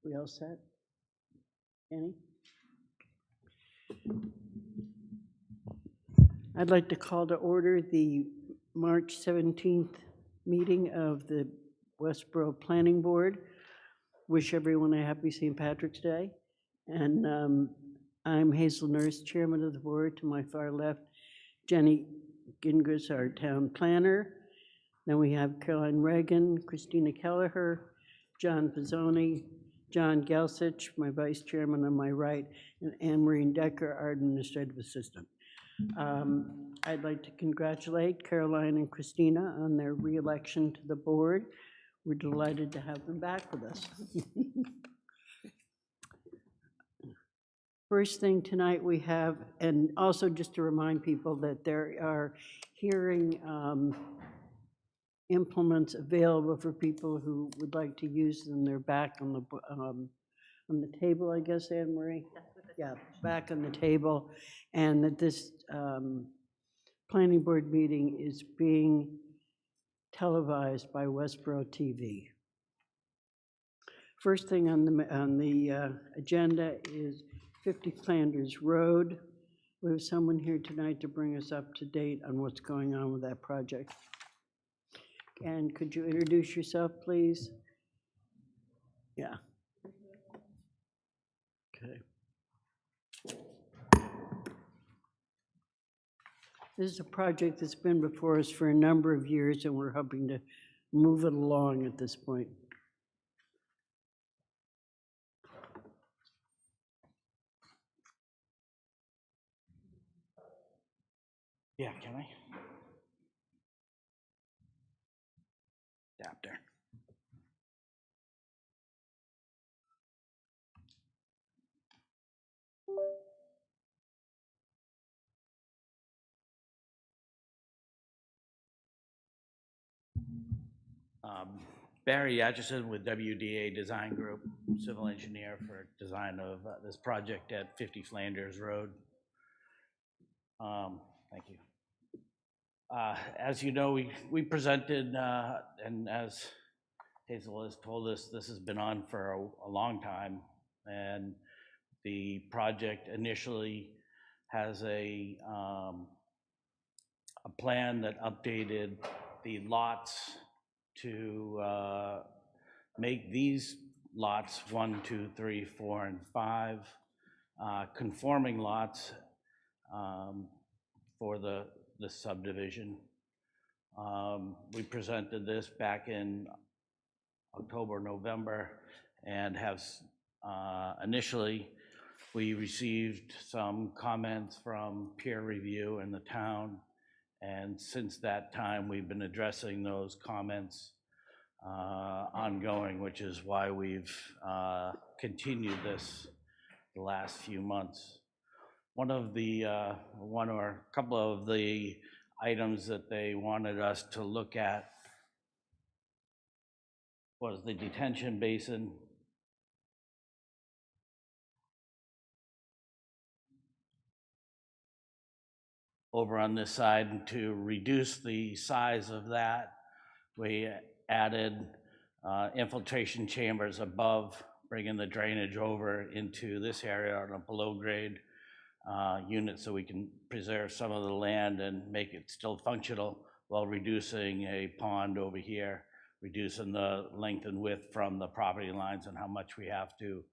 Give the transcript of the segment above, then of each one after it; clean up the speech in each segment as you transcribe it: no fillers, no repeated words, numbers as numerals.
We all set? Any? I'd like to call to order the March 17th meeting of the Westborough Planning Board. Wish everyone a happy St. Patrick's Day. And I'm Hazel Nurse, Chairman of the Board. To my far left, Jenny Gingras, our town planner. Then we have Caroline Reagan, Christina Kelleher, John Pizzoni, John Gelsich, my vice chairman on my right, and Anne Marie Decker, our administrative assistant. I'd like to congratulate Caroline and Christina on their re-election to the board. We're delighted to have them back with us. First thing tonight we have, and also just to remind people that there are hearing implements available for people who would like to use them. They're back on the table, I guess, Anne Marie? Yeah, back on the table. And that this planning board meeting is being televised by Westborough TV. First thing on the agenda is 50 Flanders Road. We have someone here tonight to bring us up to date on what's going on with that project. And could you introduce yourself, please? Yeah. Okay. This is a project that's been before us for a number of years, and we're hoping to move it along at this point. Yeah, can I? Adapter. Barry Atchison with WDA Design Group, civil engineer for design of this project at 50 Flanders Road. Thank you. As you know, we presented, and as Hazel has told us, this has been on for a long time, and the project initially has a plan that updated the lots to make these lots 1, 2, 3, 4, and 5 conforming lots for the subdivision. We presented this back in October, November, and have initially we received some comments from peer review in the town, and since that time we've been addressing those comments ongoing, which is why we've continued this the last few months. One or a couple of the items that they wanted us to look at was the detention basin. Over on this side, and to reduce the size of that, we added infiltration chambers above, bringing the drainage over into this area on a below grade unit so we can preserve some of the land and make it still functional while reducing a pond over here, reducing the length and width from the property lines and how much we have to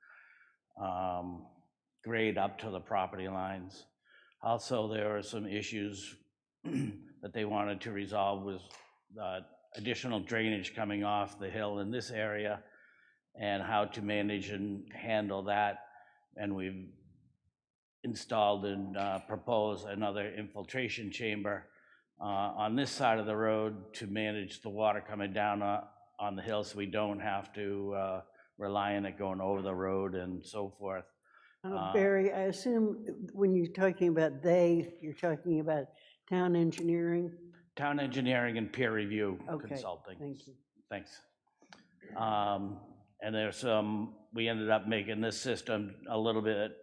grade up to the property lines. Also, there are some issues that they wanted to resolve with additional drainage coming off the hill in this area and how to manage and handle that. And we've installed and proposed another infiltration chamber on this side of the road to manage the water coming down on the hill so we don't have to rely on it going over the road and so forth. Barry, I assume when you're talking about you're talking about town engineering? Town engineering and peer review Okay, consulting. thank you. Thanks. And there's we ended up making this system a little bit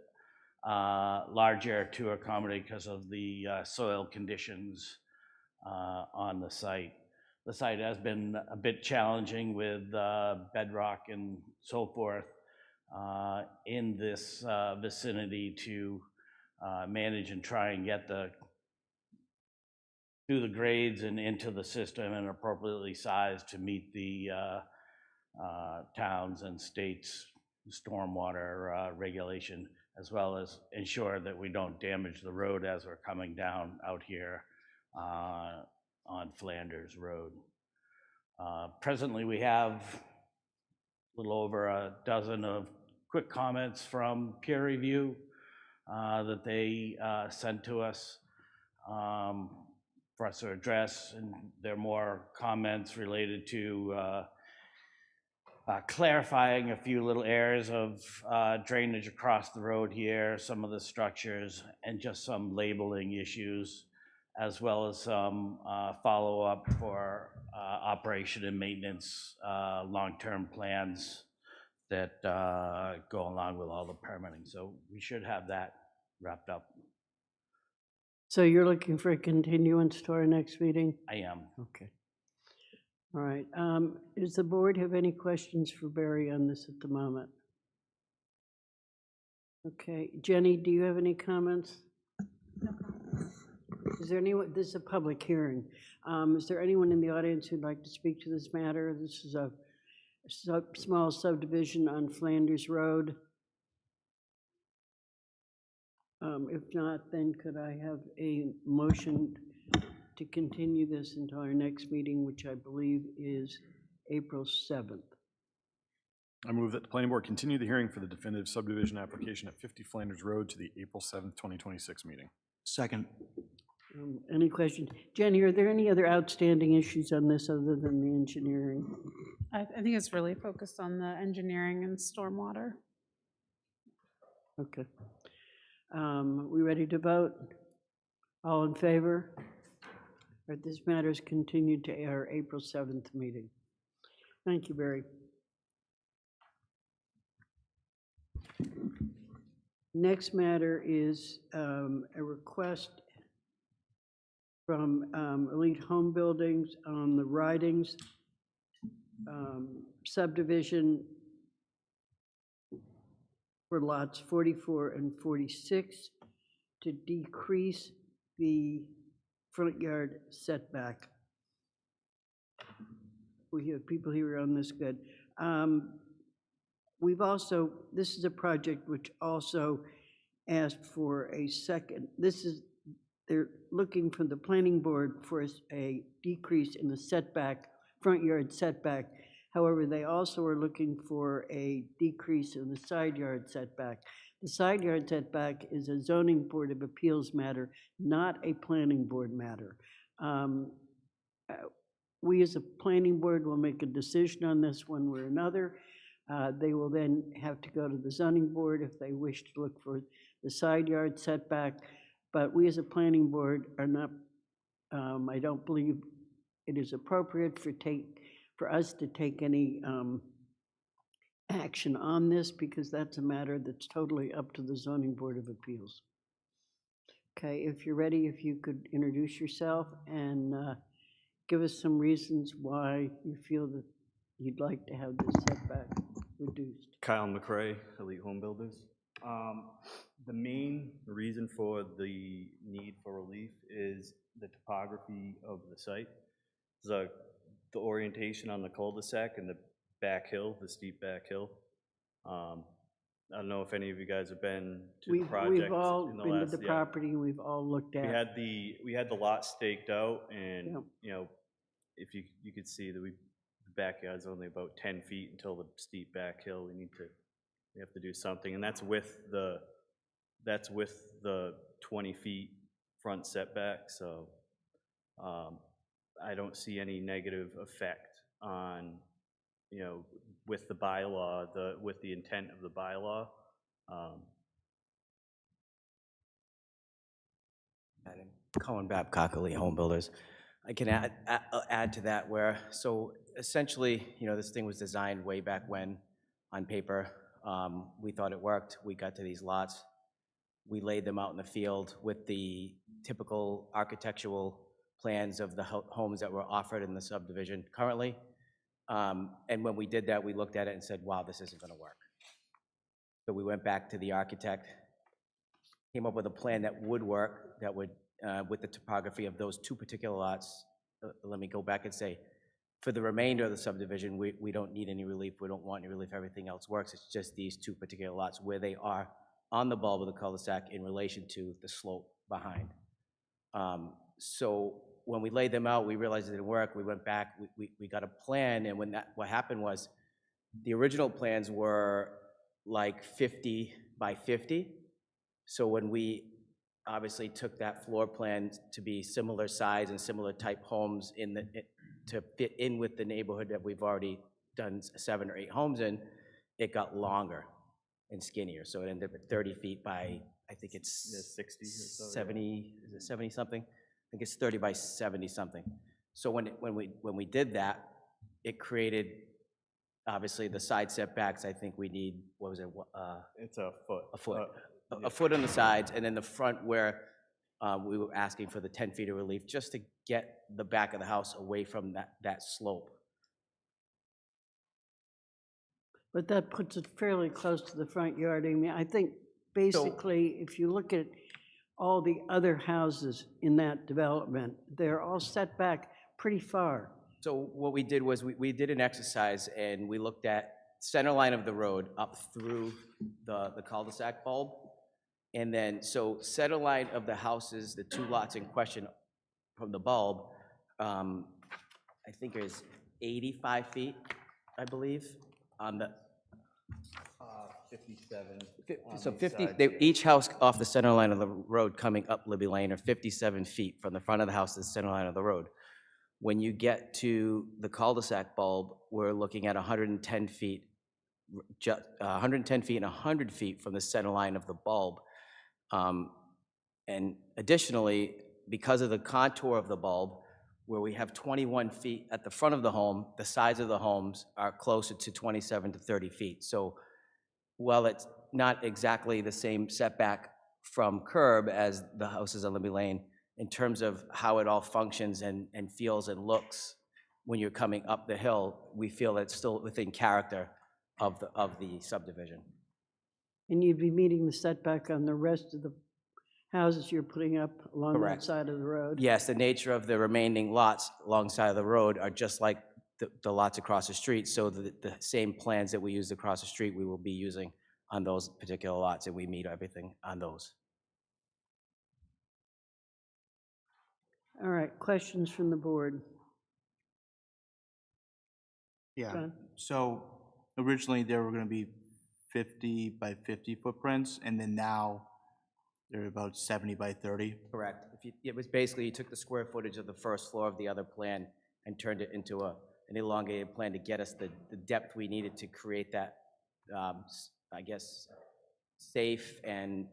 larger to accommodate because of the soil conditions on the site. The site has been a bit challenging with bedrock and so forth, in this vicinity to manage and try and get through the grades and into the system and appropriately sized to meet the towns and states' stormwater regulation, as well as ensure that we don't damage the road as we're coming down out here on Flanders Road. Presently, we have a little over a dozen of quick comments from peer review that they sent to us for us to address, and there are more comments related to clarifying a few little areas of drainage across the road here, some of the structures, and just some labeling issues, as well as some follow-up for operation and maintenance long-term plans that go along with all the permitting. So we should have that wrapped up. So you're looking for a continuance to our next meeting? I am. Okay. All right. Does the board have any questions for Barry on this at the moment? Okay. Jenny, do you have any comments? No comments. Is there anyone, this is a public hearing. Is there anyone in the audience who'd like to speak to this matter? This is a small subdivision on Flanders Road. If not, then could I have a motion to continue this until our next meeting, which I believe is April 7th. I move that the planning board continue the hearing for the definitive subdivision application at 50 Flanders Road to the April 7th, 2026 meeting. Second. Any questions? Jenny, are there any other outstanding issues on this other than the engineering? I think it's really focused on the engineering and stormwater. Okay. We ready to vote? All in favor? All right, this matter is continued to our April 7th meeting. Thank you, Barry. Next matter is a request from Elite Home Buildings on the Ridings subdivision for lots 44 and 46 to decrease the front yard setback. We have people here on this, good. We've also, this is a project which also asked for a second, they're looking from the planning board for a decrease in the setback, front yard setback. However, they also are looking for a decrease in the side yard setback. The side yard setback is a zoning board of appeals matter, not a planning board matter. We as a planning board will make a decision on this one way or another. They will then have to go to the zoning board if they wish to look for the side yard setback. But we as a planning board are not, I don't believe it is appropriate for us to take any action on this, because that's a matter that's totally up to the zoning board of appeals. Okay, if you're ready, if you could introduce yourself and give us some reasons why you feel that you'd like to have this setback reduced. Kyle McRae, Elite Home Builders. The main reason for the need for relief is the topography of the site. The orientation on the cul-de-sac and the back hill, the steep back hill. I don't know if any of you guys have been to the project. We've all in the been last, to the property, and we've all looked at. We had the lot staked out, and Yeah. you know, if you could see that the backyard's only about 10 feet until the steep back hill. We have to do something, and that's with the 20 feet front setback. So I don't see any negative effect on, with the bylaw, with the intent of the bylaw. Colin Babcock, Elite Home Builders. I can add to that where, so essentially, this thing was designed way back when on paper. We thought it worked. We got to these lots. We laid them out in the field with the typical architectural plans of the homes that were offered in the subdivision currently. And when we did that, we looked at it and said, wow, this isn't going to work. So we went back to the architect, came up with a plan that would work, that would, with the topography of those two particular lots. Let me go back and say, for the remainder of the subdivision, we don't need any relief, we don't want any relief, everything else works. It's just these two particular lots where they are on the bulb of the cul-de-sac in relation to the slope behind. So when we laid them out, we realized it didn't work. We went back, we got a plan, and what happened was, the original plans were like 50 by 50. So when we obviously took that floor plan to be similar size and similar type homes to fit in with the neighborhood that we've already done 7 or 8 homes in, it got longer and skinnier. So it ended up at 30 feet by, I think it's 60 or so, yeah. 70, is it 70 something? I think it's 30 by 70 something. So when we did that, it created, obviously, the side setbacks. I think we need, what was it? It's a foot. A foot. Yeah. A foot on the sides, and then the front where we were asking for the 10 feet of relief, just to get the back of the house away from that slope. But that puts it fairly close to the front yard. I mean, I think basically, if you look at all the other houses in that development, they're all set back pretty far. So what we did was we did an exercise, and we looked at center line of the road up through the cul-de-sac bulb. And then, so center line of the houses, the 2 lots in question from the bulb, I think is 85 feet, I believe, on the, 57. so these 50, sides, they, yeah. each house off the center line of the road coming up Libby Lane are 57 feet from the front of the house to the center line of the road. When you get to the cul-de-sac bulb, we're looking at 110 feet, 110 feet and 100 feet from the center line of the bulb. And additionally, because of the contour of the bulb, where we have 21 feet at the front of the home, the sides of the homes are closer to 27 to 30 feet. So while it's not exactly the same setback from curb as the houses on Libby Lane, in terms of how it all functions and feels and looks when you're coming up the hill, we feel it's still within character of the subdivision. And you'd be meeting the setback on the rest of the houses you're putting up along that Correct. side of the road? Yes, the nature of the remaining lots alongside of the road are just like the lots across the street, so the same plans that we used across the street, we will be using on those particular lots, and we meet everything on those. All right, questions from the board? Yeah, John? so originally there were gonna be 50 by 50 footprints, and then now they're about 70 by 30. Correct. It was basically, you took the square footage of the first floor of the other plan and turned it into an elongated plan to get us the depth we needed to create that, I guess, safe and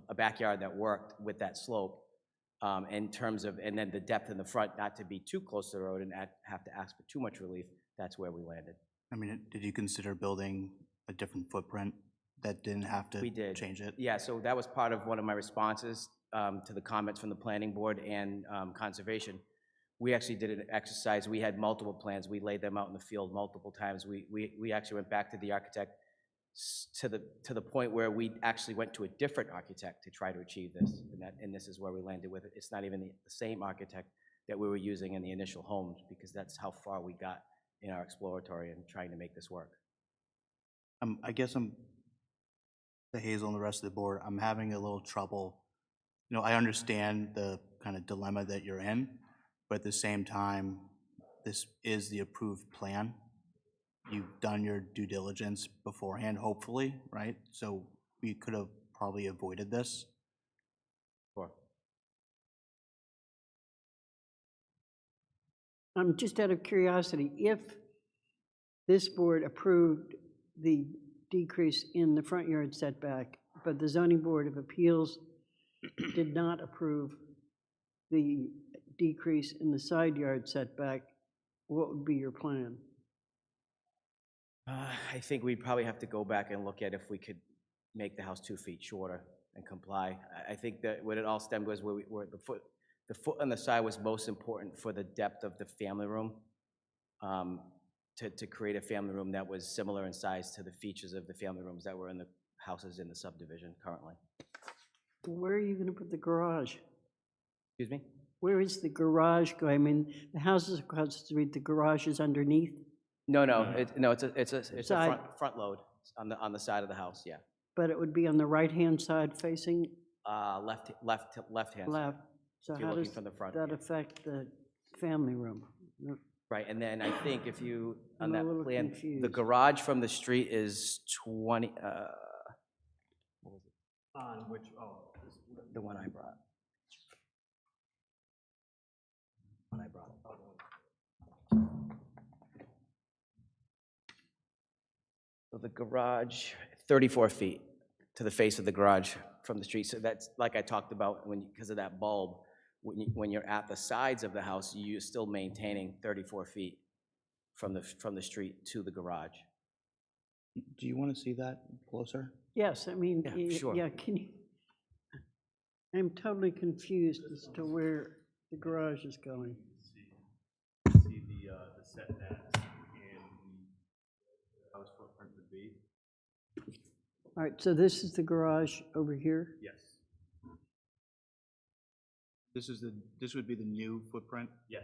a backyard that worked with that slope. In terms of, and then the depth in the front, not to be too close to the road and have to ask for too much relief, that's where we landed. I mean, did you consider building a different footprint that didn't have to We did. change it? Yeah, so that was part of one of my responses to the comments from the planning board and conservation. We actually did an exercise. We had multiple plans. We laid them out in the field multiple times. We actually went back to the architect to the point where we actually went to a different architect to try to achieve this, and this is where we landed with it. It's not even the same architect that we were using in the initial homes, because that's how far we got in our exploratory and trying to make this work. I guess the Hazel and the rest of the board, I'm having a little trouble. You know, I understand the kind of dilemma that you're in, but at the same time, this is the approved plan. You've done your due diligence beforehand, hopefully, right? So we could have probably avoided this. Sure. Just out of curiosity, if this board approved the decrease in the front yard setback, but the zoning board of appeals did not approve the decrease in the side yard setback, what would be your plan? I think we'd probably have to go back and look at if we could make the house 2 feet shorter and comply. I think that what it all stemmed was where the foot on the side was most important for the depth of the family room. to create a family room that was similar in size to the features of the family rooms that were in the houses in the subdivision currently. Where are you gonna put the garage? Excuse me? Where is the garage going? I mean, the houses across the street, the garage is underneath, No, No. it's a Side. front load on the side of the house, yeah. but it would be on the right-hand side facing Left-hand side. left. So If you're how looking does from the front. that affect the family room? No, Right, and then I think if you, on I'm a that little plan, the confused. garage from the street is 20, what was it? On which, oh, The one I brought. So the garage, 34 feet to the face of the garage from the street. So that's, like I talked about, because of that bulb, when you're at the sides of the house, you're still maintaining 34 feet from the street to the garage. Do you want to see that closer? Yes, I mean, Yeah, sure. yeah, can you? I'm totally confused as to where the garage is going. see the setbacks and the house footprint would be? All right, so this is the garage over here? Yes. This would be the new footprint? Yes.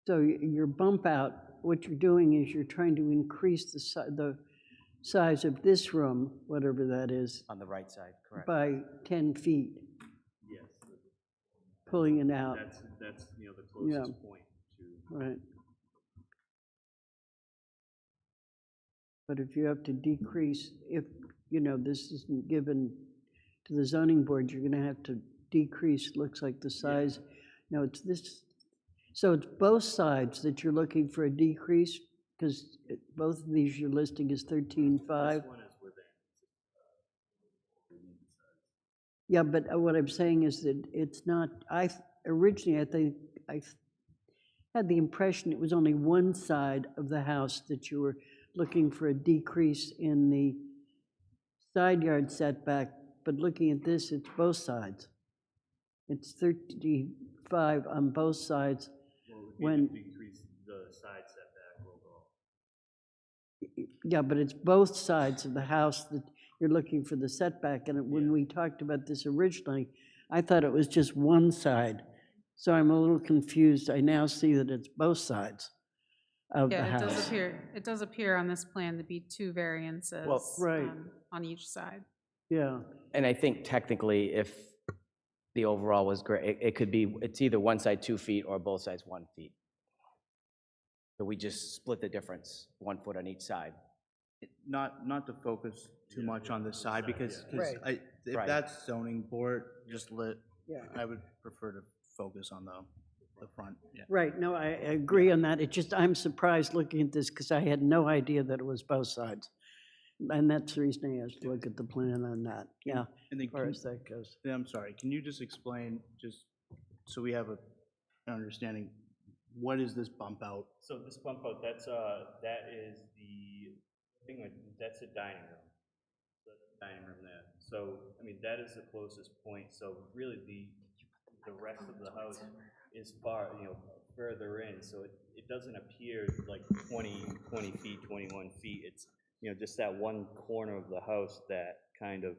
So your bump out, what you're doing is you're trying to increase the size of this room, whatever that is, On the right side, correct. by 10 feet, Yes. pulling it out, That's, the Yeah. closest point to. right? But if you have to decrease, if, this isn't given to the zoning board, you're gonna have to decrease, looks like the size. No, it's this, so it's both sides that you're looking for a decrease, because both of these you're listing as 13.5. This one is within. Yeah, but what I'm saying is that it's not, originally, I think, I had the impression it was only one side of the house that you were looking for a decrease in the side yard setback, but looking at this, it's both sides. It's 35 on both sides. Well, it would When- be to decrease the side setback overall. Yeah, but it's both sides of the house that you're looking for the setback, and when we talked about this originally, I thought it was just one side. So I'm a little confused. I now see that it's both sides of the Yeah, house. it does appear on this plan to be two variances. Right. On each side. Yeah, And I think technically, if the overall was great, it could be, it's either one side 2 feet or both sides 1 feet. So we just split the difference, 1 foot on each side. Not to focus too much on this side, because Right. if Right. that's zoning board, just yeah. I would prefer to focus on the front, yeah. Right, no, I agree on that. It just, I'm surprised looking at this because I had no idea that it was both sides. And that's the reason I asked to look at the plan on that, yeah, And then as far as that goes. I'm sorry, can you just explain, just so we have an understanding, what is this bump out? So this bump out, that is the thing, that's a dining room. That's the dining room there. So, I mean, that is the closest point. So really the rest of the house is far, further in. So it doesn't appear like 20 feet, 21 feet. It's, just that one corner of the house that kind of,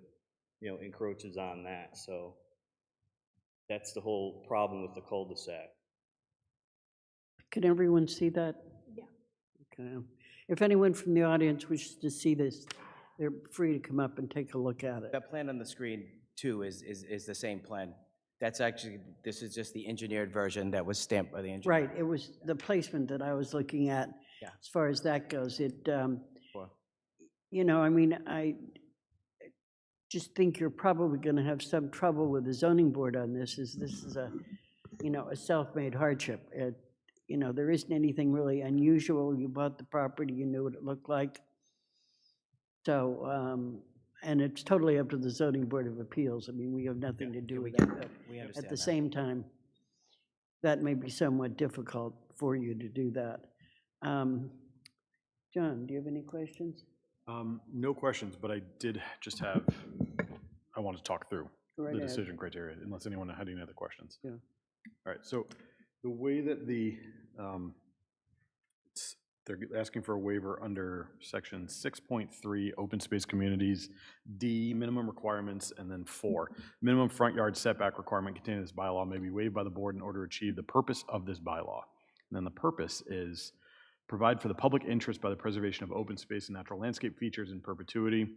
encroaches on that. So that's the whole problem with the cul-de-sac. Can everyone see that? Yeah. Okay. If anyone from the audience wishes to see this, they're free to come up and take a look at it. That plan on the screen, too, is the same plan. That's actually, this is just the engineered version that was stamped by the engineer. Right, it was the placement that I was looking at. Yeah. As far as that goes, it, Sure. I mean, I just think you're probably gonna have some trouble with the zoning board on this, this is a, a self-made hardship. There isn't anything really unusual. You bought the property, you knew what it looked like. So, and it's totally up to the zoning board of appeals. I mean, we have nothing to do we with get that. that. We understand At the that. same time, that may be somewhat difficult for you to do that. John, do you have any questions? No questions, but I did just have, I want to talk through Go right the ahead. decision criteria, unless anyone had any other questions. Yeah. All right, so The way that they're asking for a waiver under section 6.3, open space communities, D, minimum requirements, and then 4, minimum front yard setback requirement contained in this bylaw may be waived by the board in order to achieve the purpose of this bylaw. And then the purpose is provide for the public interest by the preservation of open space and natural landscape features in perpetuity,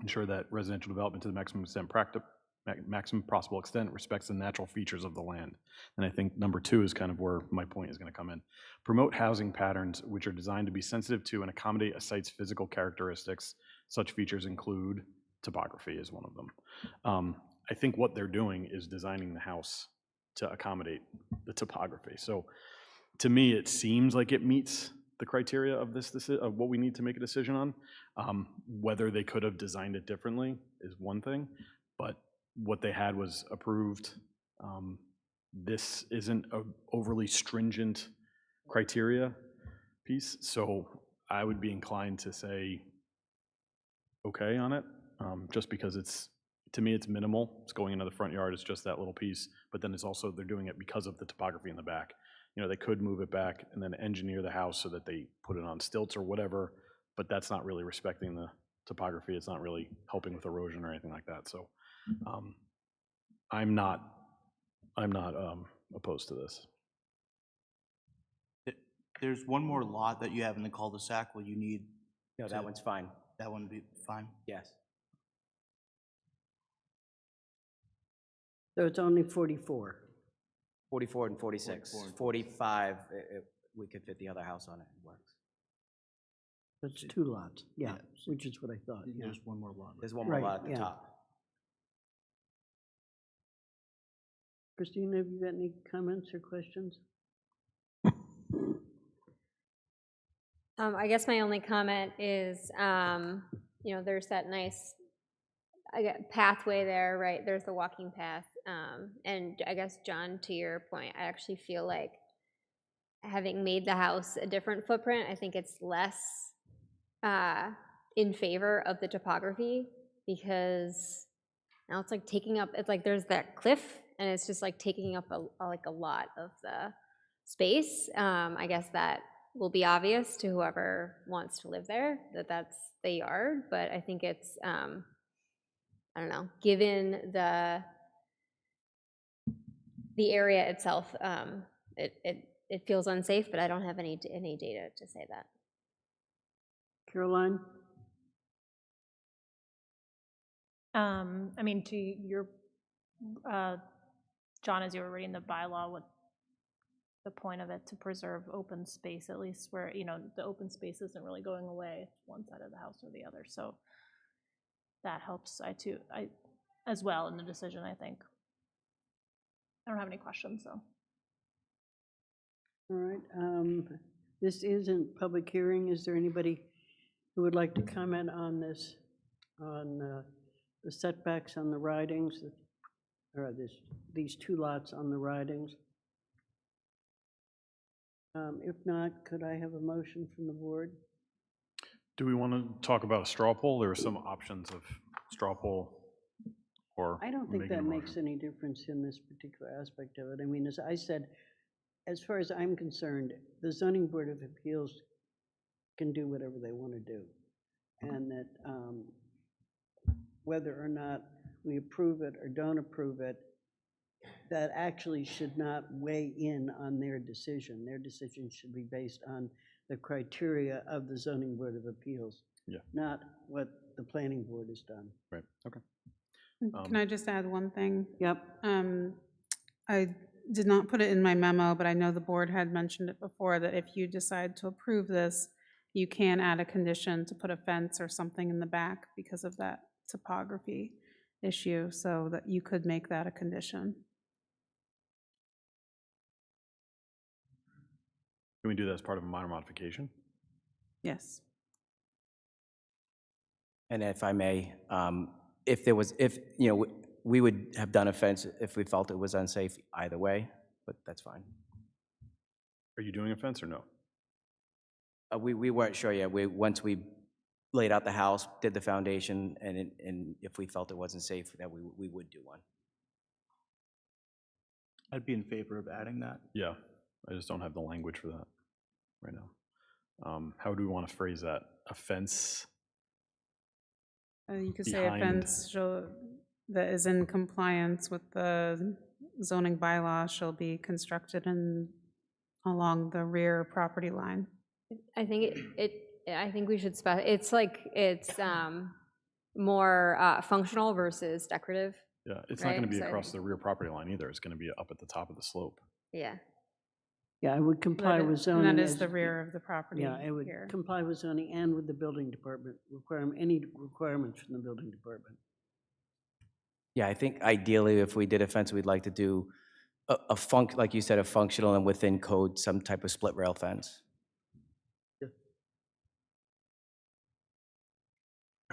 ensure that residential development to the maximum possible extent respects the natural features of the land. And I think number 2 is kind of where my point is going to come in. Promote housing patterns which are designed to be sensitive to and accommodate a site's physical characteristics. Such features include topography is one of them. I think what they're doing is designing the house to accommodate the topography. So to me, it seems like it meets the criteria of of what we need to make a decision on. Whether they could have designed it differently is one thing, but what they had was approved. This isn't an overly stringent criteria piece, so I would be inclined to say okay on it, just because to me, it's minimal. It's going into the front yard, it's just that little piece, but then it's also, they're doing it because of the topography in the back. You know, they could move it back and then engineer the house so that they put it on stilts or whatever, but that's not really respecting the topography. It's not really helping with erosion or anything like that. So I'm not opposed to this. There's one more lot that you have in the cul-de-sac where you need. No, that one's fine. That one would be fine? Yes. So it's only 44. 44 and 46. 44 and 45, we could fit the other house on it. It works. That's 2 lots, yeah, Yeah. which is what I thought, yeah. There's one more lot. There's one more Right, lot at the yeah. top. Christina, have you got any comments or questions? I guess my only comment is, there's that nice pathway there, right? There's the walking path. And I guess, John, to your point, I actually feel like having made the house a different footprint, I think it's less in favor of the topography, because now it's like there's that cliff and it's just like taking up a lot of the space. I guess that will be obvious to whoever wants to live there, that's the yard, but I think it's, I don't know, given the area itself, it feels unsafe, but I don't have any data to say that. Caroline? I mean, to your, John, as you were reading the bylaw, what the point of it to preserve open space, at least where, the open space isn't really going away one side of the house or the other. So that helps as well in the decision, I think. I don't have any questions, so. All right, this isn't public hearing. Is there anybody who would like to comment on this, on the setbacks on the ridings, or these 2 lots on the ridings? If not, could I have a motion from the board? Do we want to talk about a straw poll? There are some options of straw poll or I don't think making a that makes motion. any difference in this particular aspect of it. I mean, as I said, as far as I'm concerned, the zoning board of appeals can do whatever they want to do. And that whether or not we approve it or don't approve it, that actually should not weigh in on their decision. Their decision should be based on the criteria of the zoning board of appeals, not what the planning board has done. Right, okay. Can I just add one thing? Yep. I did not put it in my memo, but I know the board had mentioned it before, that if you decide to approve this, you can add a condition to put a fence or something in the back because of that topography issue, so that you could make that a condition. Can we do that as part of a minor modification? Yes. And if I may, we would have done a fence if we felt it was unsafe either way, but that's fine. Are you doing a fence or no? We weren't sure yet. Once we laid out the house, did the foundation, and if we felt it wasn't safe, that we would do one. I'd be in favor of adding that. Yeah, I just don't have the language for that right now. How do we want to phrase that? A fence? You could say a Behind. fence that is in compliance with the zoning bylaw shall be constructed along the rear property line. I think I think we should it's like, it's more functional versus decorative. Yeah, it's not going to Right, be so I across think- the rear property line either. It's going to be up at the top of the slope. Yeah. Yeah, I would comply with zoning. And that is as- the rear of the property Yeah, it would here. comply with zoning and with the building department, any requirements from the building department. Yeah, I think ideally, if we did a fence, we'd like to do like you said, a functional and within code, some type of split rail fence.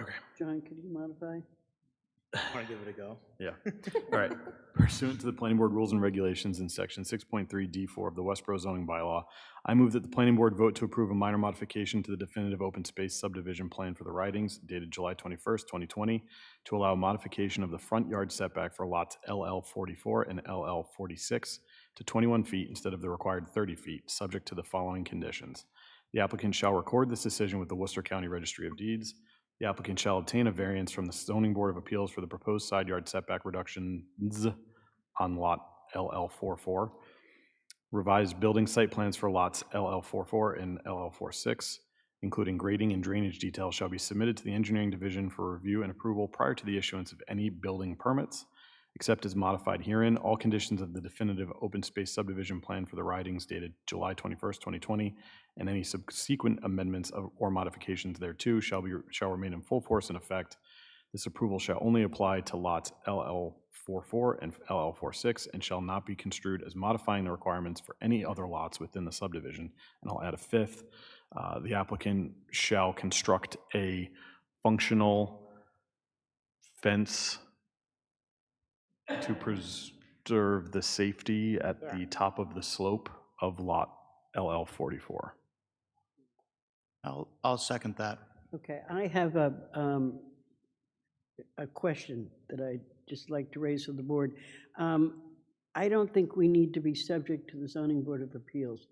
Okay. John, could you modify? Want to give it a go? Yeah. All right. Pursuant to the planning board rules and regulations in section 6.3 D4 of the Westborough zoning bylaw, I move that the planning board vote to approve a minor modification to the definitive open space subdivision plan for the Ridings dated July 21st, 2020, to allow modification of the front yard setback for lots LL44 and LL46 to 21 feet instead of the required 30 feet, subject to the following conditions. The applicant shall record this decision with the Worcester County Registry of Deeds. The applicant shall obtain a variance from the zoning board of appeals for the proposed side yard setback reductions on lot LL44. Revised building site plans for lots LL44 and LL46, including grading and drainage details, shall be submitted to the engineering division for review and approval prior to the issuance of any building permits. Except as modified herein, all conditions of the definitive open space subdivision plan for the Ridings dated July 21st, 2020, and any subsequent amendments or modifications thereto shall remain in full force and effect. This approval shall only apply to lots LL44 and LL46 and shall not be construed as modifying the requirements for any other lots within the subdivision. And I'll add a fifth. The applicant shall construct a functional fence to preserve the safety at the top of the slope of lot LL44. I'll second that. Okay, I have a question that I'd just like to raise with the board. I don't think we need to be subject to the zoning board of appeals.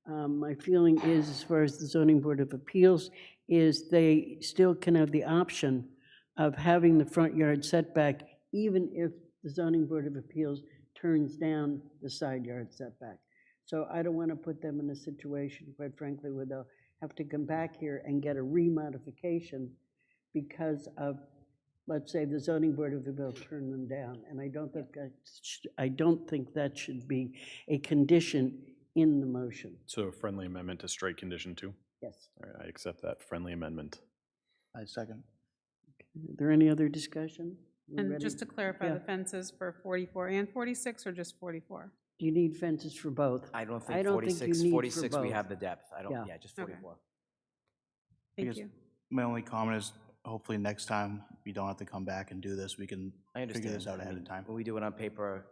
My feeling is, as far as the zoning board of appeals, is they still can have the option of having the front yard setback, even if the zoning board of appeals turns down the side yard setback. So I don't want to put them in a situation, quite frankly, where they'll have to come back here and get a remodification because of, let's say, the zoning board of appeals turned them down. And I don't think that should be a condition in the motion. So a friendly amendment to straight condition 2? Yes. All right, I accept that friendly amendment. I second. Is there any other discussion? We And ready? just to clarify, Yeah. the fences for 44 and 46 or just 44? Do you need fences for both? I don't I think don't think you 46, need for 46 we both. have the depth. I don't, Yeah. yeah, just Okay. 44. Thank guess- you. My only comment is, hopefully next time we don't have to come back and do this. We can I understand. figure this out I ahead mean, of time. When we do it on paper,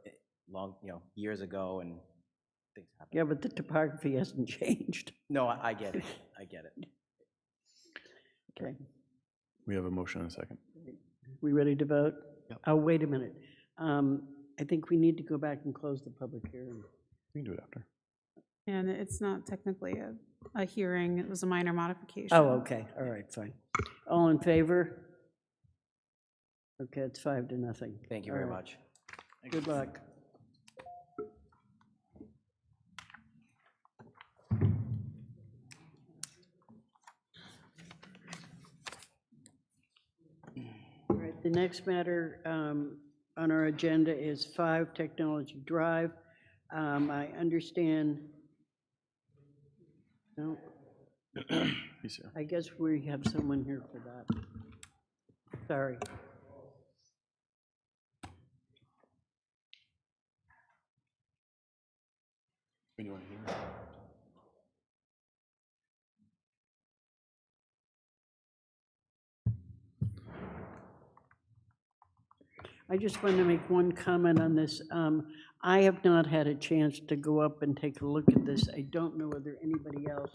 years ago and things happen. Yeah, but the topography hasn't changed. No, I get it. I get it. Okay, We have a motion and a second. we ready to vote? Yep. Oh, wait a minute. I think we need to go back and close the public hearing. We can do it after. And it's not technically a hearing, it was a minor modification. Oh, okay, all right, fine. All in favor? Okay, it's 5-0. Thank you All very right. much. Good luck. All right, the next matter on our agenda is 5 Technology Drive. I understand, no, He's here. I guess we have someone here for that. Sorry. Anyone here? I just wanted to make one comment on this. I have not had a chance to go up and take a look at this. I don't know whether anybody else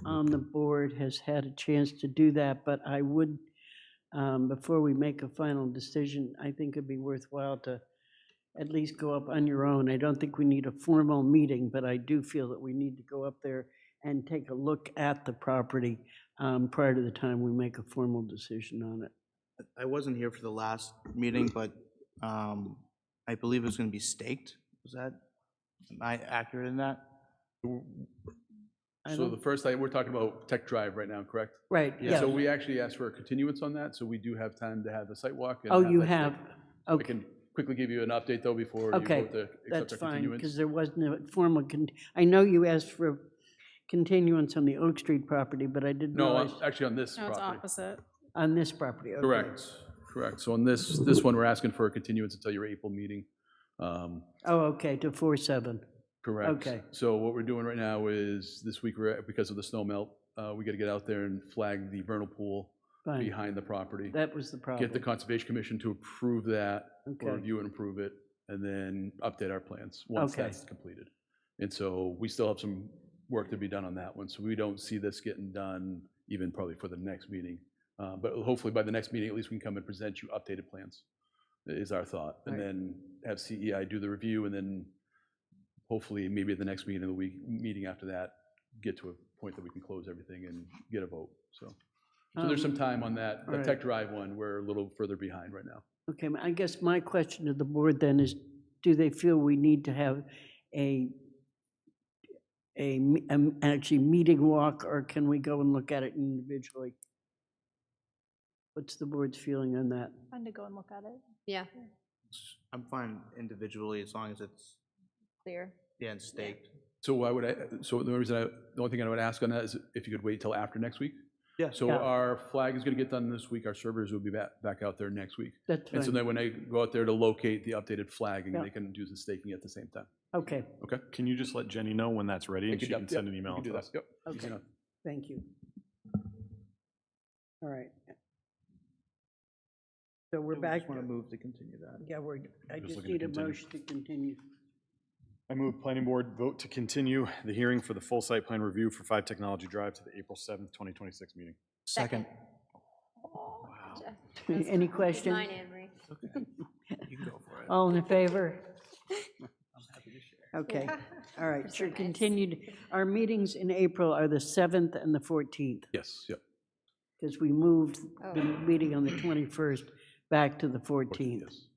on the board has had a chance to do that, but I would, before we make a final decision, I think it'd be worthwhile to at least go up on your own. I don't think we need a formal meeting, but I do feel that we need to go up there and take a look at the property prior to the time we make a formal decision on it. I wasn't here for the last meeting, but I believe it was going to be staked. Am I accurate in that? I So don't- the first item, we're talking about Tech Drive right now, correct? Right, yeah. So we actually asked for a continuance on that, so we do have time to have the site walk. and Oh, you that have? staked. I Okay, can quickly give you an update, though, before you okay, vote to that's accept our fine, because continuance. there wasn't a formal, I know you asked for a continuance on the Oak Street property, but I didn't No, realize, actually on this No, it's property. opposite. on this property, okay. Correct. So on this one, we're asking for a continuance until your April meeting. Oh, okay, to 4/7, Correct. Okay. So what we're doing right now is, this week, because of the snow melt, we got to get out there and flag the vernal pool fine, behind the property. that was the problem. Get the Conservation Commission to approve that, or Okay. review and approve it, and then update our plans once Okay. that's completed. And so we still have some work to be done on that one, so we don't see this getting done even probably for the next meeting. But hopefully by the next meeting, at least we can come and present you updated plans, is our thought. And Right. then have CEI do the review, and then hopefully maybe at the next meeting of the week, meeting after that, get to a point that we can close everything and get a vote, so. So there's some time on that. The alright. Tech Drive one, we're a little further behind right now. Okay, I guess my question to the board then is, do they feel we need to have actually meeting walk, or can we go and look at it individually? What's the board's feeling on that? Fun to go and look at it. Yeah, I'm fine individually as long as it's, clear. yeah, and staked. So the only thing I would ask on that is if you could wait till after next week. Yeah. So Yeah. our flag is gonna get done this week, our servers will be back out there next week. That's And so fine, then when they go out there to locate the updated flagging, Yeah. they can do the staking at the same time. okay, Can you just let Jenny know when that's ready, and she can send an email We can do to that. us? Yep. Easy okay, enough. thank you. All right. So we're back, Want to move to continue that? yeah, I Just just looking to need a continue. motion to continue. I move planning board vote to continue the hearing for the full site plan review for 5 Technology Drive to the April 7th, 2026 meeting. Second. Any questions? Mine, Anne Marie. You can go for it. All in favor? I'm happy to share. Okay, all right, You're so sure, nice. continued. Our meetings in April are the 7th and the 14th, Yes, yep. because we moved the Oh. meeting on the 21st back to the 14th. Yes.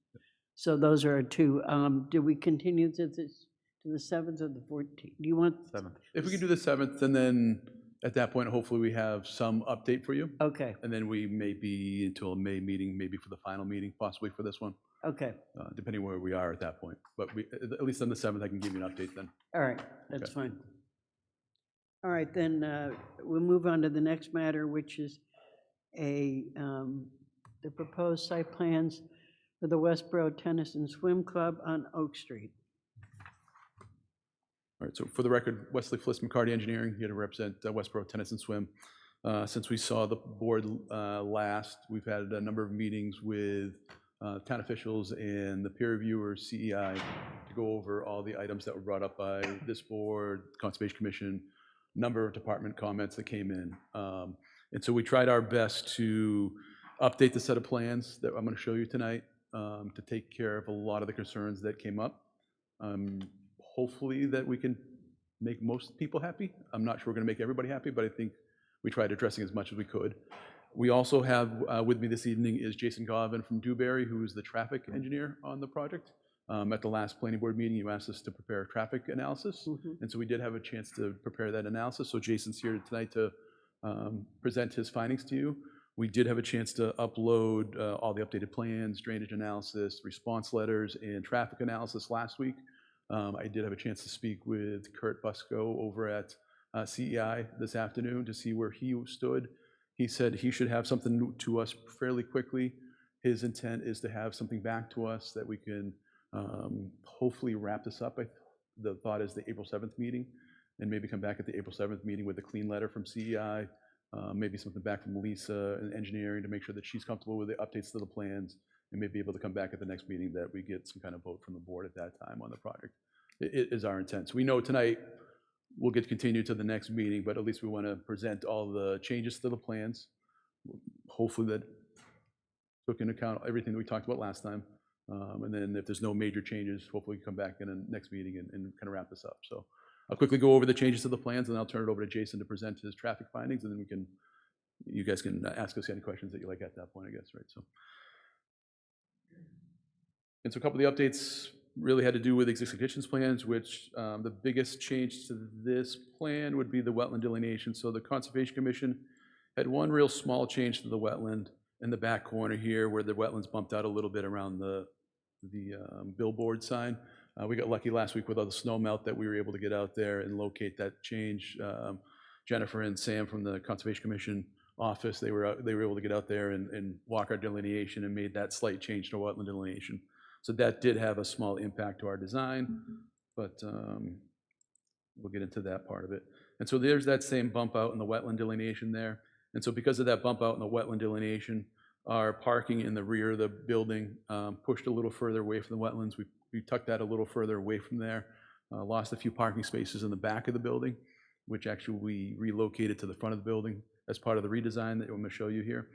So those are our two. Do we continue to the 7th or the 14th? Do you want? 7th. If we could do the 7th, and then at that point, hopefully we have some update for you. Okay, And then we may be until a May meeting, maybe for the final meeting, possibly for this one, okay, depending where we are at that point. But at least on the 7th, I can give you an update then. all right, that's Okay. fine. All right, then we'll move on to the next matter, which is the proposed site plans for the Westborough Tennis and Swim Club on Oak Street. All right, so for the record, Wesley Fliss McCarty Engineering, here to represent Westborough Tennis and Swim. Since we saw the board last, we've had a number of meetings with town officials and the peer reviewer, CEI, to go over all the items that were brought up by this board, Conservation Commission, number of department comments that came in. And so we tried our best to update the set of plans that I'm going to show you tonight to take care of a lot of the concerns that came up. Hopefully that we can make most people happy. I'm not sure we're going to make everybody happy, but I think we tried addressing as much as we could. We also have with me this evening is Jason Govin from Dewberry, who is the traffic engineer on the project. At the last planning board meeting, you asked us to prepare a traffic analysis, and so we did have a chance to prepare that analysis. So Jason's here tonight to present his findings to you. We did have a chance to upload all the updated plans, drainage analysis, response letters, and traffic analysis last week. I did have a chance to speak with Kurt Busco over at CEI this afternoon to see where he stood. He said he should have something to us fairly quickly. His intent is to have something back to us that we can hopefully wrap this up. The thought is the April 7th meeting, and maybe come back at the April 7th meeting with a clean letter from CEI, maybe something back from Lisa in engineering to make sure that she's comfortable with the updates to the plans, and maybe able to come back at the next meeting that we get some kind of vote from the board at that time on the project. It is our intent. So we know tonight we'll get continued to the next meeting, but at least we want to present all the changes to the plans. Hopefully that took into account everything that we talked about last time. And then if there's no major changes, hopefully come back in the next meeting and kind of wrap this up. So I'll quickly go over the changes to the plans, and I'll turn it over to Jason to present his traffic findings, and then you guys can ask us any questions that you like at that point, I guess, right? So, and so a couple of the updates really had to do with existing conditions plans, which the biggest change to this plan would be the wetland delineation. So the Conservation Commission had one real small change to the wetland in the back corner here, where the wetlands bumped out a little bit around the billboard sign. We got lucky last week with all the snow melt that we were able to get out there and locate that change. Jennifer and Sam from the Conservation Commission office, they were able to get out there and walk our delineation and made that slight change to wetland delineation. So that did have a small impact to our design, but we'll get into that part of it. And so there's that same bump out in the wetland delineation there. And so because of that bump out in the wetland delineation, our parking in the rear of the building pushed a little further away from the wetlands. We tucked that a little further away from there, lost a few parking spaces in the back of the building, which actually we relocated to the front of the building as part of the redesign that I'm going to show you here.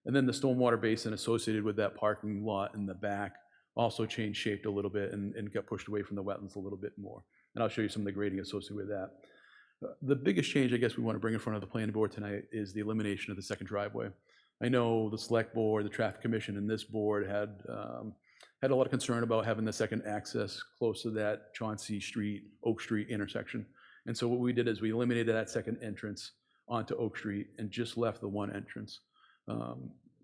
And then the stormwater basin associated with that parking lot in the back also changed shape a little bit and got pushed away from the wetlands a little bit more. And I'll show you some of the grading associated with that. The biggest change I guess we want to bring in front of the planning board tonight is the elimination of the second driveway. I know the select board, the traffic commission, and this board had a lot of concern about having the second access close to that Chauncey Street, Oak Street intersection. And so what we did is we eliminated that second entrance onto Oak Street and just left the one entrance.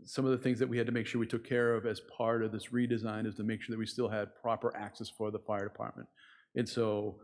Some of the things that we had to make sure we took care of as part of this redesign is to make sure that we still had proper access for the fire department. And so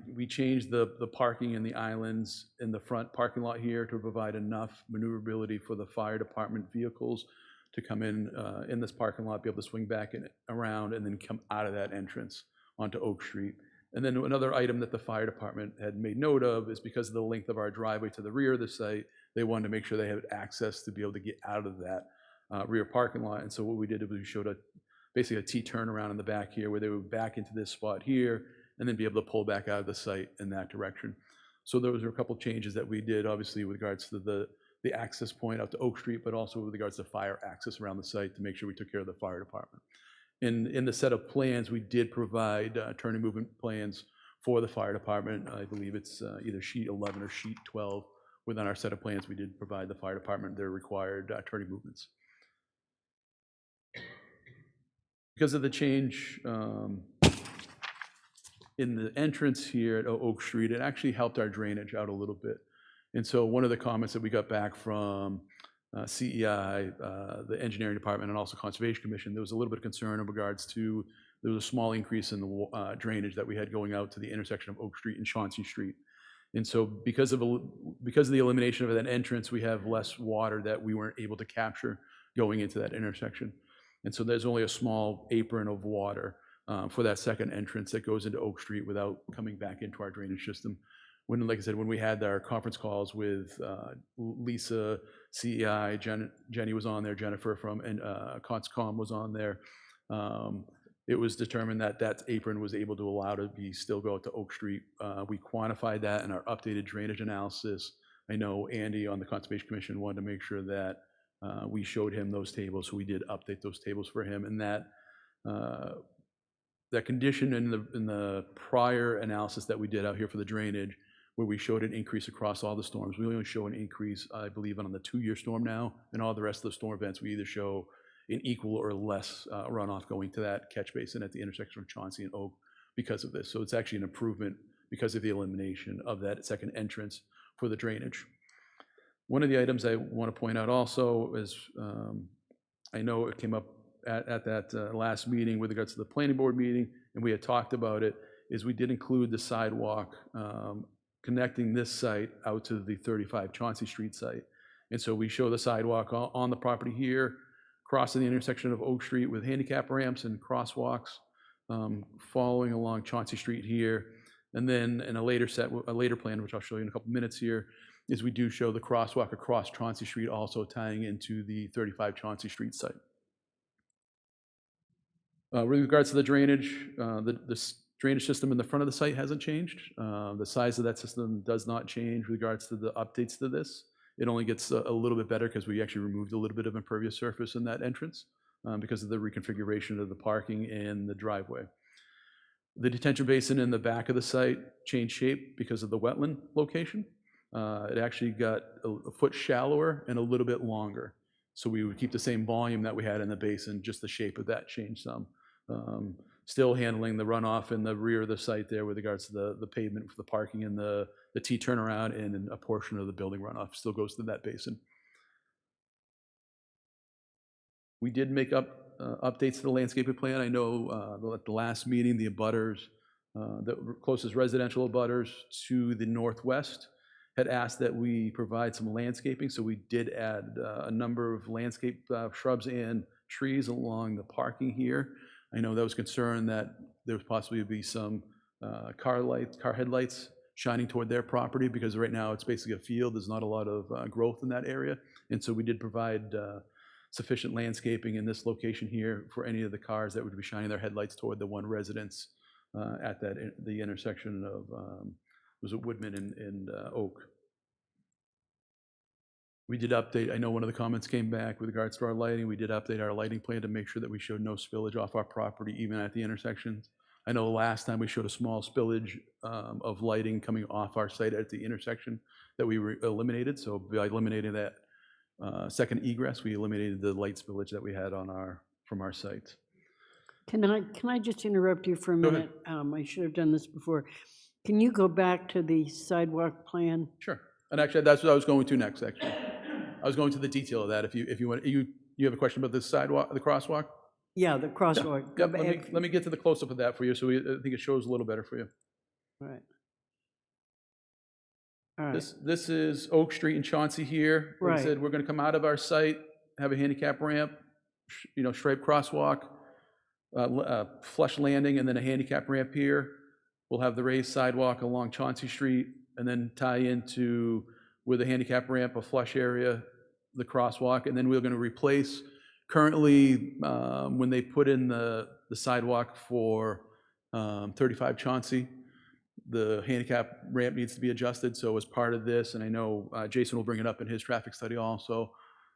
we changed the parking in the islands in the front parking lot here to provide enough maneuverability for the fire department vehicles to come in this parking lot, be able to swing back around and then come out of that entrance onto Oak Street. And then another item that the fire department had made note of is because of the length of our driveway to the rear of the site, they wanted to make sure they had access to be able to get out of that rear parking lot. And so what we did is we showed basically a T turnaround in the back here where they would back into this spot here and then be able to pull back out of the site in that direction. So those are a couple of changes that we did, obviously, with regards to the access point out to Oak Street, but also with regards to fire access around the site to make sure we took care of the fire department. In the set of plans, we did provide turning movement plans for the fire department. I believe it's either sheet 11 or sheet 12. Within our set of plans, we did provide the fire department their required turning movements. Because of the change in the entrance here at Oak Street, it actually helped our drainage out a little bit. And so one of the comments that we got back from CEI, the engineering department, and also Conservation Commission, there was a little bit of concern in regards to, there was a small increase in the drainage that we had going out to the intersection of Oak Street and Chauncey Street. And so because of the elimination of that entrance, we have less water that we weren't able to capture going into that intersection. And so there's only a small apron of water for that second entrance that goes into Oak Street without coming back into our drainage system. Like I said, when we had our conference calls with Lisa, CEI, Jenny was on there, Jennifer from ConsCom was on there, it was determined that that apron was able to allow to still go out to Oak Street. We quantified that in our updated drainage analysis. I know Andy on the Conservation Commission wanted to make sure that we showed him those tables, so we did update those tables for him. And that condition in the prior analysis that we did out here for the drainage, where we showed an increase across all the storms, we only show an increase, I believe, on the 2-year storm now, and all the rest of the storm events, we either show an equal or less runoff going to that catch basin at the intersection of Chauncey and Oak because of this. So it's actually an improvement because of the elimination of that second entrance for the drainage. One of the items I want to point out also is, I know it came up at that last meeting with regards to the planning board meeting, and we had talked about it, is we did include the sidewalk connecting this site out to the 35 Chauncey Street site. And so we show the sidewalk on the property here, crossing the intersection of Oak Street with handicap ramps and crosswalks, following along Chauncey Street here. And then in a later plan, which I'll show you in a couple minutes here, is we do show the crosswalk across Chauncey Street also tying into the 35 Chauncey Street site. With regards to the drainage, the drainage system in the front of the site hasn't changed. The size of that system does not change with regards to the updates to this. It only gets a little bit better because we actually removed a little bit of impervious surface in that entrance. because of the reconfiguration of the parking and the driveway. The detention basin in the back of the site changed shape because of the wetland location. It actually got a foot shallower and a little bit longer. So we would keep the same volume that we had in the basin, just the shape of that changed some. Still handling the runoff in the rear of the site there with regards to the pavement for the parking and the T turnaround, and a portion of the building runoff still goes to that basin. We did make updates to the landscaping plan. I know at the last meeting, the abutters, the closest residential abutters to the northwest had asked that we provide some landscaping, so we did add a number of landscape shrubs and trees along the parking here. I know there was concern that there was possibly be some car headlights shining toward their property, because right now it's basically a field. There's not a lot of growth in that area, and so we did provide sufficient landscaping in this location here for any of the cars that would be shining their headlights toward the one residence at the intersection of was it Woodman and Oak. We did update, I know one of the comments came back with regards to our lighting. We did update our lighting plan to make sure that we showed no spillage off our property, even at the intersections. I know last time we showed a small spillage of lighting coming off our site at the intersection that we eliminated. So by eliminating that second egress, we eliminated the light spillage that we had from our site. Can I just interrupt you for a Go ahead. minute? I should have done this before. Can you go back to the sidewalk plan? Sure. And actually, that's what I was going to next, actually. I was going to the detail of that. If you want, you have a question about the sidewalk, the crosswalk? Yeah, the crosswalk. Yep, let me get to the close-up of that for you, so I think it shows a little better for you. Right. All right. This is Oak Street and Chauncey here. Like I Right. said, we're gonna come out of our site, have a handicap ramp, striped crosswalk, flush landing, and then a handicap ramp here. We'll have the raised sidewalk along Chauncey Street, and then tie into, with a handicap ramp, a flush area, the crosswalk, and then we're gonna replace, currently, when they put in the sidewalk for 35 Chauncey, the handicap ramp needs to be adjusted. So as part of this, and I know Jason will bring it up in his traffic study also,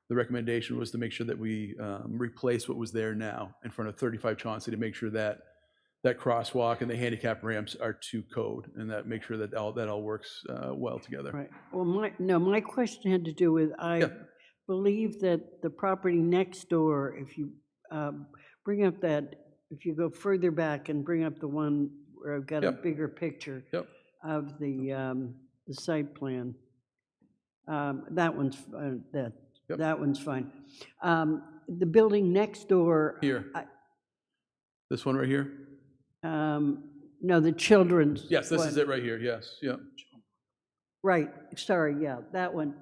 the recommendation was to make sure that we replace what was there now in front of 35 Chauncey, to make sure that that crosswalk and the handicap ramps are to code, and that make sure that all works well together. Right. Well, my question had to do with, I Yeah. believe that the property next door, if you bring up that, if you go further back and bring up the one where I've got a Yep. bigger picture Yep. of the site plan. That one's, Yep. that one's fine. The building next door. Here. This one right here? No, the children's. Yes, this is one. it right here, yes, yeah. Right, sorry, yeah, that one.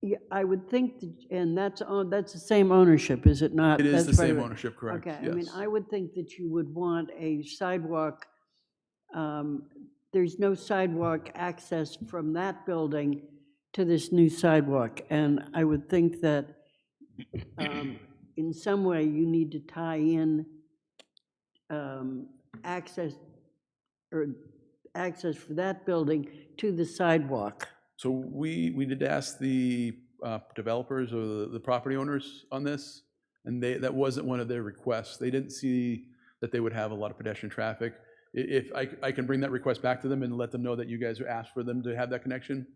Yeah, I would think, and that's the same ownership, is it not? It is That's the part of same it. ownership, correct, Okay, yes. I mean, I would think that you would want a sidewalk. There's no sidewalk access from that building to this new sidewalk, and I would think that in some way you need to tie in access for that building to the sidewalk. So we did ask the developers or the property owners on this, and that wasn't one of their requests. They didn't see that they would have a lot of pedestrian traffic. If I can bring that request back to them and let them know that you guys asked for them to have that connection,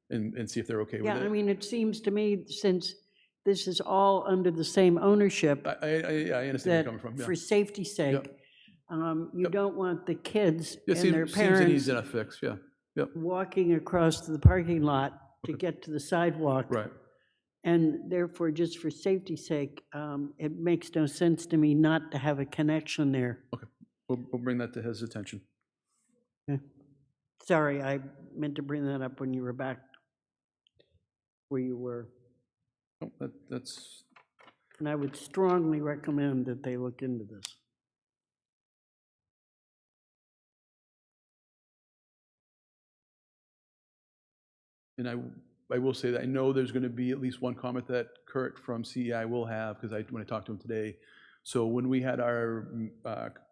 and see if they're okay with it. Yeah, I mean, it seems to me, since this is all under the same ownership, I understand where you're coming from, that yeah. for safety's sake, you Yep. don't want the kids Yeah, and their seems an parents easy enough fix, yeah, yep, walking across to the parking lot to get to the sidewalk. right. And therefore, just for safety's sake, it makes no sense to me not to have a connection there. We'll bring that to his attention. Sorry, I meant to bring that up when you were back where you were. Oh, that's, And I would strongly recommend that they look into this. and I will say that I know there's going to be at least one comment that Kurt from CEI will have, because when I talked to him today. So when we had our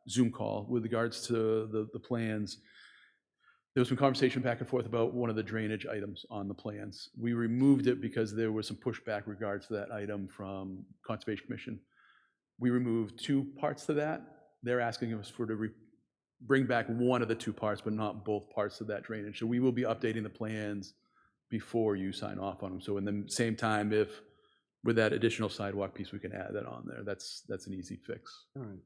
Zoom call with regards to the plans, there was some conversation back and forth about one of the drainage items on the plans. We removed it because there was some pushback regards to that item from Conservation Commission. We removed 2 parts to that. They're asking us to bring back one of the 2 parts, but not both parts of that drainage. So we will be updating the plans before you sign off on them. So in the same time, if with that additional sidewalk piece, we can add that on there. That's an easy fix. All right.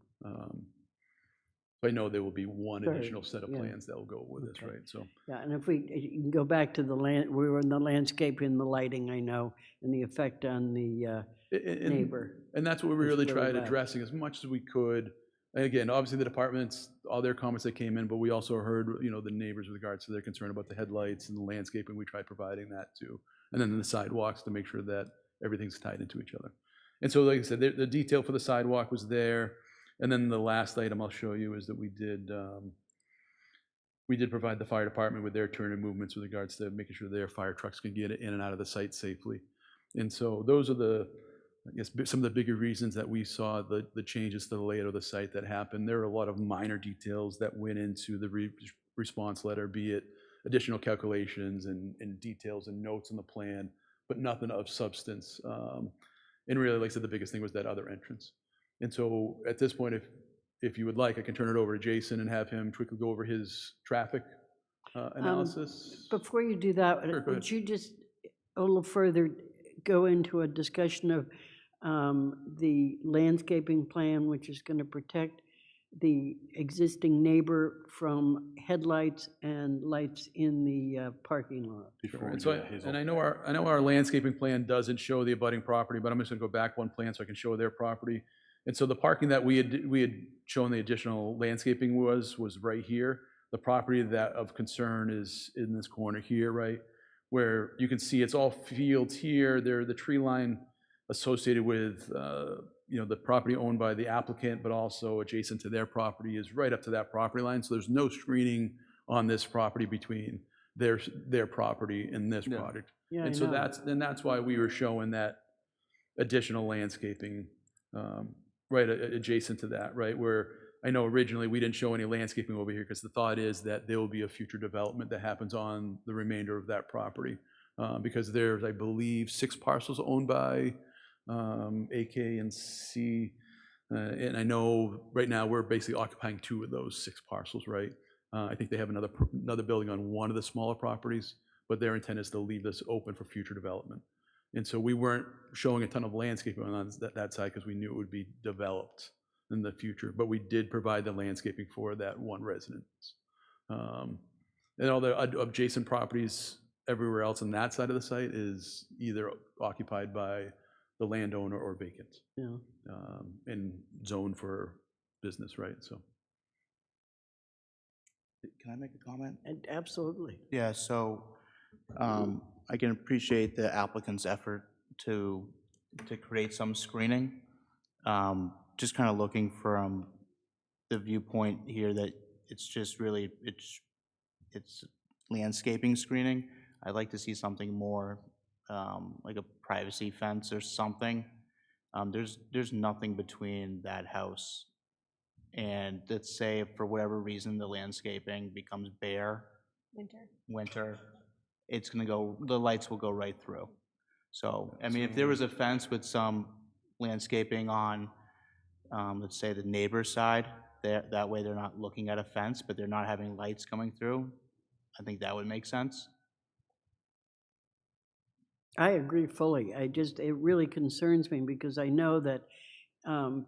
I know there will be one Right, additional set of yeah. plans that will go with this, Okay. right? So, Yeah, and if you can go back to the land, we were in the landscape and the lighting, I know, and the effect on the neighbor. and that's what we was really really tried bad. addressing as much as we could. And again, obviously the departments, all their comments that came in, but we also heard, the neighbors with regards to their concern about the headlights and the landscaping. We tried providing that too. And then the sidewalks to make sure that everything's tied into each other. And so, like I said, the detail for the sidewalk was there. And then the last item I'll show you is that we did provide the fire department with their turn and movements with regards to making sure their fire trucks can get in and out of the site safely. And so those are some of the bigger reasons that we saw the changes to the layout of the site that happened. There are a lot of minor details that went into the response letter, be it additional calculations and details and notes in the plan, but nothing of substance. And really, like I said, the biggest thing was that other entrance. And so at this point, if you would like, I can turn it over to Jason and have him quickly go over his traffic analysis. Before you do that, Sure, go would ahead. you just a little further go into a discussion of the landscaping plan, which is going to protect the existing neighbor from headlights and lights in the parking lot? Sure. And I know our landscaping plan doesn't show the abutting property, but I'm just gonna go back one plan so I can show their property. And so the parking that we had shown the additional landscaping was right here. The property that of concern is in this corner here, right? Where you can see it's all fields here. The tree line associated with the property owned by the applicant, but also adjacent to their property is right up to that property line. So there's no screening on this property between their property and this project. Yeah, And I so know. that's why we were showing that additional landscaping right adjacent to that, right? Where I know originally we didn't show any landscaping over here because the thought is that there will be a future development that happens on the remainder of that property. Because there's, I believe, 6 parcels owned by AK and C. And I know right now we're basically occupying 2 of those 6 parcels, right? I think they have another building on one of the smaller properties, but their intent is to leave this open for future development. And so we weren't showing a ton of landscaping on that side because we knew it would be developed in the future, but we did provide the landscaping for that one residence. And all the adjacent properties everywhere else on that side of the site is either occupied by the landowner or vacant. Yeah. And zoned for business, right? So. Can I make a comment? And absolutely. Yeah, so I can appreciate the applicant's effort to create some screening. Just kind of looking from the viewpoint here that it's just really, it's landscaping screening. I'd like to see something more like a privacy fence or something. There's nothing between that house and, let's say for whatever reason the landscaping becomes bare winter, it's gonna go, the lights will go right through. So I mean, if there was a fence with some landscaping on let's say the neighbor's side, that way they're not looking at a fence but they're not having lights coming through, I think that would make sense. I agree fully. It really concerns me because I know that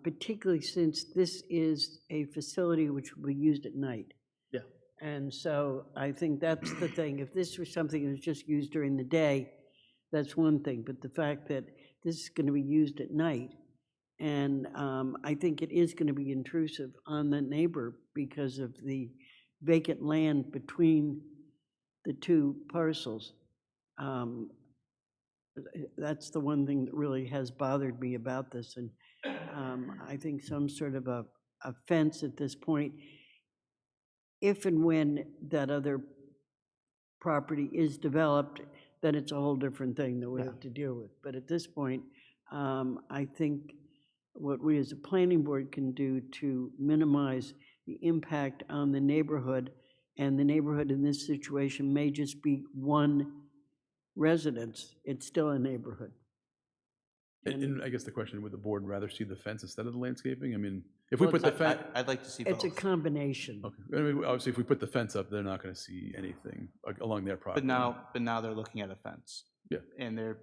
particularly since this is a facility which will be used at night. Yeah. And so I think that's the thing. If this was something that was just used during the day, that's one thing. But the fact that this is going to be used at night, and I think it is going to be intrusive on the neighbor because of the vacant land between the 2 parcels. That's the one thing that really has bothered me about this. And I think some sort of a fence at this point, if and when that other property is developed, then it's a whole different thing that we have to deal with. But at this point, I think what we as a planning board can do to minimize the impact on the neighborhood and the neighborhood in this situation may just be one residence, it's still a neighborhood. And I guess the question, would the board rather see the fence instead of the landscaping? I mean, if we Well, put the fence, I'd like to see It's a both. combination. okay, I mean, obviously, if we put the fence up, they're not gonna see anything along their property. But now they're looking at a fence. Yeah. And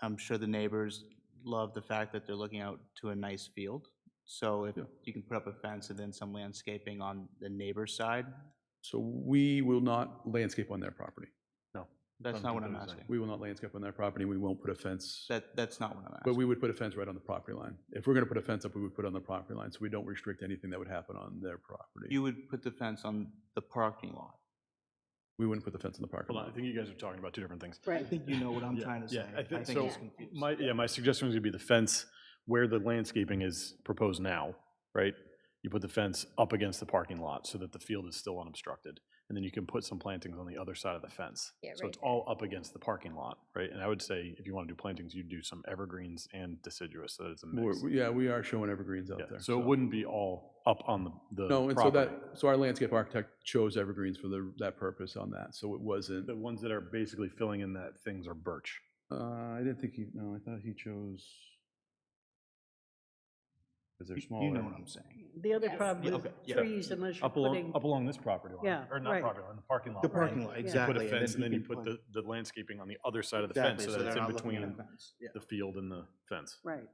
I'm sure the neighbors love the fact that they're looking out to a nice field. So if Yeah. you can put up a fence and then some landscaping on the neighbor's side, So we will not landscape on their property. that's not what I'm asking. We will not landscape on their property, we won't put a fence, That's not what I'm but asking. we would put a fence right on the property line. If we're gonna put a fence up, we would put it on the property line, so we don't restrict anything that would happen on their property. You would put the fence on the parking lot. We wouldn't put the fence on the parking Hold on, I lot. think you guys are talking about two different things. I think you know what I'm trying to say. I think I so. he's confused. My suggestion was gonna be the fence where the landscaping is proposed now, right? You put the fence up against the parking lot so that the field is still unobstructed. And then you can put some plantings on the other side of the fence. Yeah, So right it's all up against the parking lot, right? And I would say if you want to do plantings, you'd do some evergreens and deciduous, so that it's a mix. Yeah, we are showing evergreens out Yeah, there. so it wouldn't be all up on the No, and so property. so our landscape architect chose evergreens for that purpose on that, so it wasn't, The ones that are basically filling in that things are birch. I didn't think no, I thought he chose, because they're You smaller. know what I'm saying. The other Yes. problem Yeah, with okay, yeah. trees, unless you're Up putting, along this property line. Yeah, Or not right. property line, the parking lot. The parking Right. lot, Yeah. exactly. Put a fence and then you put put- the landscaping on the other side of the fence Exactly, so that it's they're in not looking at a between fence. Yeah. the field and the fence. right.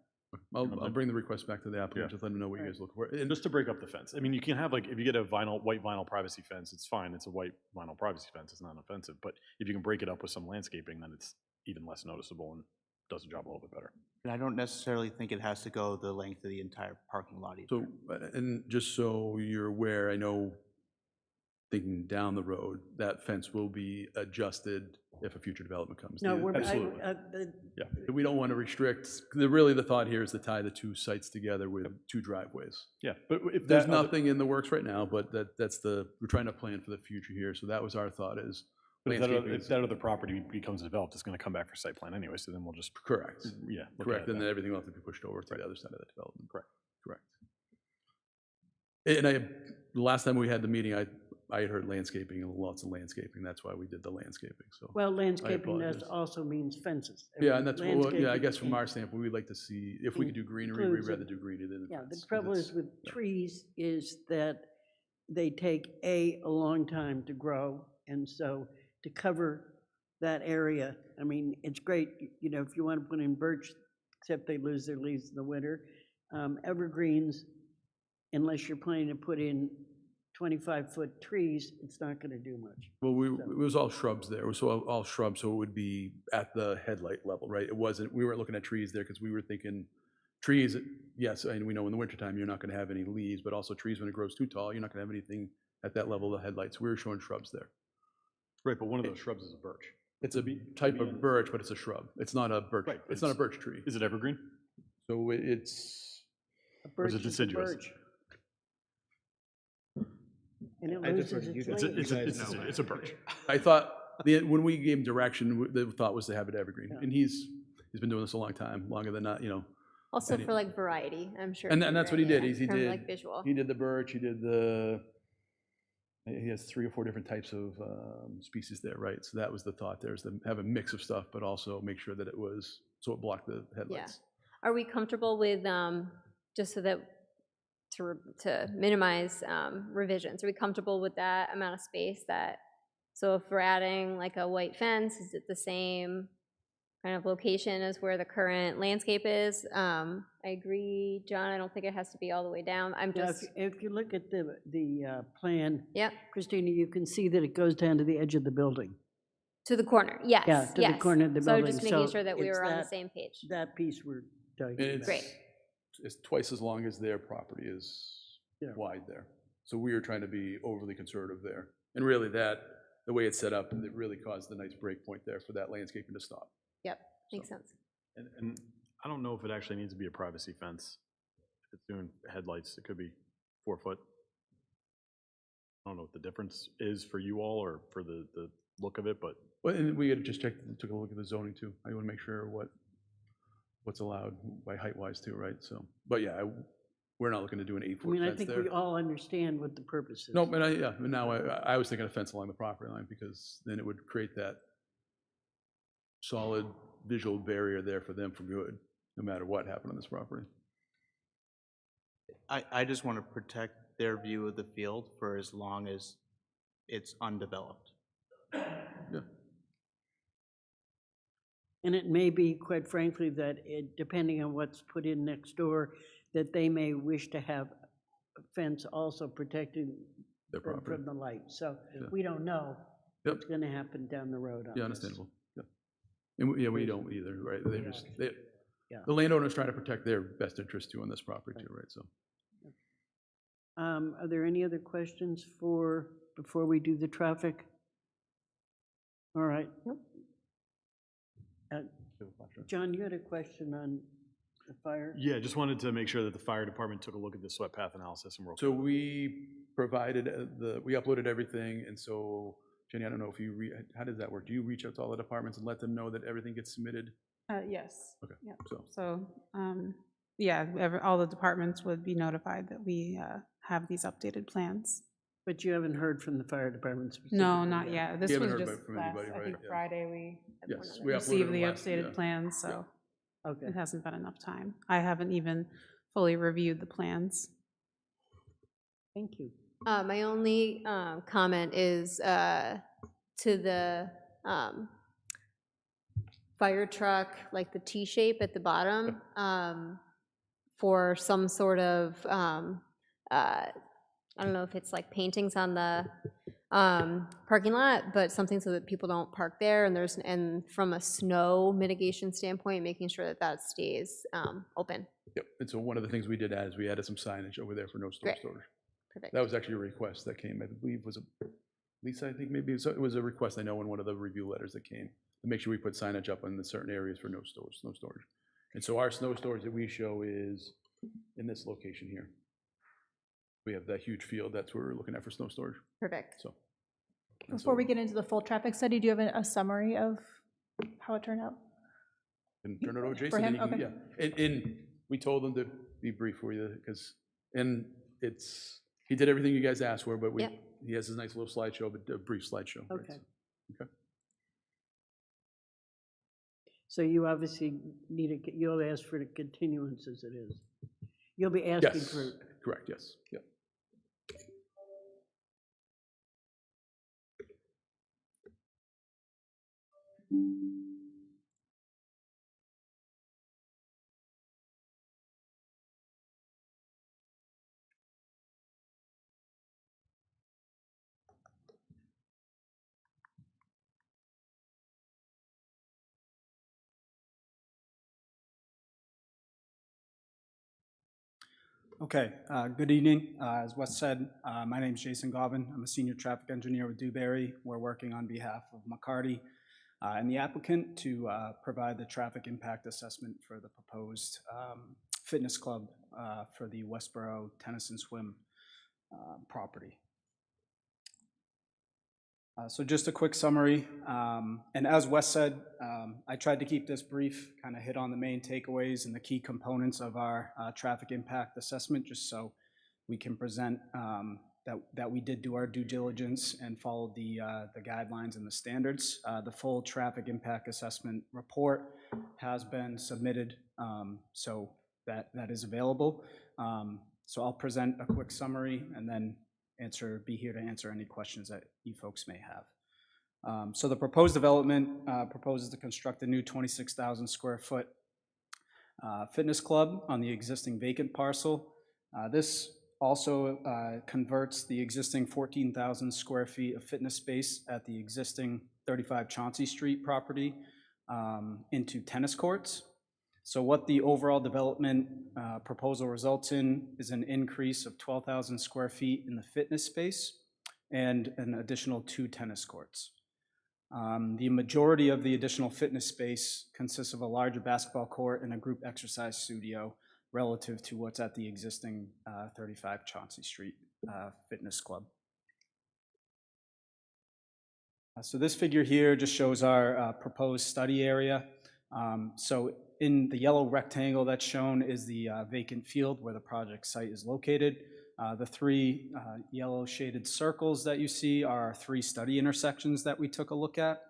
I'll bring the request back to the applicant, Yeah. just let them know what you Right. guys look for. And just to break up the fence, I mean, you can have like, if you get a white vinyl privacy fence, it's fine, it's a white vinyl privacy fence, it's not offensive, but if you can break it up with some landscaping, then it's even less noticeable and does the job a little bit better. And I don't necessarily think it has to go the length of the entire parking lot either. So, and just so you're aware, I know, thinking down the road, that fence will be adjusted if a future development comes. No, we're, Absolutely. Yeah, we don't want to restrict, really the thought here is to tie the two sites together with two driveways. Yeah, but if There's that other- nothing in the works right now, but we're trying to plan for the future here, so that was our thought is. But landscaping if is- that other property becomes developed, it's gonna come back for site plan anyway, so then we'll just, Correct, yeah. look correct, at and that. then everything will have to be pushed over to the other side of the development. Correct. Correct. And the last time we had the meeting, I had heard landscaping and lots of landscaping, that's why we did the landscaping, so. Well, landscaping does apologize. also means fences. I Yeah, mean, and that's, well, yeah, I landscaping guess from in- our standpoint, we'd like to see, if we could do greenery, we'd includes rather it. do greenery than. Yeah, the fence, 'cause trouble it's- is with yeah. trees is that they take a long time to grow, and so to cover that area, I mean, it's great, you know, if you want to put in birch, except they lose their leaves in the winter. Evergreens, unless you're planning to put in 25-foot trees, it's not going to do much. Well, it was all shrubs there, it was all shrubs, so it would be at the headlight level, right? It wasn't, we weren't looking at trees there, because we were thinking, trees, yes, and we know in the wintertime, you're not gonna have any leaves, but also trees, when it grows too tall, you're not gonna have anything at that level of the headlights. We were showing shrubs there. Right, but one of those shrubs is a birch. It's a type of birch, but it's a shrub. It's not a birch, Right, but it's not a it's- birch tree. Is it evergreen? So it's, A Or is birch it is a deciduous? birch. And it I defer loses to you its guys. leaves. It's a birch. I thought, when we gave him direction, the thought was to have it evergreen. Yeah. And he's been doing this a long time, longer than not, you know. Also Any- for like variety, I'm sure. And it'd be that's what he great, did, yeah, is he for, did. like visual. He did the birch, he did he has 3 or 4 different types of species there, right? So that was the thought there, is to have a mix of stuff, but also make sure that so it blocked the headlights. Are we comfortable with, just so that, to minimize revisions, are we comfortable with that amount of space that, so if we're adding like a white fence, is it the same kind of location as where the current landscape is? I agree, John, I don't think it has to be all the way down. I'm Yeah, just, if you look at the plan, yep, Christina, you can see that it goes down to the edge of the building. to the corner, yes, Yeah, to the yes. corner of the So building. just making So sure that we it's were on the that- same page. That piece we're talking And about. Great. It's twice as long as their property is Yeah. wide there. So we were trying to be overly conservative there. And really the way it's set up, it really caused a nice break point there for that landscaping to stop. Yep, makes sense. And I don't know if it actually needs to be a privacy fence. If it's doing headlights, it could be 4 foot. I don't know what the difference is for you all or for the look of it, but Well, and we had just took a look at the zoning too. I want to make sure what's allowed by height-wise too, right? So, but yeah, we're not looking to do an I 8-foot mean, I fence think there. we all understand what the purpose is. No, and I was thinking a fence along the property line, because then it would create that solid visual barrier there for them for good, no matter what happened on this property. I just want to protect their view of the field for as long as it's undeveloped. Yeah. And it may be, quite frankly, that it, depending on what's put in next door, that they may wish to have a fence also protecting Their them property. from the light. So Yeah. we don't know Yep. what's gonna happen down the road on Yeah, this. understandable. Yeah. And we don't either, right? They just, Yeah. the landowner's trying to protect their best interest too on this property too, right? So. Are there any other questions before we do the traffic? All right. John, you had a question on the fire? Yeah, just wanted to make sure that the fire department took a look at the sweat path analysis and we're okay. So we provided we uploaded everything, and so Jenny, I don't know if how does that work? Do you reach out to all the departments and let them know that everything gets submitted? Yes. Okay. Yeah. So Yeah, all the departments would be notified that we have these updated plans. But you haven't heard from the fire department specifically? No, not yet. This You haven't was heard just from last, anybody, I right? think Yeah. Friday, we Yes, we uploaded received them the last, updated yeah. plans, so Okay, it hasn't been enough time. I haven't even fully reviewed the plans. thank you. My only comment is to the fire truck, like the T shape at the bottom, for some sort of, I don't know if it's like paintings on the parking lot, but something so that people don't park there, and from a snow mitigation standpoint, making sure that that stays open. Yep. And so one of the things we did add is we added some signage over there for no store Great. storage. Perfect. That was actually a request that came, I believe, was Lisa, I think maybe, so it was a request I know in one of the review letters that came, to make sure we put signage up in the certain areas for snow storage. And so our snow storage that we show is in this location here. We have that huge field, that's where we're looking at for snow storage, Perfect. so. Before we get into the full traffic study, do you have a summary of how it turned out? And turn it over to Jason. For him? then he can- Okay. Yeah, and we told him to be brief for you, because, and he did everything you guys asked for, but Yep. he has a nice little slideshow, but a brief slideshow. right, Okay. so. Okay. So you obviously you'll ask for the continuance as it is. You'll be asking Yes, for, correct, yes, yep. Okay, good evening. As Wes said, my name is Jason Govin. I'm a senior traffic engineer with Dewberry. We're working on behalf of McCarty and the applicant to provide the traffic impact assessment for the proposed fitness club for the Westborough Tennis and Swim property. So just a quick summary, and as Wes said, I tried to keep this brief, kind of hit on the main takeaways and the key components of our traffic impact assessment, just so we can present that we did do our due diligence and followed the guidelines and the standards. The full traffic impact assessment report has been submitted, so that is available. So I'll present a quick summary and then be here to answer any questions that you folks may have. So the proposed development proposes to construct a new 26,000 square foot fitness club on the existing vacant parcel. This also converts the existing 14,000 square feet of fitness space at the existing 35 Chauncey Street property into tennis courts. So what the overall development proposal results in is an increase of 12,000 square feet in the fitness space and an additional 2 tennis courts. The majority of the additional fitness space consists of a larger basketball court and a group exercise studio relative to what's at the existing 35 Chauncey Street fitness club. So this figure here just shows our proposed study area. So in the yellow rectangle that's shown is the vacant field where the project site is located. The three yellow shaded circles that you see are our three study intersections that we took a look at,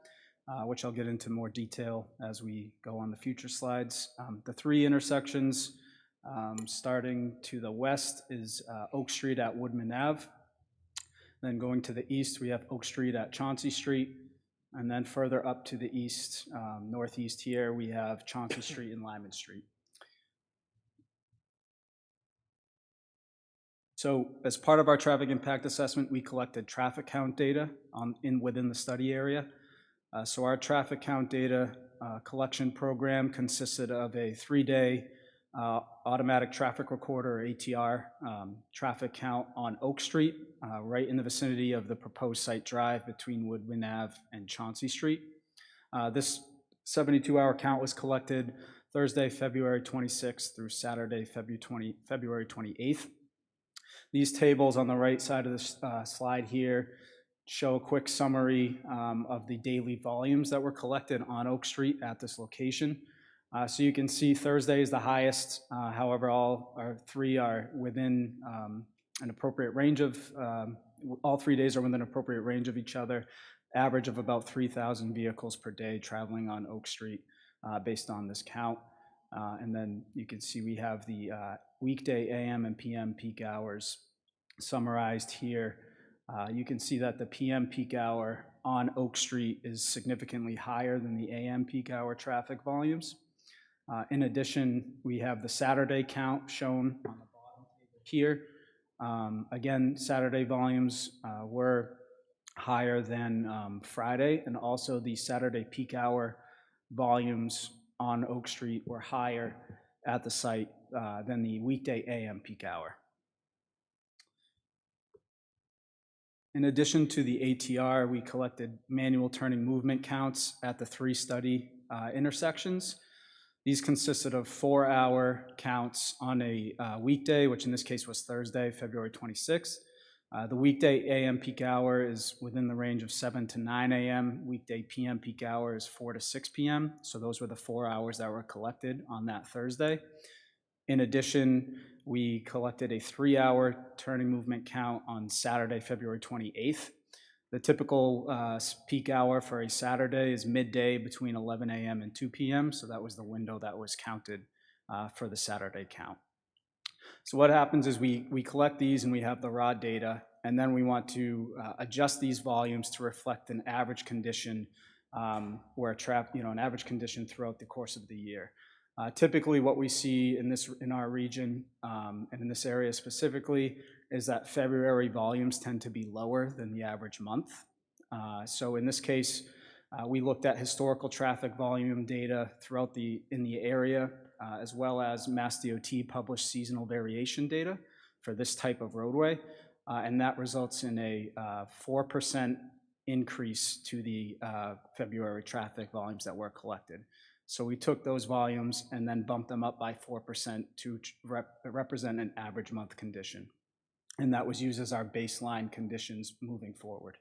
which I'll get into more detail as we go on the future slides. The three intersections, starting to the west is Oak Street at Woodman Ave. Then going to the east, we have Oak Street at Chauncey Street. And then further up to the east, northeast here, we have Chauncey Street and Lyman Street. So as part of our traffic impact assessment, we collected traffic count data within the study area. So our traffic count data collection program consisted of a 3-day automatic traffic recorder, or ATR, traffic count on Oak Street, right in the vicinity of the proposed site drive between Woodman Ave and Chauncey Street. This 72-hour count was collected Thursday, February 26th through Saturday, February 28th. These tables on the right side of the slide here show a quick summary of the daily volumes that were collected on Oak Street at this location. So you can see Thursday is the highest. However, all our three are within an appropriate range of, all 3 days are within an appropriate range of each other, average of about 3,000 vehicles per day traveling on Oak Street based on this count. And then you can see we have the weekday AM and PM peak hours summarized here. You can see that the PM peak hour on Oak Street is significantly higher than the AM peak hour traffic volumes. In addition, we have the Saturday count shown on the bottom table here. Again, Saturday volumes were higher than Friday, and also the Saturday peak hour volumes on Oak Street were higher at the site than the weekday AM peak hour. In addition to the ATR, we collected manual turning movement counts at the 3 study intersections. These consisted of 4-hour counts on a weekday, which in this case was Thursday, February 26th. The weekday AM peak hour is within the range of 7 to 9 a.m. Weekday PM peak hour is 4 to 6 p.m. So those were the 4 hours that were collected on that Thursday. In addition, we collected a 3-hour turning movement count on Saturday, February 28th. The typical peak hour for a Saturday is midday between 11 a.m. and 2 p.m. So that was the window that was counted for the Saturday count. So what happens is we collect these and we have the raw data, and then we want to adjust these volumes to reflect an average condition an average condition throughout the course of the year. Typically what we see in our region and in this area specifically is that February volumes tend to be lower than the average month. So in this case, we looked at historical traffic volume data in the area, as well as Mass DOT published seasonal variation data for this type of roadway, and that results in a 4% increase to the February traffic volumes that were collected. So we took those volumes and then bumped them up by 4% to represent an average month condition. And that was used as our baseline conditions moving forward.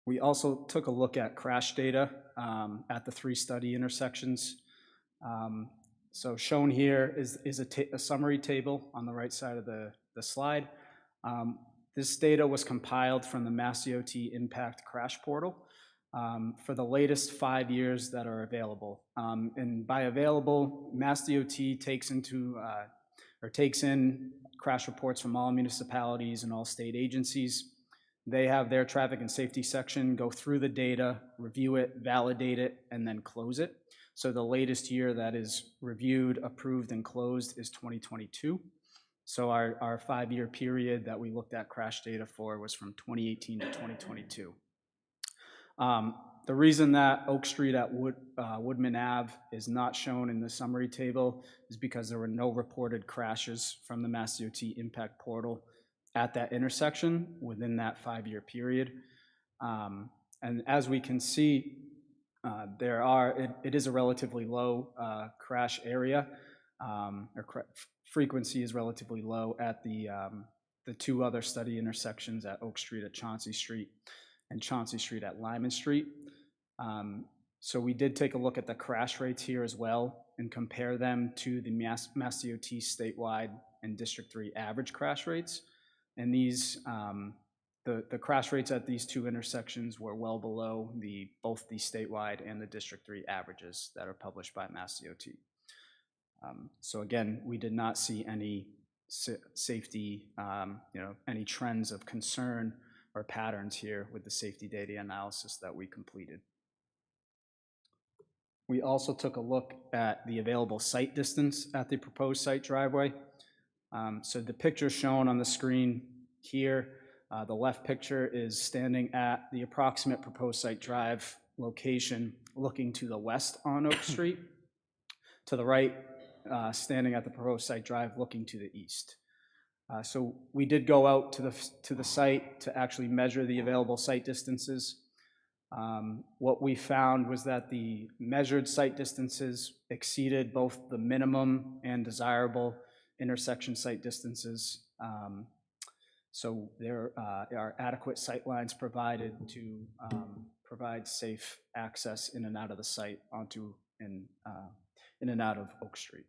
We also took a look at crash data at the 3 study intersections. So shown here is a summary table on the right side of the slide. This data was compiled from the Mass DOT Impact Crash Portal for the latest 5 years that are available. And by available, Mass DOT takes in crash reports from all municipalities and all state agencies. They have their traffic and safety section go through the data, review it, validate it, and then close it. So the latest year that is reviewed, approved, and closed is 2022. So our 5-year period that we looked at crash data for was from 2018 to 2022. The reason that Oak Street at Woodman Ave is not shown in the summary table is because there were no reported crashes from the Mass DOT Impact Portal at that intersection within that 5-year period. And as we can see, it is a relatively low crash area, frequency is relatively low at the 2 other study intersections at Oak Street at Chauncey Street and Chauncey Street at Lyman Street. So we did take a look at the crash rates here as well and compare them to the Mass DOT statewide and District 3 average crash rates. And these, the crash rates at these two intersections were well below both the statewide and the District 3 averages that are published by Mass DOT. So again, we did not see any safety, any trends of concern or patterns here with the safety data analysis that we completed. We also took a look at the available site distance at the proposed site driveway. So the picture shown on the screen here, the left picture is standing at the approximate proposed site drive location looking to the west on Oak Street. To the right, standing at the proposed site drive looking to the east. So we did go out to the site to actually measure the available site distances. What we found was that the measured site distances exceeded both the minimum and desirable intersection site distances. So there are adequate sight lines provided to provide safe access in and out of the site onto and in and out of Oak Street.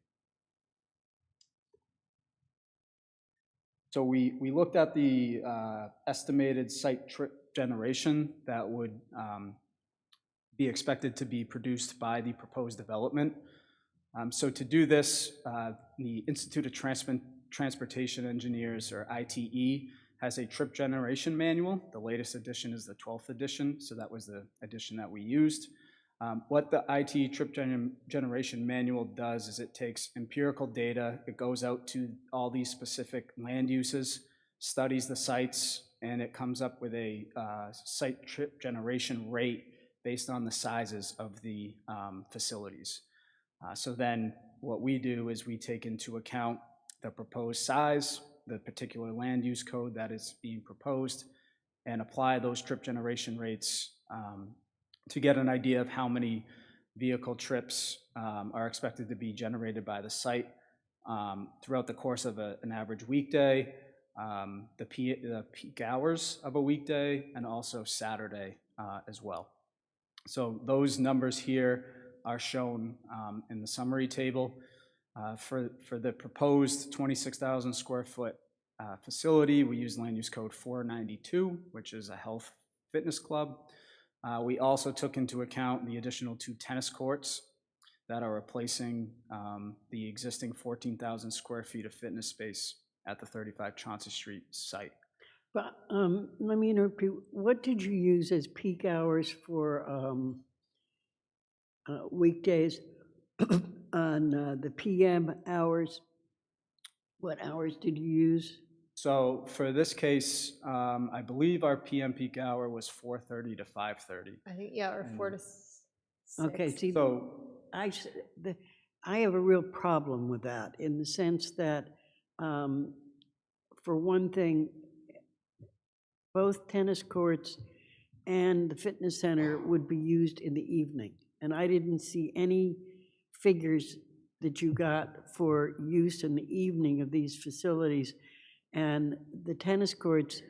So we looked at the estimated site trip generation that would be expected to be produced by the proposed development. So to do this, the Institute of Transportation Engineers, or ITE, has a trip generation manual. The latest edition is the 12th edition, so that was the edition that we used. What the ITE trip generation manual does is it takes empirical data, it goes out to all these specific land uses, studies the sites, and it comes up with a site trip generation rate based on the sizes of the facilities. So then what we do is we take into account the proposed size, the particular land use code that is being proposed, and apply those trip generation rates to get an idea of how many vehicle trips are expected to be generated by the site throughout the course of an average weekday, the peak hours of a weekday, and also Saturday as well. So those numbers here are shown in the summary table. For the proposed 26,000 square foot facility, we use land use code 492, which is a health fitness club. We also took into account the additional 2 tennis courts that are replacing the existing 14,000 square feet of fitness space at the 35 Chauncey Street site. But let me interrupt you. What did you use as peak hours for weekdays? On the PM hours, what hours did you use? So for this case, I believe our PM peak hour was 4:30 to 5:30. I think, yeah, or 4 to 6. Okay, see, So I have a real problem with that in the sense that, for one thing, both tennis courts and the fitness center would be used in the evening. And I didn't see any figures that you got for use in the evening of these facilities. And the tennis courts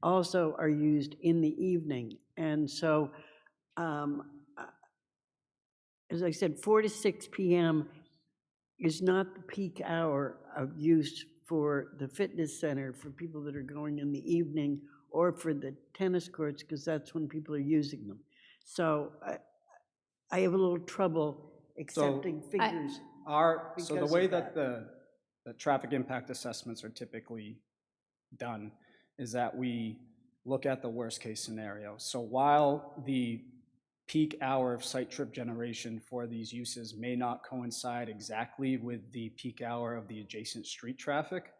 also are used in the evening. And so, as I said, 4 to 6 p.m. is not the peak hour of use for the fitness center for people that are going in the evening, or for the tennis courts, because that's when people are using them. So I have a little trouble accepting figures. So the way that the traffic impact assessments are typically done is that we look at the worst case scenario. So while the peak hour of site trip generation for these uses may not coincide exactly with the peak hour of the adjacent street traffic,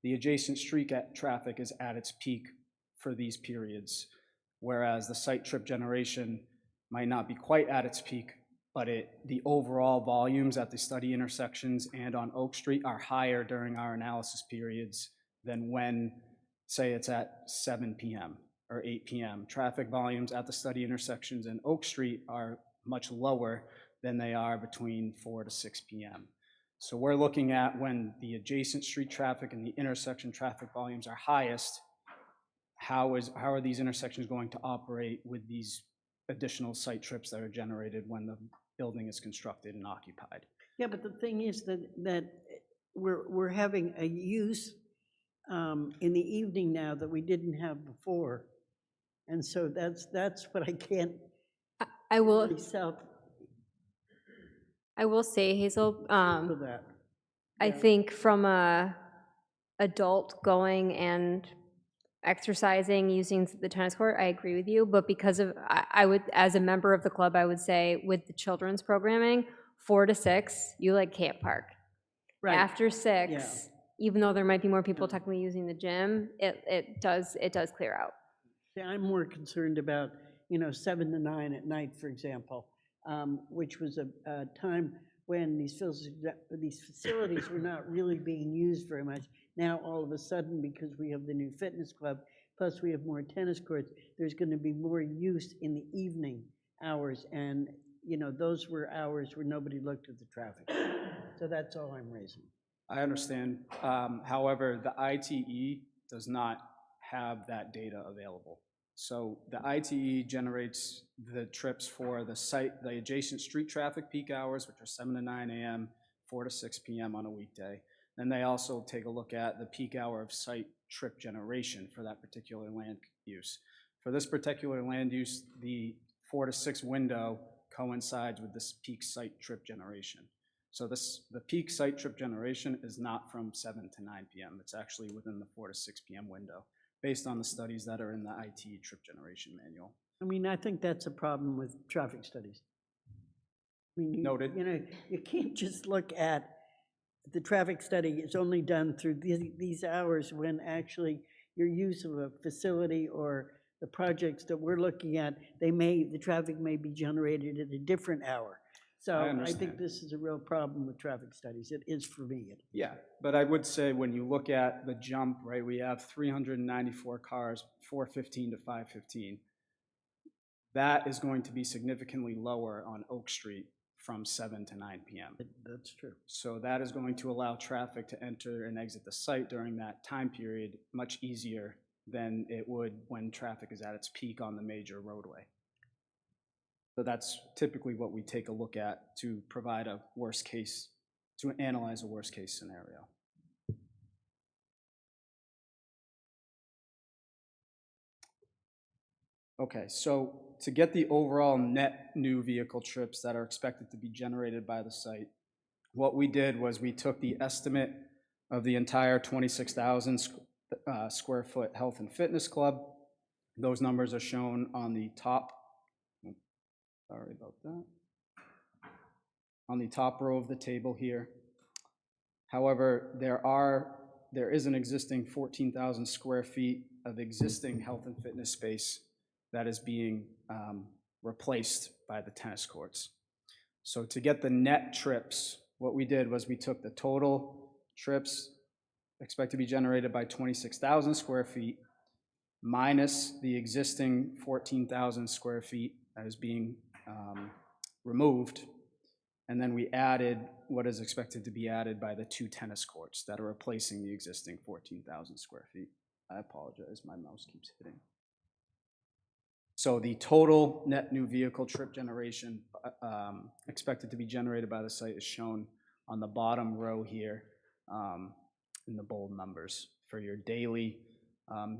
the adjacent street traffic is at its peak for these periods, whereas the site trip generation might not be quite at its peak, but the overall volumes at the study intersections and on Oak Street are higher during our analysis periods than when, say, it's at 7 p.m. or 8 p.m. Traffic volumes at the study intersections in Oak Street are much lower than they are between 4 to 6 p.m. So we're looking at when the adjacent street traffic and the intersection traffic volumes are highest, how are these intersections going to operate with these additional site trips that are generated when the building is constructed and occupied. Yeah, but the thing is that we're having a use in the evening now that we didn't have before. And so that's what I can't I will, really sell I will say, Hazel, for that. I think from a adult going and exercising, using the tennis court, I agree with you, but because of, I would, as a member of the club, I would say with the children's programming, 4 to 6, you like can't park. Right. After 6, even though there might be more people technically using the gym, it does clear out. See, I'm more concerned about, 7 to 9 at night, for example, which was a time when these facilities were not really being used very much. Now, all of a sudden, because we have the new fitness club, plus we have more tennis courts, there's going to be more use in the evening hours. And, those were hours where nobody looked at the traffic. So that's all I'm raising. I understand. However, the ITE does not have that data available. So the ITE generates the trips for the adjacent street traffic peak hours, which are 7 to 9 a.m., 4 to 6 p.m. on a weekday. And they also take a look at the peak hour of site trip generation for that particular land use. For this particular land use, the 4 to 6 window coincides with this peak site trip generation. So the peak site trip generation is not from 7 to 9 p.m. It's actually within the 4 to 6 p.m. window, based on the studies that are in the IT trip generation manual. I mean, I think that's a problem with traffic studies. I mean, Noted. You can't just look at the traffic study is only done through these hours when actually your use of a facility or the projects that we're looking at, the traffic may be generated at a different hour. So I think this is a real problem with traffic studies. It is for me. Yeah, but I would say when you look at the jump, right, we have 394 cars, 4:15 to 5:15. That is going to be significantly lower on Oak Street from 7 to 9 p.m. That's true. So that is going to allow traffic to enter and exit the site during that time period much easier than it would when traffic is at its peak on the major roadway. So that's typically what we take a look at to provide a worst case, to analyze a worst case scenario. Okay, so to get the overall net new vehicle trips that are expected to be generated by the site, what we did was we took the estimate of the entire 26,000 square foot health and fitness club. Those numbers are shown on the top. Sorry about that. On the top row of the table here. However, there is an existing 14,000 square feet of existing health and fitness space that is being replaced by the tennis courts. So to get the net trips, what we did was we took the total trips expected to be generated by 26,000 square feet minus the existing 14,000 square feet that is being removed, and then we added what is expected to be added by the 2 tennis courts that are replacing the existing 14,000 square feet. I apologize, my mouse keeps hitting. So the total net new vehicle trip generation expected to be generated by the site is shown on the bottom row here in the bold numbers for your daily,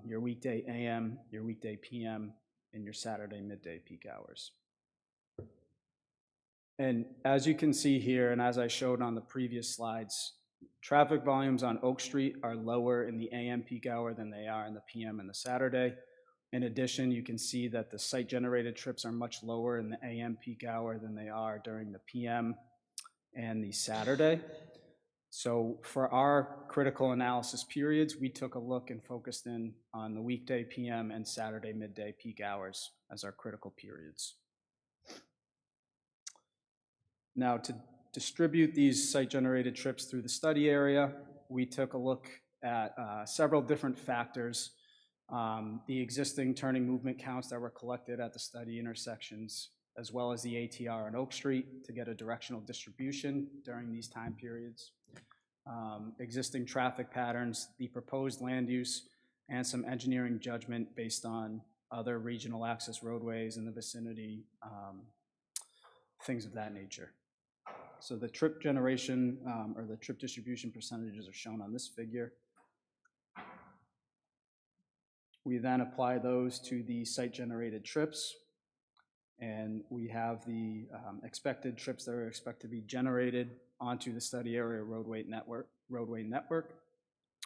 your weekday AM, your weekday PM, and your Saturday midday peak hours. And as you can see here, and as I showed on the previous slides, traffic volumes on Oak Street are lower in the AM peak hour than they are in the PM and the Saturday. In addition, you can see that the site-generated trips are much lower in the AM peak hour than they are during the PM and the Saturday. So for our critical analysis periods, we took a look and focused in on the weekday PM and Saturday midday peak hours as our critical periods. Now, to distribute these site-generated trips through the study area, we took a look at several different factors. The existing turning movement counts that were collected at the study intersections, as well as the ATR on Oak Street to get a directional distribution during these time periods. Existing traffic patterns, the proposed land use, and some engineering judgment based on other regional access roadways in the vicinity, things of that nature. So the trip generation or the trip distribution percentages are shown on this figure. We then apply those to the site-generated trips, and we have the expected trips that are expected to be generated onto the study area roadway network,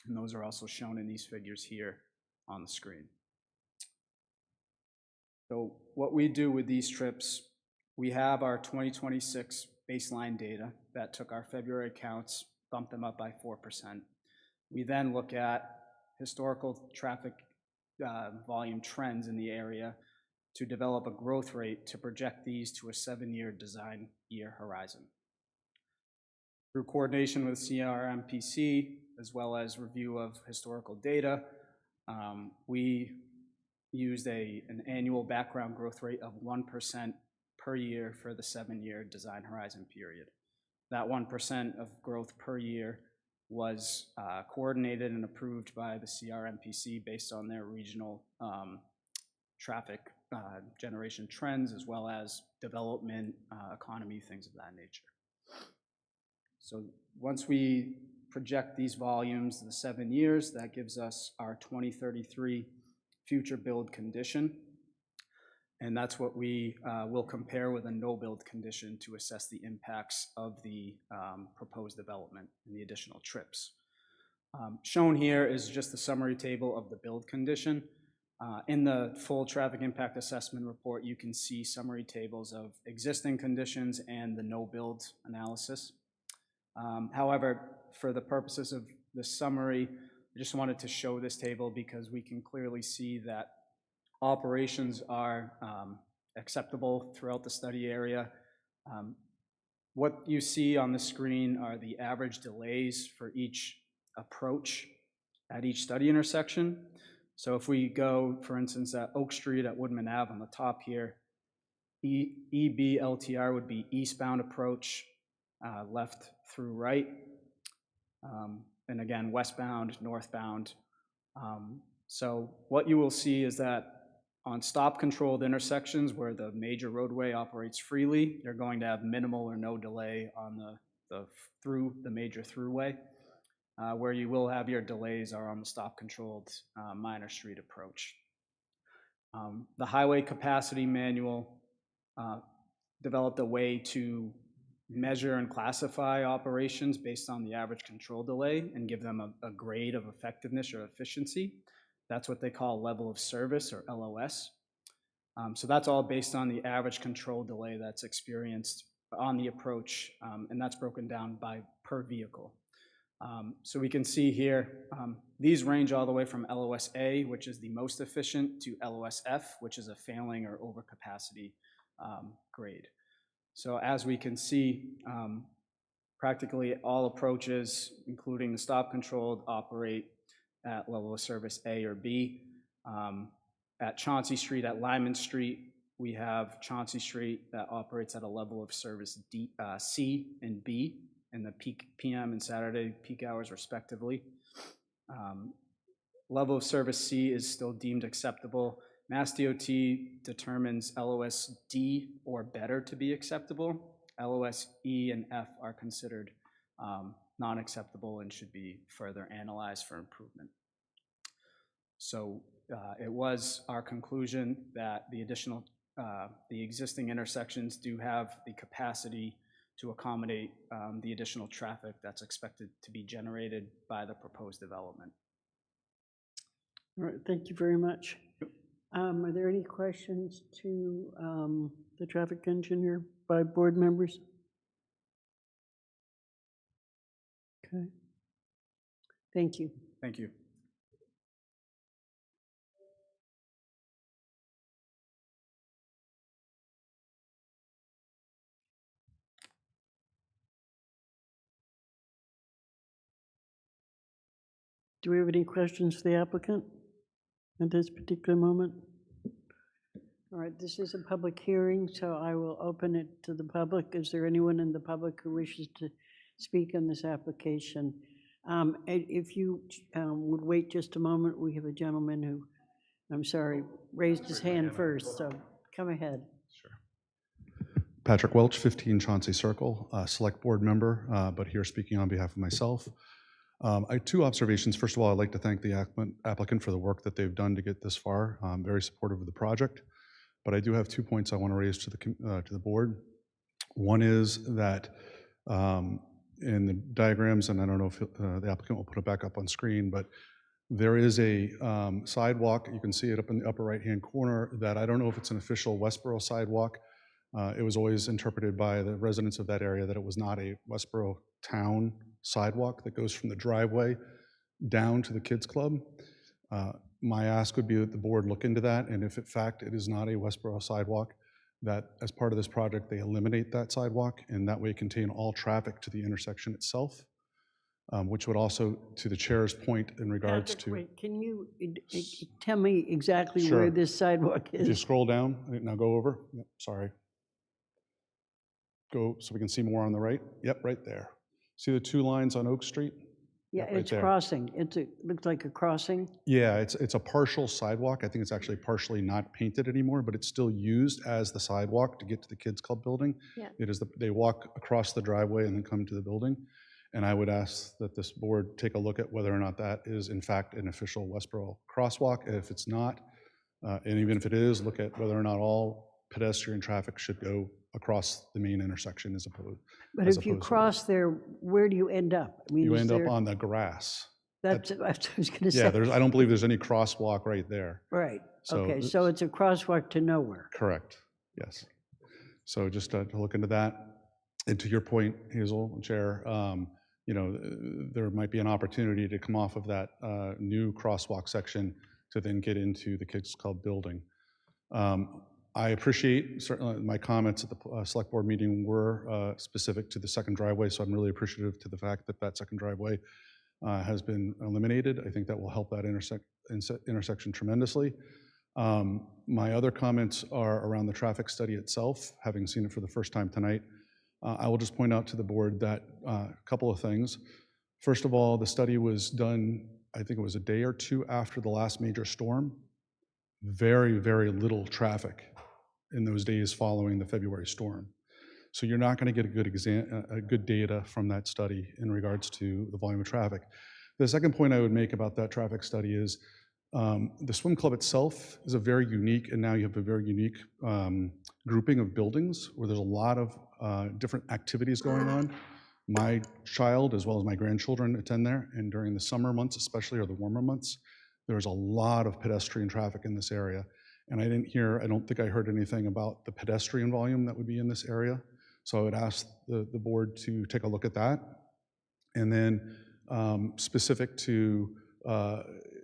and those are also shown in these figures here on the screen. So what we do with these trips, we have our 2026 baseline data that took our February counts, bumped them up by 4%. We then look at historical traffic volume trends in the area to develop a growth rate to project these to a 7-year design year horizon. Through coordination with CRMPC, as well as review of historical data, we used an annual background growth rate of 1% per year for the 7-year design horizon period. That 1% of growth per year was coordinated and approved by the CRMPC based on their regional traffic generation trends, as well as development, economy, things of that nature. So once we project these volumes, the 7 years, that gives us our 2033 future build condition. And that's what we will compare with a no build condition to assess the impacts of the proposed development and the additional trips. Shown here is just the summary table of the build condition. In the full traffic impact assessment report, you can see summary tables of existing conditions and the no build analysis. However, for the purposes of the summary, I just wanted to show this table because we can clearly see that operations are acceptable throughout the study area. What you see on the screen are the average delays for each approach at each study intersection. So if we go, for instance, at Oak Street at Woodman Ave on the top here, EBLTR would be eastbound approach, left through right, and again, westbound, northbound. So what you will see is that on stop-controlled intersections where the major roadway operates freely, you're going to have minimal or no delay on the major throughway. Where you will have your delays are on the stop-controlled minor street approach. The highway capacity manual developed a way to measure and classify operations based on the average control delay and give them a grade of effectiveness or efficiency. That's what they call level of service, or LOS. So that's all based on the average control delay that's experienced on the approach, and that's broken down by per vehicle. So we can see here, these range all the way from LOS-A, which is the most efficient, to LOS-F, which is a failing or overcapacity grade. So as we can see, practically all approaches, including the stop-controlled, operate at level of service A or B. At Chauncey Street, at Lyman Street, we have Chauncey Street that operates at a level of service C and B in the peak PM and Saturday peak hours respectively. Level of service C is still deemed acceptable. Mass DOT determines LOS D or better to be acceptable. LOS E and F are considered non-acceptable and should be further analyzed for improvement. So it was our conclusion that the existing intersections do have the capacity to accommodate the additional traffic that's expected to be generated by the proposed development. All right, thank you very much. Are there any questions to the traffic engineer by board members? Okay. Thank you. Thank you. Do we have any questions for the applicant at this particular moment? All right, this is a public hearing, so I will open it to the public. Is there anyone in the public who wishes to speak on this application? If you would wait just a moment, we have a gentleman who I'm sorry, raised his hand first, so come ahead. Patrick Welch, 15 Chauncey Circle, Select Board member, but here speaking on behalf of myself. I have two observations. First of all, I'd like to thank the applicant for the work that they've done to get this far. I'm very supportive of the project, but I do have 2 points I want to raise to the board. One is that in the diagrams, and I don't know if the applicant will put it back up on screen, but there is a sidewalk. You can see it up in the upper right-hand corner that I don't know if it's an official Westborough sidewalk. It was always interpreted by the residents of that area that it was not a Westborough town sidewalk that goes from the driveway down to the kids club. My ask would be that the board look into that, and if in fact it is not a Westborough sidewalk, that as part of this project they eliminate that sidewalk and that way contain all traffic to the intersection itself, which would also, to the chair's point in regards Patrick, to... wait, can you tell me exactly Sure. where this sidewalk If you is? scroll down, now go over. Yep, sorry. Go so we can see more on the right. Yep, right there. See the 2 lines on Oak Street? Yeah, Yep, right it's there. crossing. Looks like a crossing. Yeah, it's a partial sidewalk. I think it's actually partially not painted anymore, but it's still used as the sidewalk to get to the kids club building. Yeah. It is they walk across the driveway and then come to the building. And I would ask that this board take a look at whether or not that is in fact an official Westborough crosswalk. And if it's not, and even if it is, look at whether or not all pedestrian traffic should go across the main intersection as opposed. But as if you opposed to- cross there, where do you end up? I mean, You is end up there- on the grass. That's what I was going to Yeah, say. I don't believe there's any crosswalk right there. Right, So okay, so it's a crosswalk to nowhere. Correct, yes. So just to look into that. And to your point, Hazel, Chair, you know, there might be an opportunity to come off of that new crosswalk section to then get into the Kids Club building. I appreciate, certainly my comments at the select board meeting were specific to the second driveway, so I'm really appreciative to the fact that that second driveway has been eliminated. I think that will help that intersection tremendously. My other comments are around the traffic study itself, having seen it for the first time tonight. I will just point out to the board that a couple of things. First of all, the study was done, I think it was a day or two after the last major storm. Very, very little traffic in those days following the February storm. So you're not going to get a good data from that study in regards to the volume of traffic. The second point I would make about that traffic study is the swim club itself is a very unique, and now you have a very unique grouping of buildings where there's a lot of different activities going on. My child, as well as my grandchildren, attend there, and during the summer months especially, or the warmer months, there's a lot of pedestrian traffic in this area. And I don't think I heard anything about the pedestrian volume that would be in this area. So I would ask the board to take a look at that. And then specific to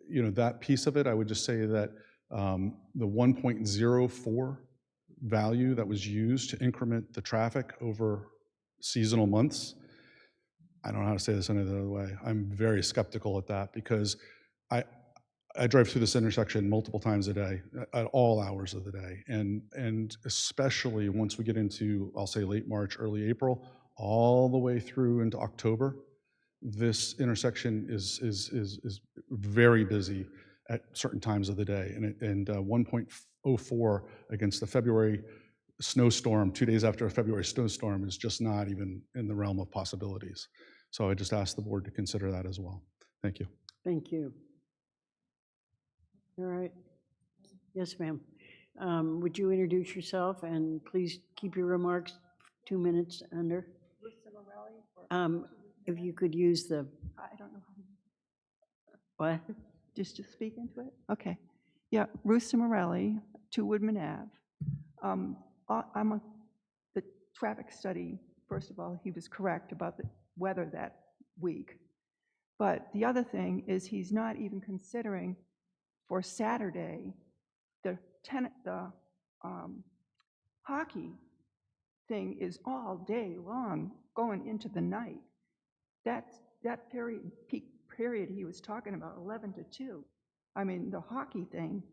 you know, that piece of it, I would just say that the 1.04 value that was used to increment the traffic over seasonal months, I don't know how to say this any other way. I'm very skeptical at that because I drive through this intersection multiple times a day, at all hours of the day, and especially once we get into, I'll say late March, early April, all the way through into October, this intersection is very busy at certain times of the day, and 1.04 against the February snowstorm, 2 days after a February snowstorm, is just not even in the realm of possibilities. So I just ask the board to consider that as well. Thank you. Thank you. All right. Yes, ma'am. Would you introduce yourself and please keep your remarks 2 minutes under? If you could use the, I don't know how to, what? just to speak into it? Okay. Yeah, Ruth Cimarelli, 2 Woodman Ave. The traffic study, first of all, he was correct about the weather that week. But the other thing is he's not even considering for Saturday, the hockey thing is all day long, going into the night. That peak period he was talking about, 11 to 2. I mean, the hockey thing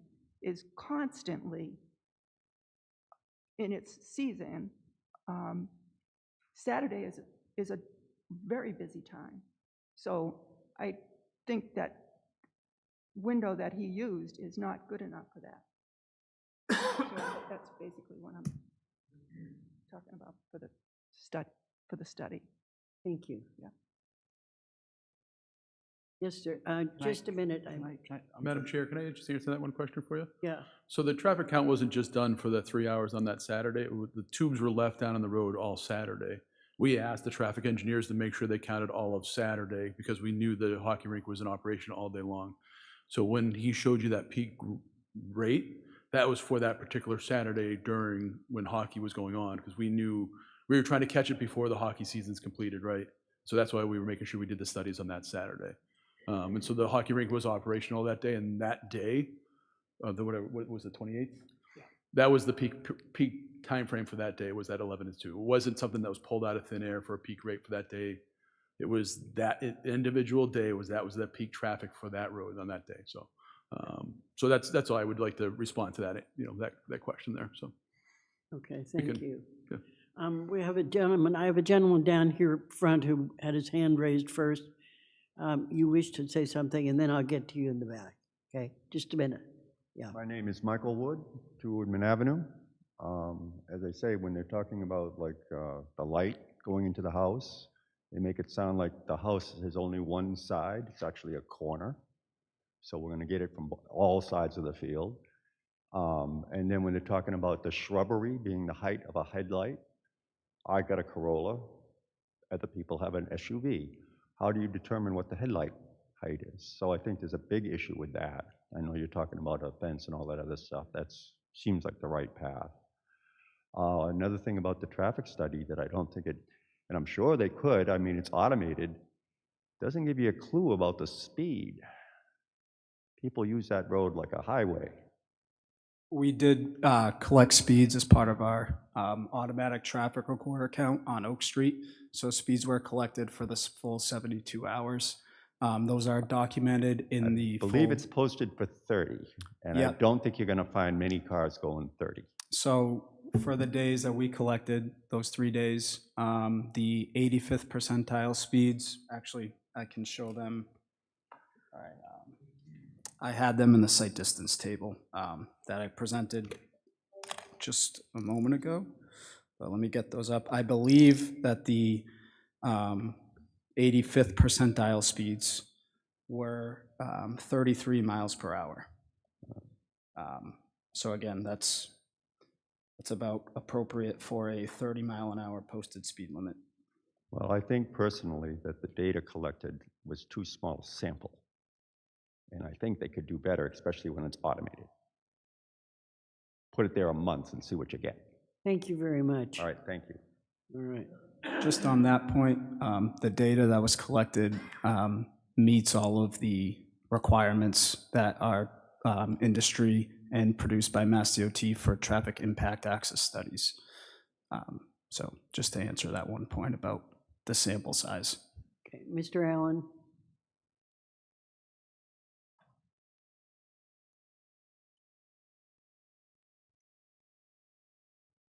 is constantly in its season. Saturday is a very busy time. So I think that window that he used is not good enough for that. So that's basically what I'm talking about for the study. Thank you. Yeah. Yes, sir. Just a minute. Madam Chair, can I just answer that one question for you? Yeah, So the traffic count wasn't just done for the 3 hours on that Saturday. The tubes were left down on the road all Saturday. We asked the traffic engineers to make sure they counted all of Saturday because we knew the hockey rink was in operation all day long. So when he showed you that peak rate, that was for that particular Saturday during when hockey was going on, because we knew we were trying to catch it before the hockey season's completed, right? So that's why we were making sure we did the studies on that Saturday. And so the hockey rink was operational that day, and that day, what was it, 28th? Yeah. That was the peak time frame for that day, was that 11 to 2. It wasn't something that was pulled out of thin air for a peak rate for that day. It was that individual day that was the peak traffic for that road on that day. So, so that's all I would like to respond to that, that question there. So, okay, thank you. Good. We have a gentleman, I have a gentleman down here front who had his hand raised first. You wish to say something, and then I'll get to you in the back. Okay, just a minute. Yeah. My name is Michael Wood, 2 Woodman Avenue. As I say, when they're talking about like the light going into the house, they make it sound like the house has only one side. It's actually a corner. So we're going to get it from all sides of the field. And then when they're talking about the shrubbery being the height of a headlight, I got a Corolla. Other people have an SUV. How do you determine what the headlight height is? So I think there's a big issue with that. I know you're talking about a fence and all that other stuff. That seems like the right path. Another thing about the traffic study that I don't think it, and I'm sure they could, I mean, it's automated, doesn't give you a clue about the speed. People use that road like a highway. We did collect speeds as part of our automatic traffic recorder count on Oak Street. So speeds were collected for this full 72 hours. Those are documented in the I believe full, it's posted for 30, and Yeah. I don't think you're going to find many cars going 30. So for the days that we collected, those 3 days, the 85th percentile speeds, actually, I can show them. All right, I had them in the sight distance table that I presented just a moment ago, but let me get those up. I believe that the 85th percentile speeds were 33 miles per hour. So again, that's about appropriate for a 30-mile-an-hour posted speed limit. Well, I think personally that the data collected was too small a sample. And I think they could do better, especially when it's automated. Put it there a month and see what you get. Thank you very much. All right, thank you. All right. Just on that point, the data that was collected meets all of the requirements that are industry and produced by Mass DOT for traffic impact access studies. So just to answer that one point about the sample size. Okay, Mr. Allen.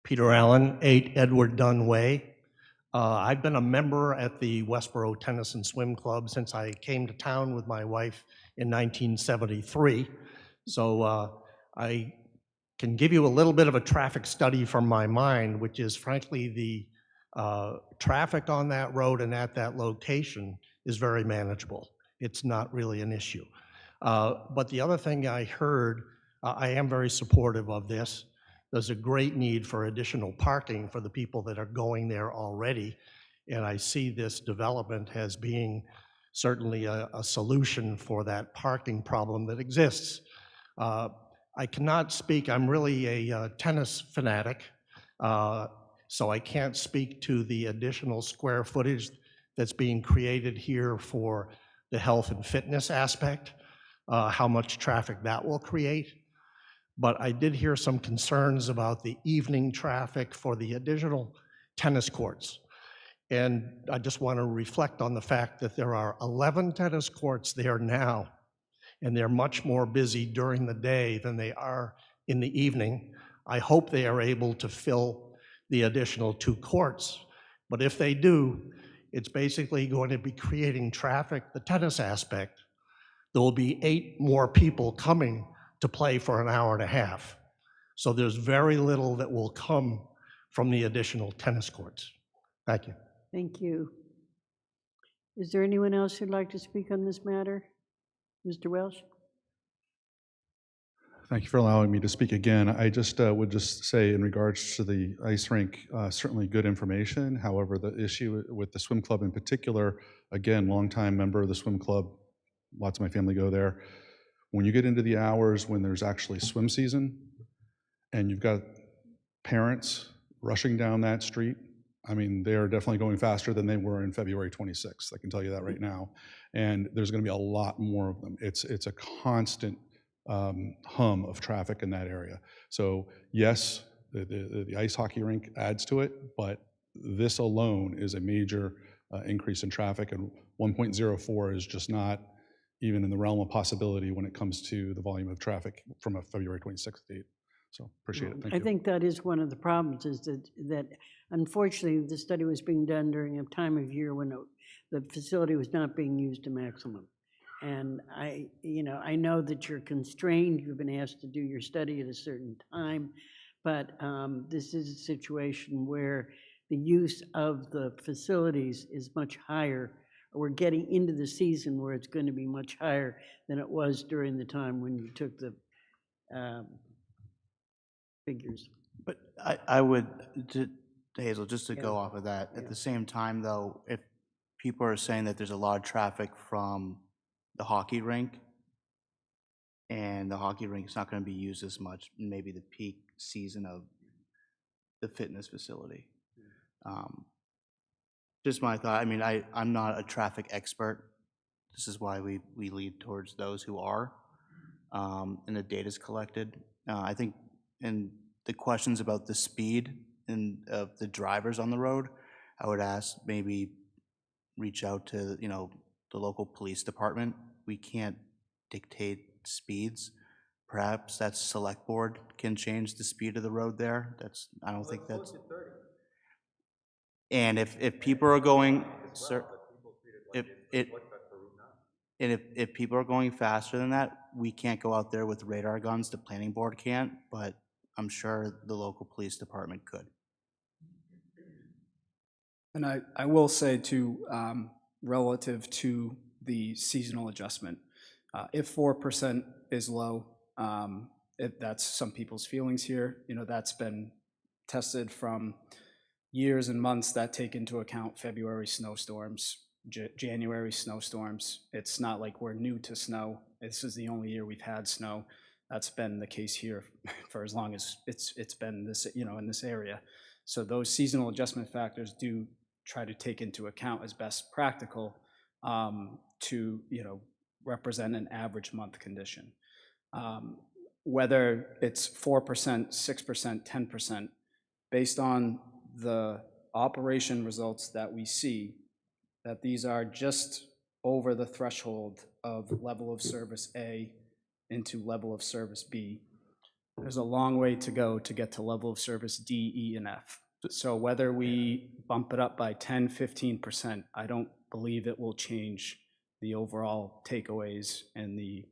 Peter Allen, 8 Edward Dunn Way. I've been a member at the Westborough Tennis and Swim Club since I came to town with my wife in 1973. So I can give you a little bit of a traffic study from my mind, which is frankly the traffic on that road and at that location is very manageable. It's not really an issue. But the other thing I heard, I am very supportive of this. There's a great need for additional parking for the people that are going there already. And I see this development as being certainly a solution for that parking problem that exists. I cannot speak, I'm really a tennis fanatic, so I can't speak to the additional square footage that's being created here for the health and fitness aspect, how much traffic that will create. But I did hear some concerns about the evening traffic for the additional tennis courts. And I just want to reflect on the fact that there are 11 tennis courts there now, and they're much more busy during the day than they are in the evening. I hope they are able to fill the additional 2 courts. But if they do, it's basically going to be creating traffic, the tennis aspect, there will be 8 more people coming to play for an hour and a half. So there's very little that will come from the additional tennis courts. Thank you. Thank you. Is there anyone else who'd like to speak on this matter? Mr. Welsh? Thank you for allowing me to speak again. I just would just say in regards to the ice rink, certainly good information. However, the issue with the swim club in particular, again, longtime member of the swim club, lots of my family go there. When you get into the hours when there's actually swim season and you've got parents rushing down that street, I mean, they are definitely going faster than they were in February 26th. I can tell you that right now. And there's going to be a lot more of them. It's a constant hum of traffic in that area. So yes, the ice hockey rink adds to it, but this alone is a major increase in traffic, and 1.04 is just not even in the realm of possibility when it comes to the volume of traffic from a February 26th date. So appreciate it. Thank you. I think that is one of the problems, is that unfortunately the study was being done during a time of year when the facility was not being used to maximum. And I know that you're constrained, you've been asked to do your study at a certain time, but this is a situation where the use of the facilities is much higher. We're getting into the season where it's going to be much higher than it was during the time when you took the figures. But I would, Hazel, just to go off of that, at the same time though, if people are saying that there's a lot of traffic from the hockey rink, and the hockey rink is not going to be used as much, maybe the peak season of the fitness facility. Just my thought. I mean, I'm not a traffic expert. This is why we lead towards those who are, and the data's collected. I think in the questions about the speed and of the drivers on the road, I would ask maybe reach out to the local police department. We can't dictate speeds. Perhaps that select board can change the speed of the road there. I don't think that's. And if people are going, sir, if people are going faster than that, we can't go out there with radar guns. The planning board can't, but I'm sure the local police department could. And I will say too, relative to the seasonal adjustment, if 4% is low, if that's some people's feelings here, that's been tested from years and months that take into account February snowstorms, January snowstorms. It's not like we're new to snow. This is the only year we've had snow. That's been the case here for as long as it's been this, in this area. So those seasonal adjustment factors do try to take into account as best practical to represent an average month condition. Whether it's 4%, 6%, 10%, based on the operation results that we see, that these are just over the threshold of level of service A into level of service B. There's a long way to go to get to level of service D, E, and F. So whether we bump it up by 10, 15%, I don't believe it will change the overall takeaways and the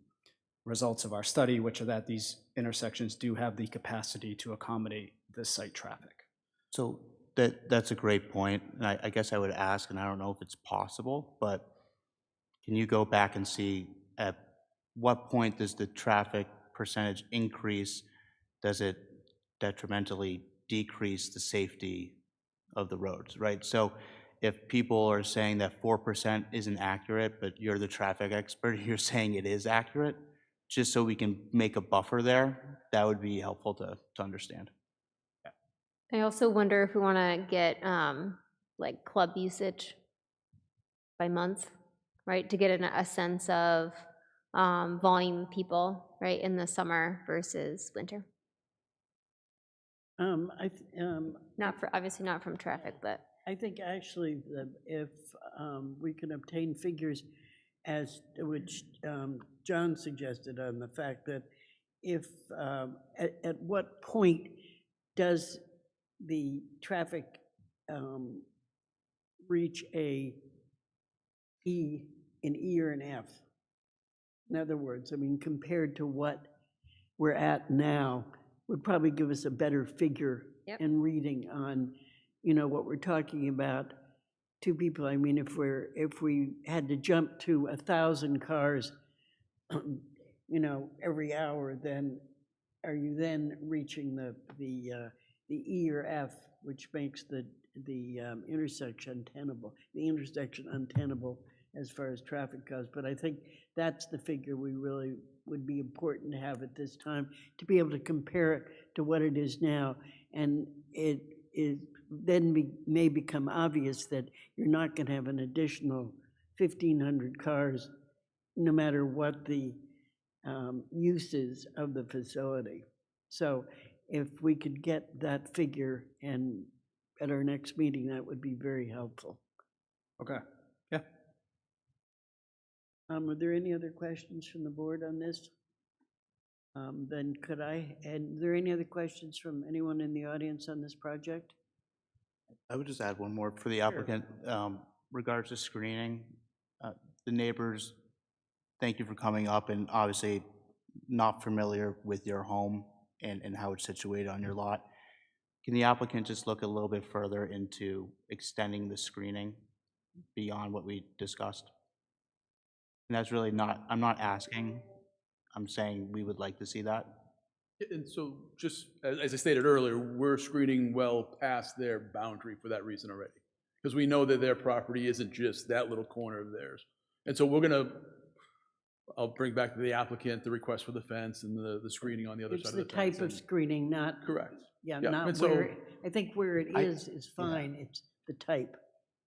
results of our study, which are that these intersections do have the capacity to accommodate this site traffic. So that's a great point. And I guess I would ask, and I don't know if it's possible, but can you go back and see at what point does the traffic percentage increase? Does it detrimentally decrease the safety of the roads, right? So if people are saying that 4% isn't accurate, but you're the traffic expert, you're saying it is accurate, just so we can make a buffer there, that would be helpful to understand. I also wonder if we want to get like club usage by month, right? To get a sense of volume people, right, in the summer versus winter. Obviously not from traffic, but I think actually if we can obtain figures as to which John suggested on the fact that if at what point does the traffic reach an E or an F, In other words, I mean, compared to what we're at now, would probably give us a better figure Yep. and reading on, you know, what we're talking about. Two people, I mean, if we had to jump to 1,000 cars, you know, every hour, then are you then reaching the E or F, which makes the intersection untenable as far as traffic goes? But I think that's the figure we really would be important to have at this time, to be able to compare it to what it is now. And it then may become obvious that you're not going to have an additional 1,500 cars, no matter what the uses of the facility. So if we could get that figure and at our next meeting, that would be very helpful. Okay, yeah. Are there any other questions from the board on this? Then and are there any other questions from anyone in the audience on this project? I would just add one more for the applicant. Regards to screening, the neighbors, thank you for coming up, and obviously not familiar with your home and how it's situated on your lot. Can the applicant just look a little bit further into extending the screening beyond what we discussed? And that's really not, I'm not asking, I'm saying we would like to see that. And so just as I stated earlier, we're screening well past their boundary for that reason already. Because we know that their property isn't just that little corner of theirs. And so I'll bring back to the applicant the request for the fence and the screening on the other It's side the of the fence. type of screening, not, Correct. yeah, Yeah, not and so- where, I think where it is fine, it's the type.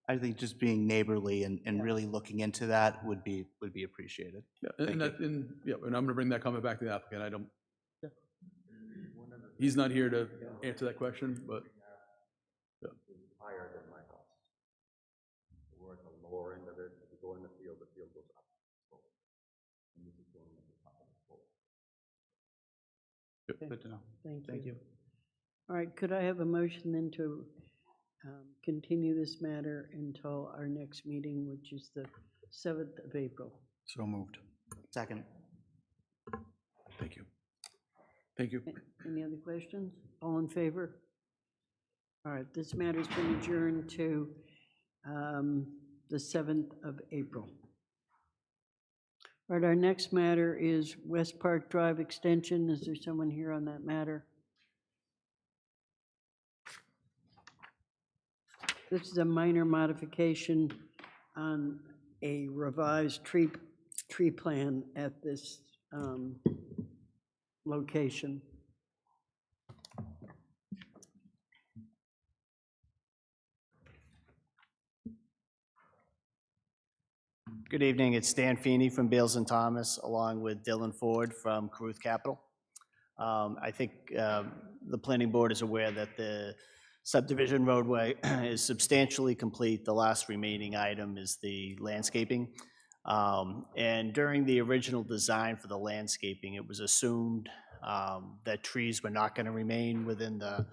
I think just being neighborly and really looking into that would be appreciated. Yeah, Thank and I'm gonna bring that comment back to the applicant. He's not here to answer that question, but. Yeah. Higher than my house. We're at the lower end of it. If you go in the field goes up. And this is going at the top of the slope. Good to know. Thank you. All right, could I have a motion then to continue this matter until our next meeting, which is the 7th of April? So moved. Second. Thank you. Thank you. Any other questions? All in favor? All right, this matter's been adjourned to the 7th of April. All right, our next matter is West Park Drive Extension. Is there someone here on that matter? This is a minor modification on a revised tree plan at this location. Good evening, it's Stan Feeney from Bales and Thomas, along with Dylan Ford from Caruth Capital. I think the planning board is aware that the subdivision roadway is substantially complete. The last remaining item is the landscaping. And during the original design for the landscaping, it was assumed that trees were not going to remain within the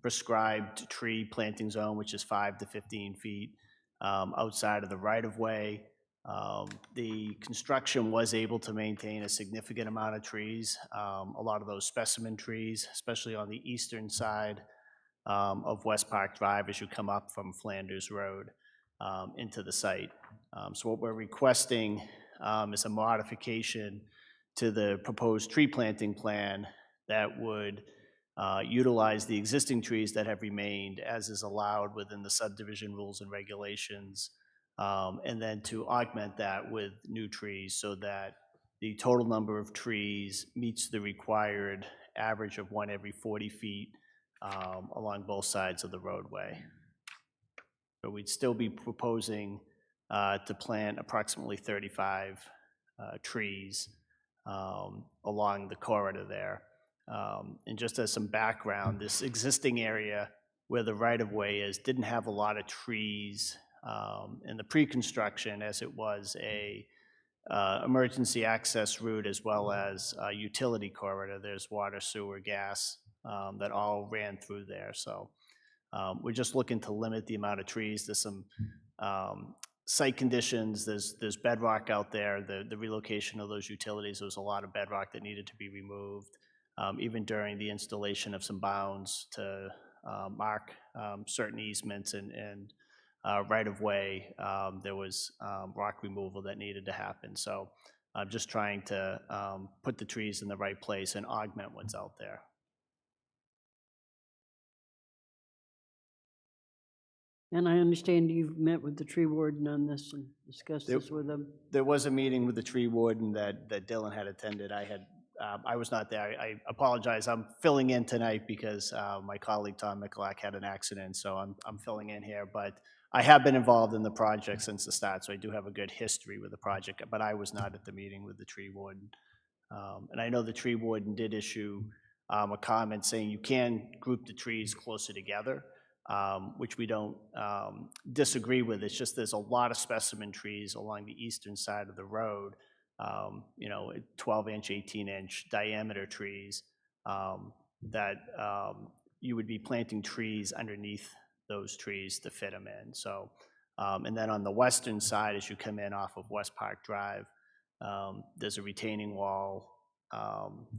prescribed tree planting zone, which is 5 to 15 feet outside of the right-of-way. The construction was able to maintain a significant amount of trees, a lot of those specimen trees, especially on the eastern side of West Park Drive as you come up from Flanders Road into the site. So what we're requesting is a modification to the proposed tree planting plan that would utilize the existing trees that have remained as is allowed within the subdivision rules and regulations, and then to augment that with new trees so that the total number of trees meets the required average of 1 every 40 feet along both sides of the roadway. So we'd still be proposing to plant approximately 35 trees along the corridor there. And just as some background, this existing area where the right-of-way is didn't have a lot of trees in the pre-construction, as it was a emergency access route as well as a utility corridor. There's water, sewer, gas that all ran through there. So we're just looking to limit the amount of trees. There's some site conditions, there's bedrock out there, the relocation of those utilities, there was a lot of bedrock that needed to be removed. Even during the installation of some bounds to mark certain easements and right-of-way, there was rock removal that needed to happen. So I'm just trying to put the trees in the right place and augment what's out there. And I understand you've met with the tree warden on this and discussed There- this with them. There was a meeting with the tree warden that Dylan had attended. I was not there. I apologize. I'm filling in tonight because my colleague Tom Mikulak had an accident, so I'm filling in here. But I have been involved in the project since the start, so I do have a good history with the project, but I was not at the meeting with the tree warden. And I know the tree warden did issue a comment saying you can group the trees closer together, which we don't disagree with. It's just there's a lot of specimen trees along the eastern side of the road, 12-inch, 18-inch diameter trees that you would be planting trees underneath those trees to fit them in. So, and then on the western side, as you come in off of West Park Drive, there's a retaining wall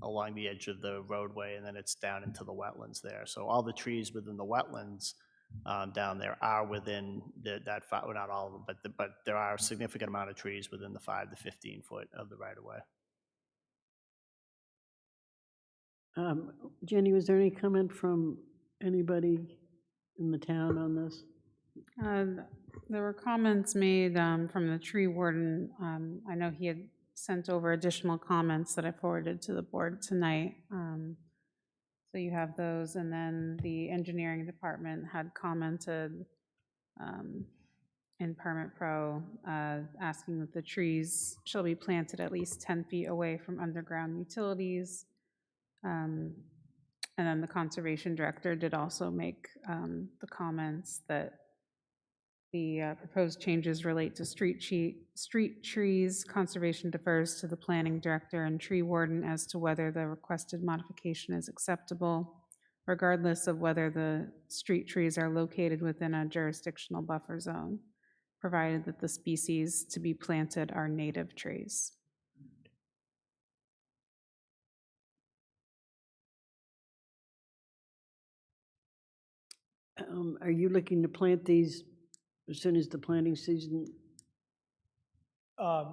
along the edge of the roadway, and then it's down into the wetlands there. So all the trees within the wetlands down there are within well, not all of them, but there are a significant amount of trees within the 5 to 15 foot of the right-of-way. Jenny, was there any comment from anybody in the town on this? There were comments made from the tree warden. I know he had sent over additional comments that I forwarded to the board tonight. So you have those, and then the engineering department had commented in Permit Pro asking that the trees shall be planted at least 10 feet away from underground utilities. And then the conservation director did also make the comments that the proposed changes relate to street trees. Conservation defers to the planning director and tree warden as to whether the requested modification is acceptable, regardless of whether the street trees are located within a jurisdictional buffer zone, provided that the species to be planted are native trees. Are you looking to plant these as soon as the planting season?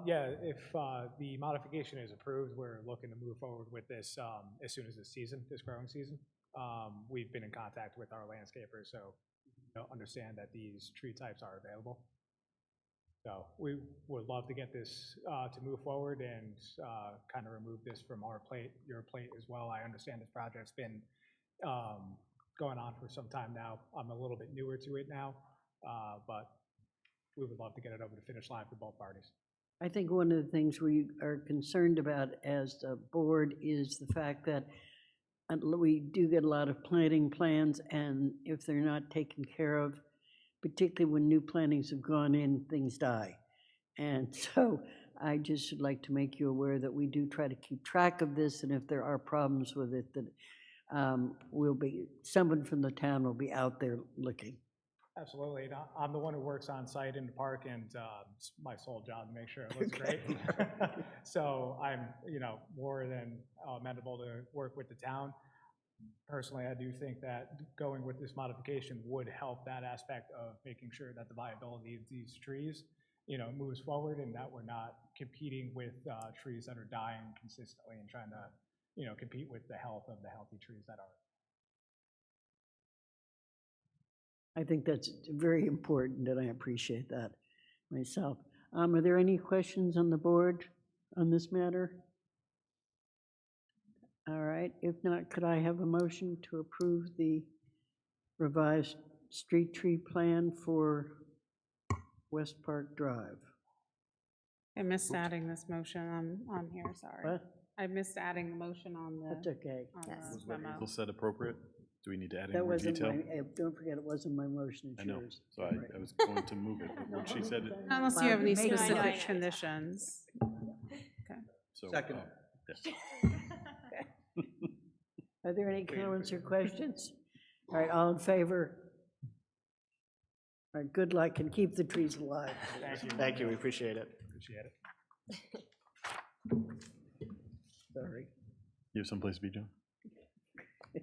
Yeah, if the modification is approved, we're looking to move forward with this as soon as this growing season. We've been in contact with our landscapers, so understand that these tree types are available. So we would love to get this to move forward and kind of remove this from our plate, your plate as well. I understand this project's been going on for some time now. I'm a little bit newer to it now, but we would love to get it over the finish line for both parties. I think one of the things we are concerned about as a board is the fact that we do get a lot of planting plans, and if they're not taken care of, particularly when new plantings have gone in, things die. And so I just would like to make you aware that we do try to keep track of this, and if there are problems with it, that someone from the town will be out there looking. Absolutely. And I'm the one who works on site in the park, and it's my sole job to make sure it looks great. So I'm, more than amenable to work with the town. Personally, I do think that going with this modification would help that aspect of making sure that the viability of these trees, moves forward, and that we're not competing with trees that are dying consistently and trying to, compete with the health of the healthy trees that are. I think that's very important, and I appreciate that myself. Are there any questions on the board on this matter? All right, if not, could I have a motion to approve the revised street tree plan for West Park Drive? I missed adding this motion on here, sorry. What? I missed adding the motion on the. That's okay. on Yes. the Was what memo. Hazel said appropriate? Do we need to add any That more wasn't detail? don't forget, it wasn't my motion, it's I know, yours. so Right. I was going to move it, but when she said it, Unless you have any Make it specific right. conditions. so. Second. Yeah. Are there any comments or questions? All right, all in favor? All right, good luck and keep the trees alive. Thank you, we appreciate it. Appreciate it. Sorry. You have someplace to be, Joe?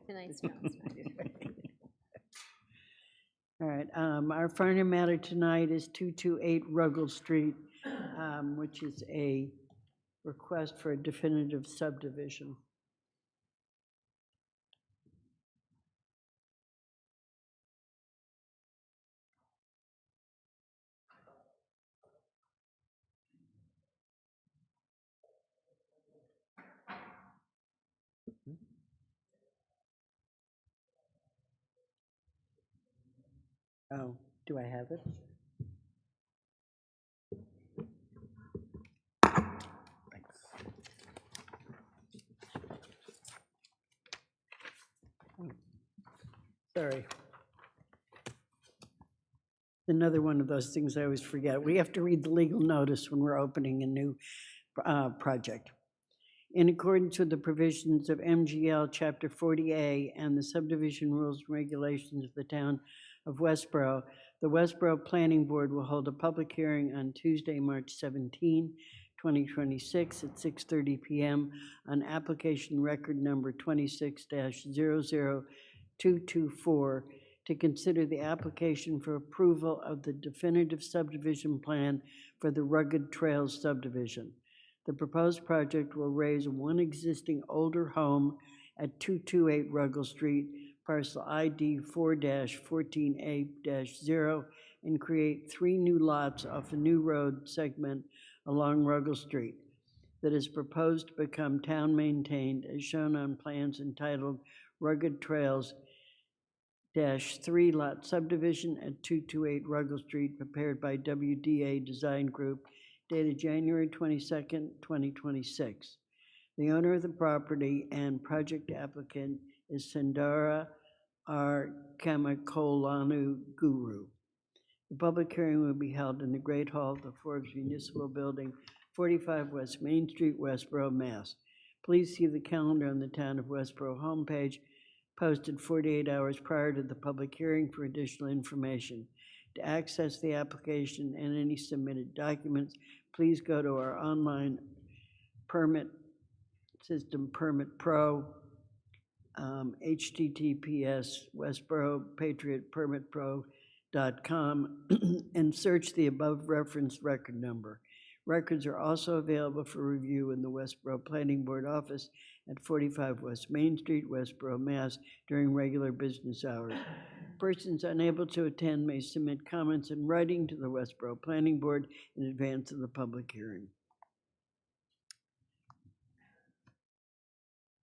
Nice job. All right, our final matter tonight is 228 Ruggles Street, which is a request for a definitive subdivision. Oh, do I have it? Oh, sorry. Another one of those things I always forget. We have to read the legal notice when we're opening a new project. In accordance with the provisions of MGL Chapter 40A and the subdivision rules and regulations of the town of Westborough, the Westborough Planning Board will hold a public hearing on Tuesday, March 17, 2026 at 6:30 p.m. on application record number 26-00224 to consider the application for approval of the definitive subdivision plan for the Rugged Trails subdivision. The proposed project will raise one existing older home at 228 Ruggles Street, parcel ID 4-14A-0, and create 3 new lots off a new road segment along Ruggles Street that is proposed to become town-maintained as shown on plans entitled Rugged Trails 3 lot subdivision at 228 Ruggles Street, prepared by WDA Design Group, dated January 22nd, 2026. The owner of the property and project applicant is Sandara R. Kamakolanu Guru. The public hearing will be held in the Great Hall of the Forbes Municipal Building, 45 West Main Street, Westborough, Mass. Please see the calendar on the Town of Westborough homepage, posted 48 hours prior to the public hearing for additional information. To access the application and any submitted documents, please go to our online permit system, Permit Pro, https westboropatriotpermitpro.com, and search the above referenced record number. Records are also available for review in the Westborough Planning Board office at 45 West Main Street, Westborough, Mass. During regular business hours. Persons unable to attend may submit comments in writing to the Westborough Planning Board in advance of the public hearing.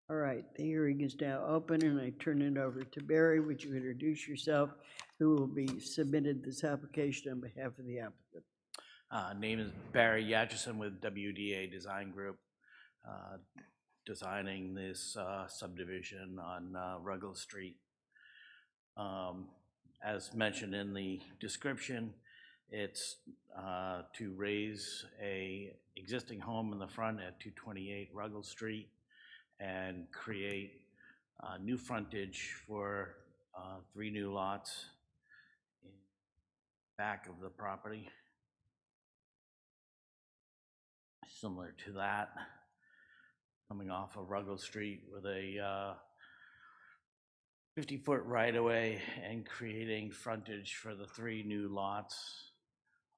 All right, the hearing is now open, and I turn it over to Barry. Would you introduce yourself? Who will be submitted this application on behalf of the applicant? Name is Barry Yatchison with WDA Design Group, designing this subdivision on Ruggles Street. As mentioned in the description, it's to raise a existing home in the front at 228 Ruggles Street and create new frontage for 3 new lots in back of the property. Similar to that, coming off of Ruggles Street with a 50-foot right-of-way and creating frontage for the 3 new lots.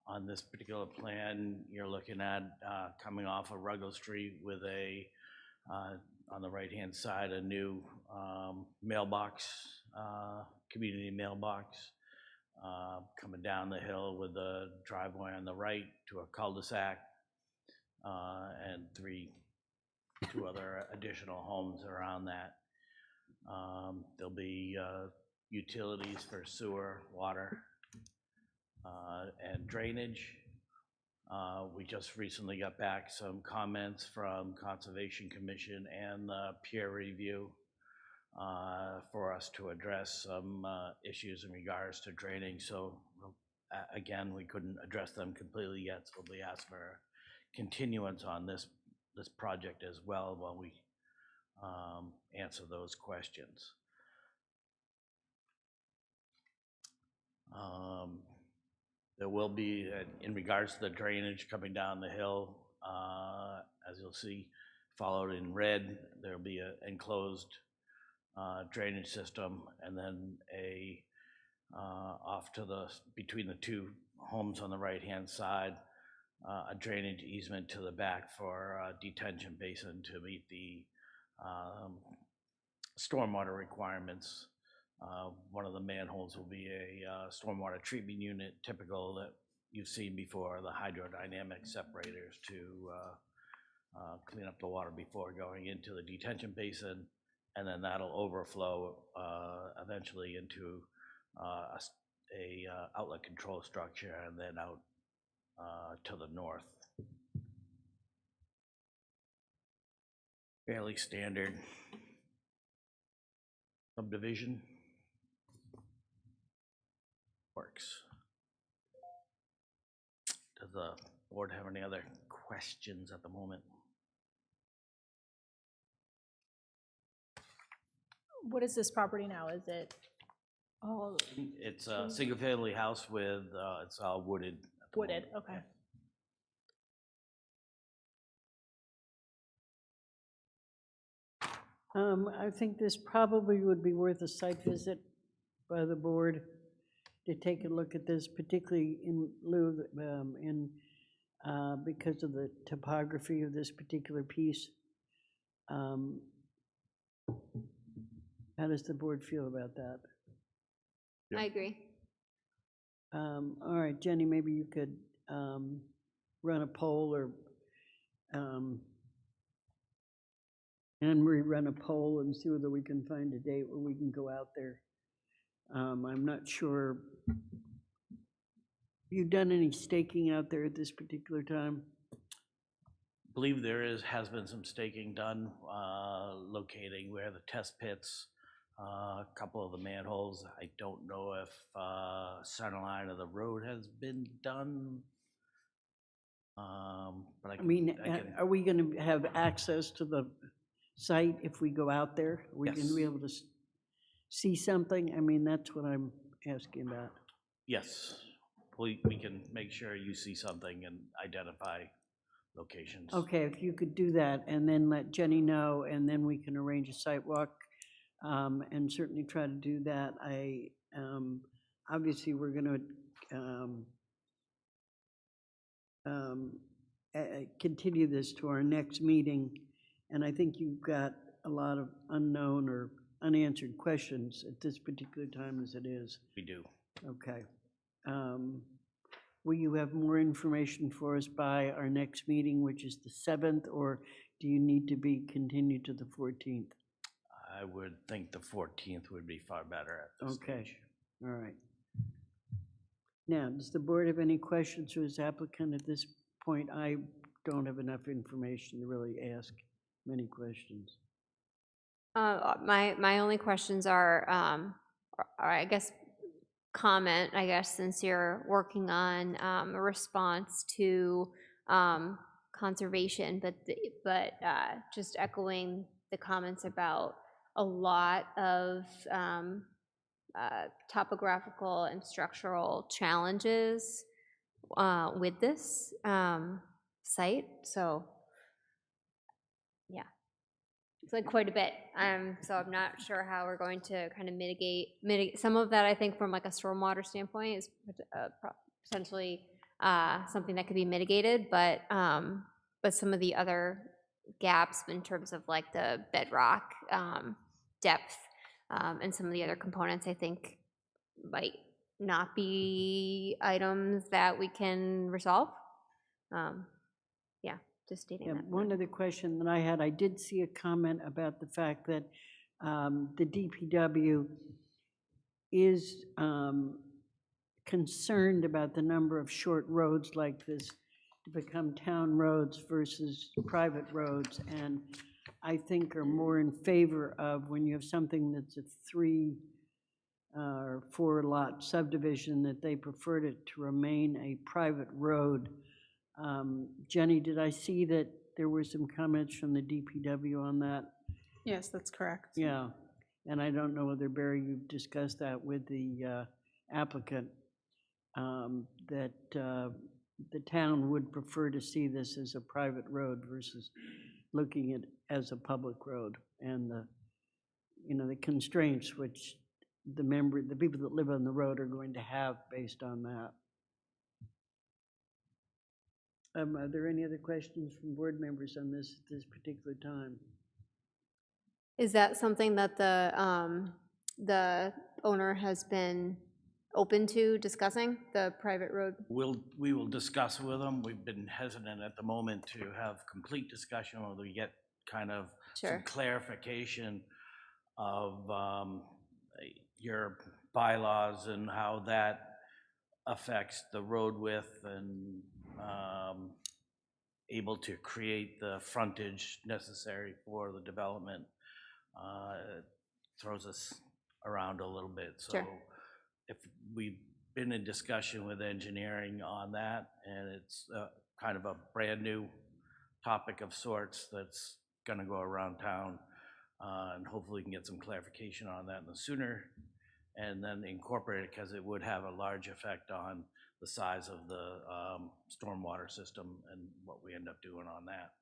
On this particular plan, you're looking at coming off of Ruggles Street with a, on the right-hand side, a new mailbox, community mailbox, coming down the hill with a driveway on the right to a cul-de-sac, and 2 other additional homes around that. There'll be utilities for sewer, water, and drainage. We just recently got back some comments from Conservation Commission and the peer review for us to address some issues in regards to draining. So again, we couldn't address them completely yet, so we'll be asking for continuance on this project as well while we answer those questions. There will be, in regards to the drainage coming down the hill, as you'll see, followed in red, there'll be an enclosed drainage system, and then off to between the two homes on the right-hand side, a drainage easement to the back for a detention basin to meet the stormwater requirements. One of the manholes will be a stormwater treatment unit, typical that you've seen before, the hydrodynamic separators to clean up the water before going into the detention basin, and then that'll overflow eventually into a outlet control structure, and then out to the north. Fairly standard subdivision. Works. Does the board have any other questions at the moment? What is this property now? Is it all It's a single-family house with, it's all wooded. at the wooded? moment. Okay. I think this probably would be worth a site visit by the board to take a look at this, particularly in lieu of, because of the topography of this particular piece. How does the board feel about that? I agree. All right, Jenny, maybe you could run a poll or and rerun a poll and see whether we can find a date where we can go out there. I'm not sure. Have you done any staking out there at this particular time? Believe has been some staking done, locating where the test pits, a couple of the manholes. I don't know if center line of the road has been done. But I can, are we going to have access to the site if we go out there? Are we going to be able to see something? I mean, that's what I'm asking about. Yes, we can make sure you see something and identify locations. Okay, if you could do that and then let Jenny know, and then we can arrange a site walk and certainly try to do that. Obviously, we're going to continue this to our next meeting, and I think you've got a lot of unknown or unanswered questions at this particular time as it is. We do. Okay. Will you have more information for us by our next meeting, which is the 7th, or do you need to be continued to the 14th? I would think the 14th would be far better at this Okay. stage. All right. Now, does the board have any questions for this applicant at this point? I don't have enough information to really ask many questions. My only questions are I guess, comment, I guess, since you're working on a response to conservation, but just echoing the comments about a lot of topographical and structural challenges with this site. So, yeah, it's like quite a bit. So I'm not sure how we're going to kind of mitigate some of that. I think from like a stormwater standpoint is potentially something that could be mitigated, but some of the other gaps in terms of like the bedrock depth and some of the other components, I think might not be items that we can resolve. Yeah, just stating that. One other question that I had, I did see a comment about the fact that the DPW is concerned about the number of short roads like this to become town roads versus private roads, and I think are more in favor of when you have something that's a 3 or 4 lot subdivision, that they preferred it to remain a private road. Jenny, did I see that there were some comments from the DPW on that? Yes, that's correct. Yeah, and I don't know whether, Barry, you've discussed that with the applicant. that the town would prefer to see this as a private road versus looking at it as a public road, and the constraints which the people that live on the road are going to have based on that. Are there any other questions from board members on this at this particular time? Is that something that the owner has been open to discussing, the private road? We will discuss with them. We've been hesitant at the moment to have complete discussion whether we get kind of some Sure. clarification of your bylaws and how that affects the road width and able to create the frontage necessary for the development. It throws us around a little bit. So Sure. if we've been in discussion with engineering on that, and it's kind of a brand new topic of sorts that's going to go around town, and hopefully we can get some clarification on that in the sooner, and then incorporate it, because it would have a large effect on the size of the stormwater system and what we end up doing on that,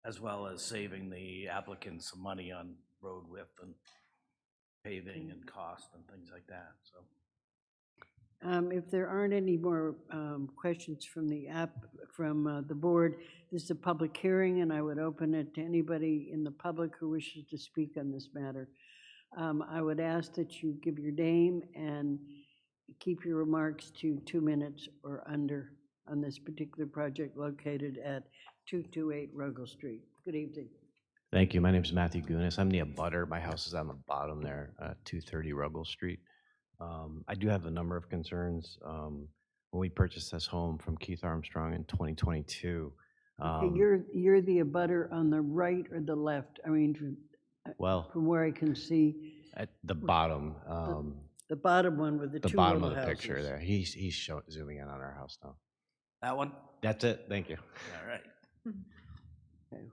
as well as saving the applicants some money on road width and paving and cost and things like that. So if there aren't any more questions from the board, this is a public hearing, and I would open it to anybody in the public who wishes to speak on this matter. I would ask that you give your name and keep your remarks to 2 minutes or under on this particular project located at 228 Ruggles Street. Good evening. Thank you. My name is Matthew Gunas. I'm the abutter. My house is on the bottom there, 230 Ruggles Street. I do have a number of concerns. When we purchased this home from Keith Armstrong in 2022. Okay, you're the abutter on the right or the left? I mean, Well, from where I can see, at the bottom, the bottom one with the the two bottom little of the picture houses. there. He's zooming in on our house now. that one? That's it. Thank you. All right. Okay.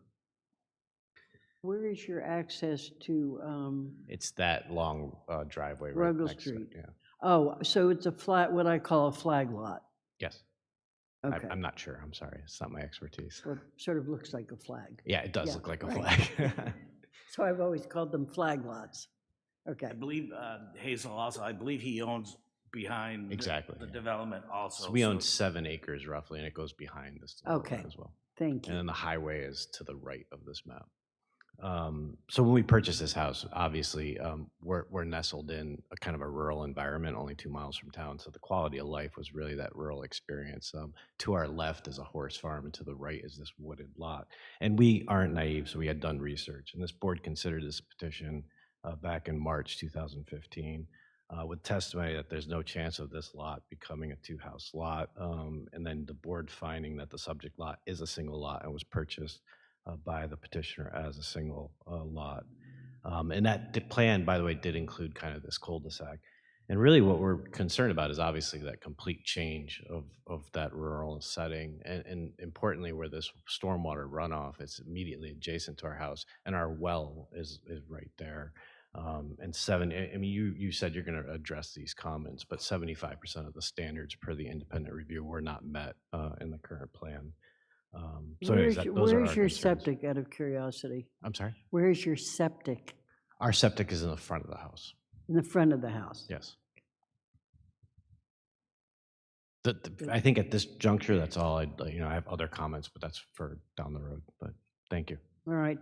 Where is your access to It's that long driveway right Ruggles next to it. Street? Yeah. Oh, so it's a flat, what I call a flag lot. Yes. Okay. I'm not sure. I'm sorry. It's not my expertise. Well, it sort of looks like a flag. Yeah, it does Yeah, look like a right. flag. So I've always called them flag lots. Okay. I believe Hazel also, I believe he owns behind Exactly, the yeah. development also. So we own 7 acres roughly, and it goes behind this development Okay. as well. Thank And you. then the highway is to the right of this map. So when we purchased this house, obviously, we're nestled in a kind of a rural environment, only 2 miles from town. So the quality of life was really that rural experience. To our left is a horse farm, and to the right is this wooded lot. And we aren't naive, so we had done research. And this board considered this petition back in March 2015 with testimony that there's no chance of this lot becoming a 2-house lot. And then the board finding that the subject lot is a single lot and was purchased by the petitioner as a single lot. And that plan, by the way, did include kind of this cul-de-sac. And really what we're concerned about is obviously that complete change of that rural setting. And importantly, where this stormwater runoff is immediately adjacent to our house, and our well is right there. And you said you're going to address these comments, but 75% of the standards per the independent review were not met in the current plan. So anyways, those are Where's our your concerns. septic, out of curiosity? I'm sorry? Where's your septic? Our septic is in the front of the house. In the front of the house? Yes. I think at this juncture, that's all. I have other comments, but that's for down the road. But thank you. All right.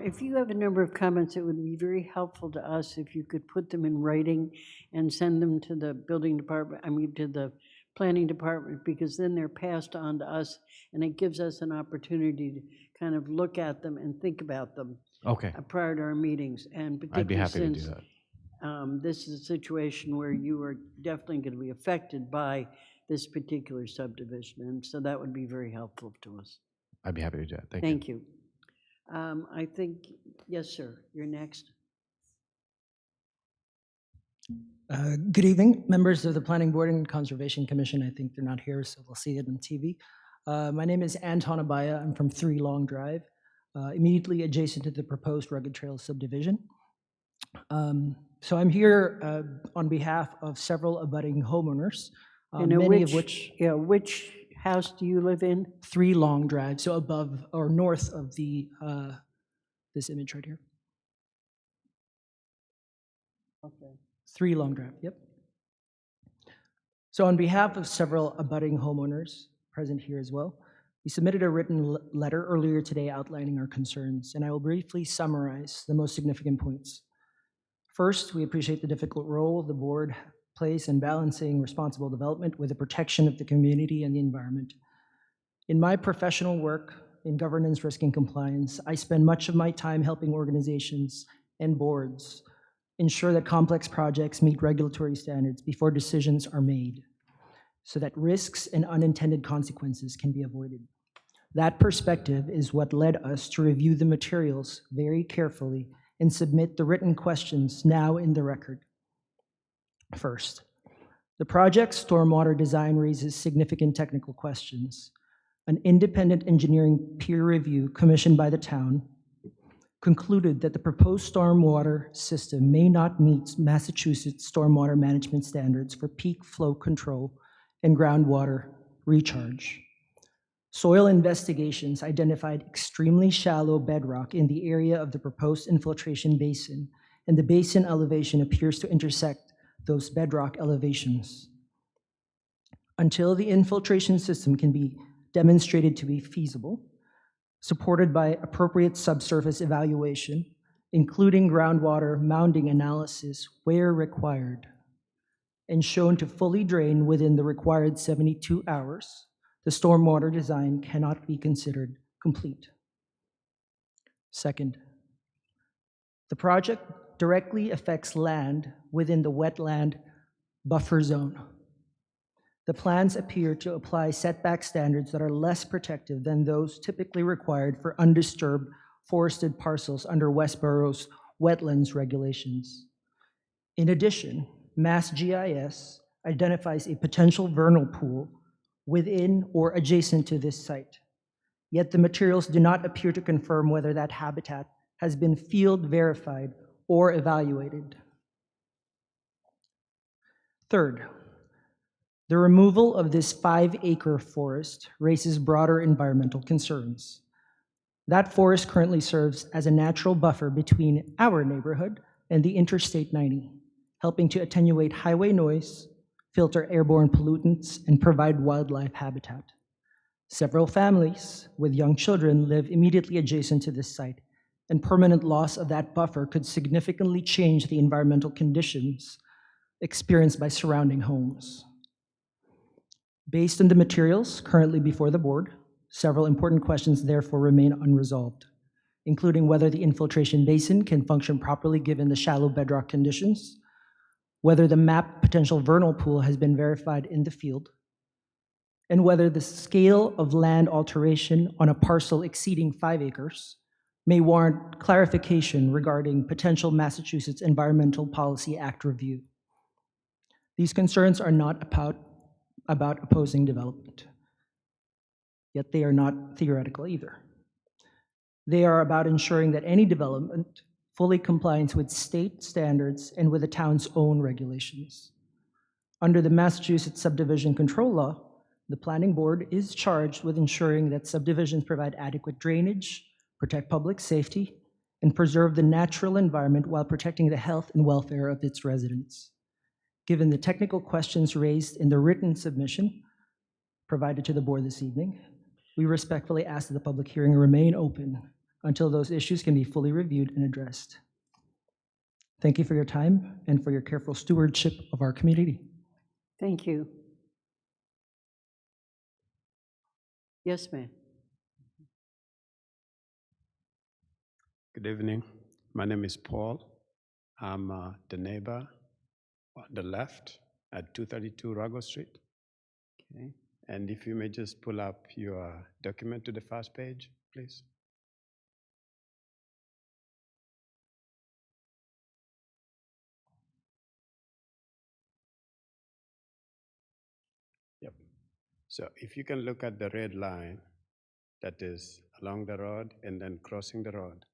If you have a number of comments, it would be very helpful to us if you could put them in writing and send them to the building department, to the planning department, because then they're passed on to us, and it gives us an opportunity to kind of look at them and think about them Okay. prior to our meetings. And I'd be particularly happy to do since that. this is a situation where you are definitely going to be affected by this particular subdivision, and so that would be very helpful to us. I'd be happy to do that. Thank you. Thank you. I think, yes, sir, you're next. Good evening, members of the Planning Board and Conservation Commission. I think they're not here, so they'll see it on TV. My name is Anton Abaya. I'm from 3 Long Drive, immediately adjacent to the proposed Rugged Trail subdivision. So I'm here on behalf of several abutting homeowners. And many of which, yeah, which house do you live in? 3 Long Drive, so above or north of the, this image right here. Okay. 3 Long Drive, yep. So on behalf of several abutting homeowners present here as well, we submitted a written letter earlier today outlining our concerns, and I will briefly summarize the most significant points. First, we appreciate the difficult role the board plays in balancing responsible development with the protection of the community and the environment. In my professional work in governance, risk, and compliance, I spend much of my time helping organizations and boards ensure that complex projects meet regulatory standards before decisions are made, so that risks and unintended consequences can be avoided. That perspective is what led us to review the materials very carefully and submit the written questions now in the record. First, the project's stormwater design raises significant technical questions. An independent engineering peer review commissioned by the town concluded that the proposed stormwater system may not meet Massachusetts stormwater management standards for peak flow control and groundwater recharge. Soil investigations identified extremely shallow bedrock in the area of the proposed infiltration basin, and the basin elevation appears to intersect those bedrock elevations. Until the infiltration system can be demonstrated to be feasible, supported by appropriate subsurface evaluation, including groundwater mounding analysis where required, and shown to fully drain within the required 72 hours, the stormwater design cannot be considered complete. Second, the project directly affects land within the wetland buffer zone. The plans appear to apply setback standards that are less protective than those typically required for undisturbed forested parcels under Westborough's wetlands regulations. In addition, MassGIS identifies a potential vernal pool within or adjacent to this site, yet the materials do not appear to confirm whether that habitat has been field verified or evaluated. Third, the removal of this 5-acre forest raises broader environmental concerns. That forest currently serves as a natural buffer between our neighborhood and the Interstate 90, helping to attenuate highway noise, filter airborne pollutants, and provide wildlife habitat. Several families with young children live immediately adjacent to this site, and permanent loss of that buffer could significantly change the environmental conditions experienced by surrounding homes. Based on the materials currently before the board, several important questions therefore remain unresolved, including whether the infiltration basin can function properly given the shallow bedrock conditions, whether the mapped potential vernal pool has been verified in the field, and whether the scale of land alteration on a parcel exceeding 5 acres may warrant clarification regarding potential Massachusetts Environmental Policy Act review. These concerns are not about opposing development, yet they are not theoretical either. They are about ensuring that any development fully complies with state standards and with the town's own regulations. Under the Massachusetts Subdivision Control Law, the Planning Board is charged with ensuring that subdivisions provide adequate drainage, protect public safety, and preserve the natural environment while protecting the health and welfare of its residents. Given the technical questions raised in the written submission provided to the board this evening, we respectfully ask that the public hearing remain open until those issues can be fully reviewed and addressed. Thank you for your time and for your careful stewardship of our community. Thank you. Yes, ma'am. Good evening. My name is Paul. I'm the neighbor on the left at 232 Rago Street. Okay. And if you may just pull up your document to the first page, please. Yep. So if you can look at the red line that is along the road and then crossing the road,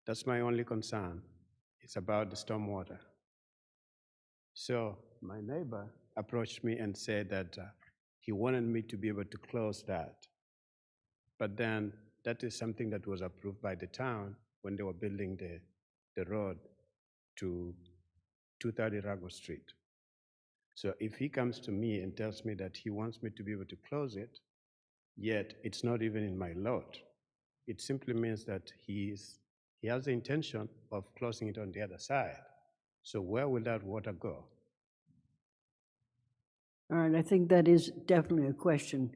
that's my only concern. It's about the stormwater. So my neighbor approached me and said that he wanted me to be able to close that. But then that is something that was approved by the town when they were building the road to 230 Rago Street. So if he comes to me and tells me that he wants me to be able to close it, yet it's not even in my lot, it simply means that he has the intention of closing it on the other side. So where will that water go? All right, I think that is definitely a question.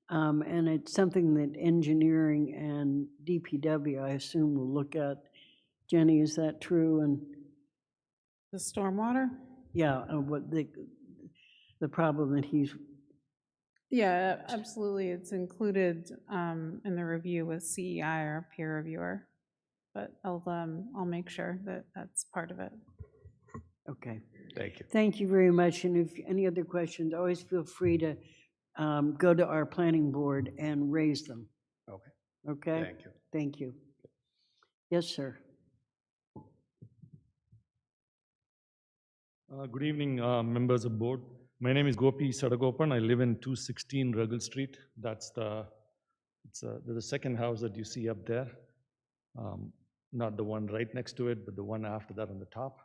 And it's something that engineering and DPW, I assume, will look at. Jenny, is that true? And The stormwater? yeah, what the problem that he's, Yeah, absolutely. It's included in the review with CEI, our peer reviewer. But I'll make sure that that's part of it. okay. Thank you. Thank you very much. And if any other questions, always feel free to go to our planning board and raise them. Okay. Okay? Thank you. Thank you. Yes, sir. Good evening, members of board. My name is Gopi Sadagopan. I live in 216 Ruggles Street. That's the second house that you see up there. Not the one right next to it, but the one after that on the top.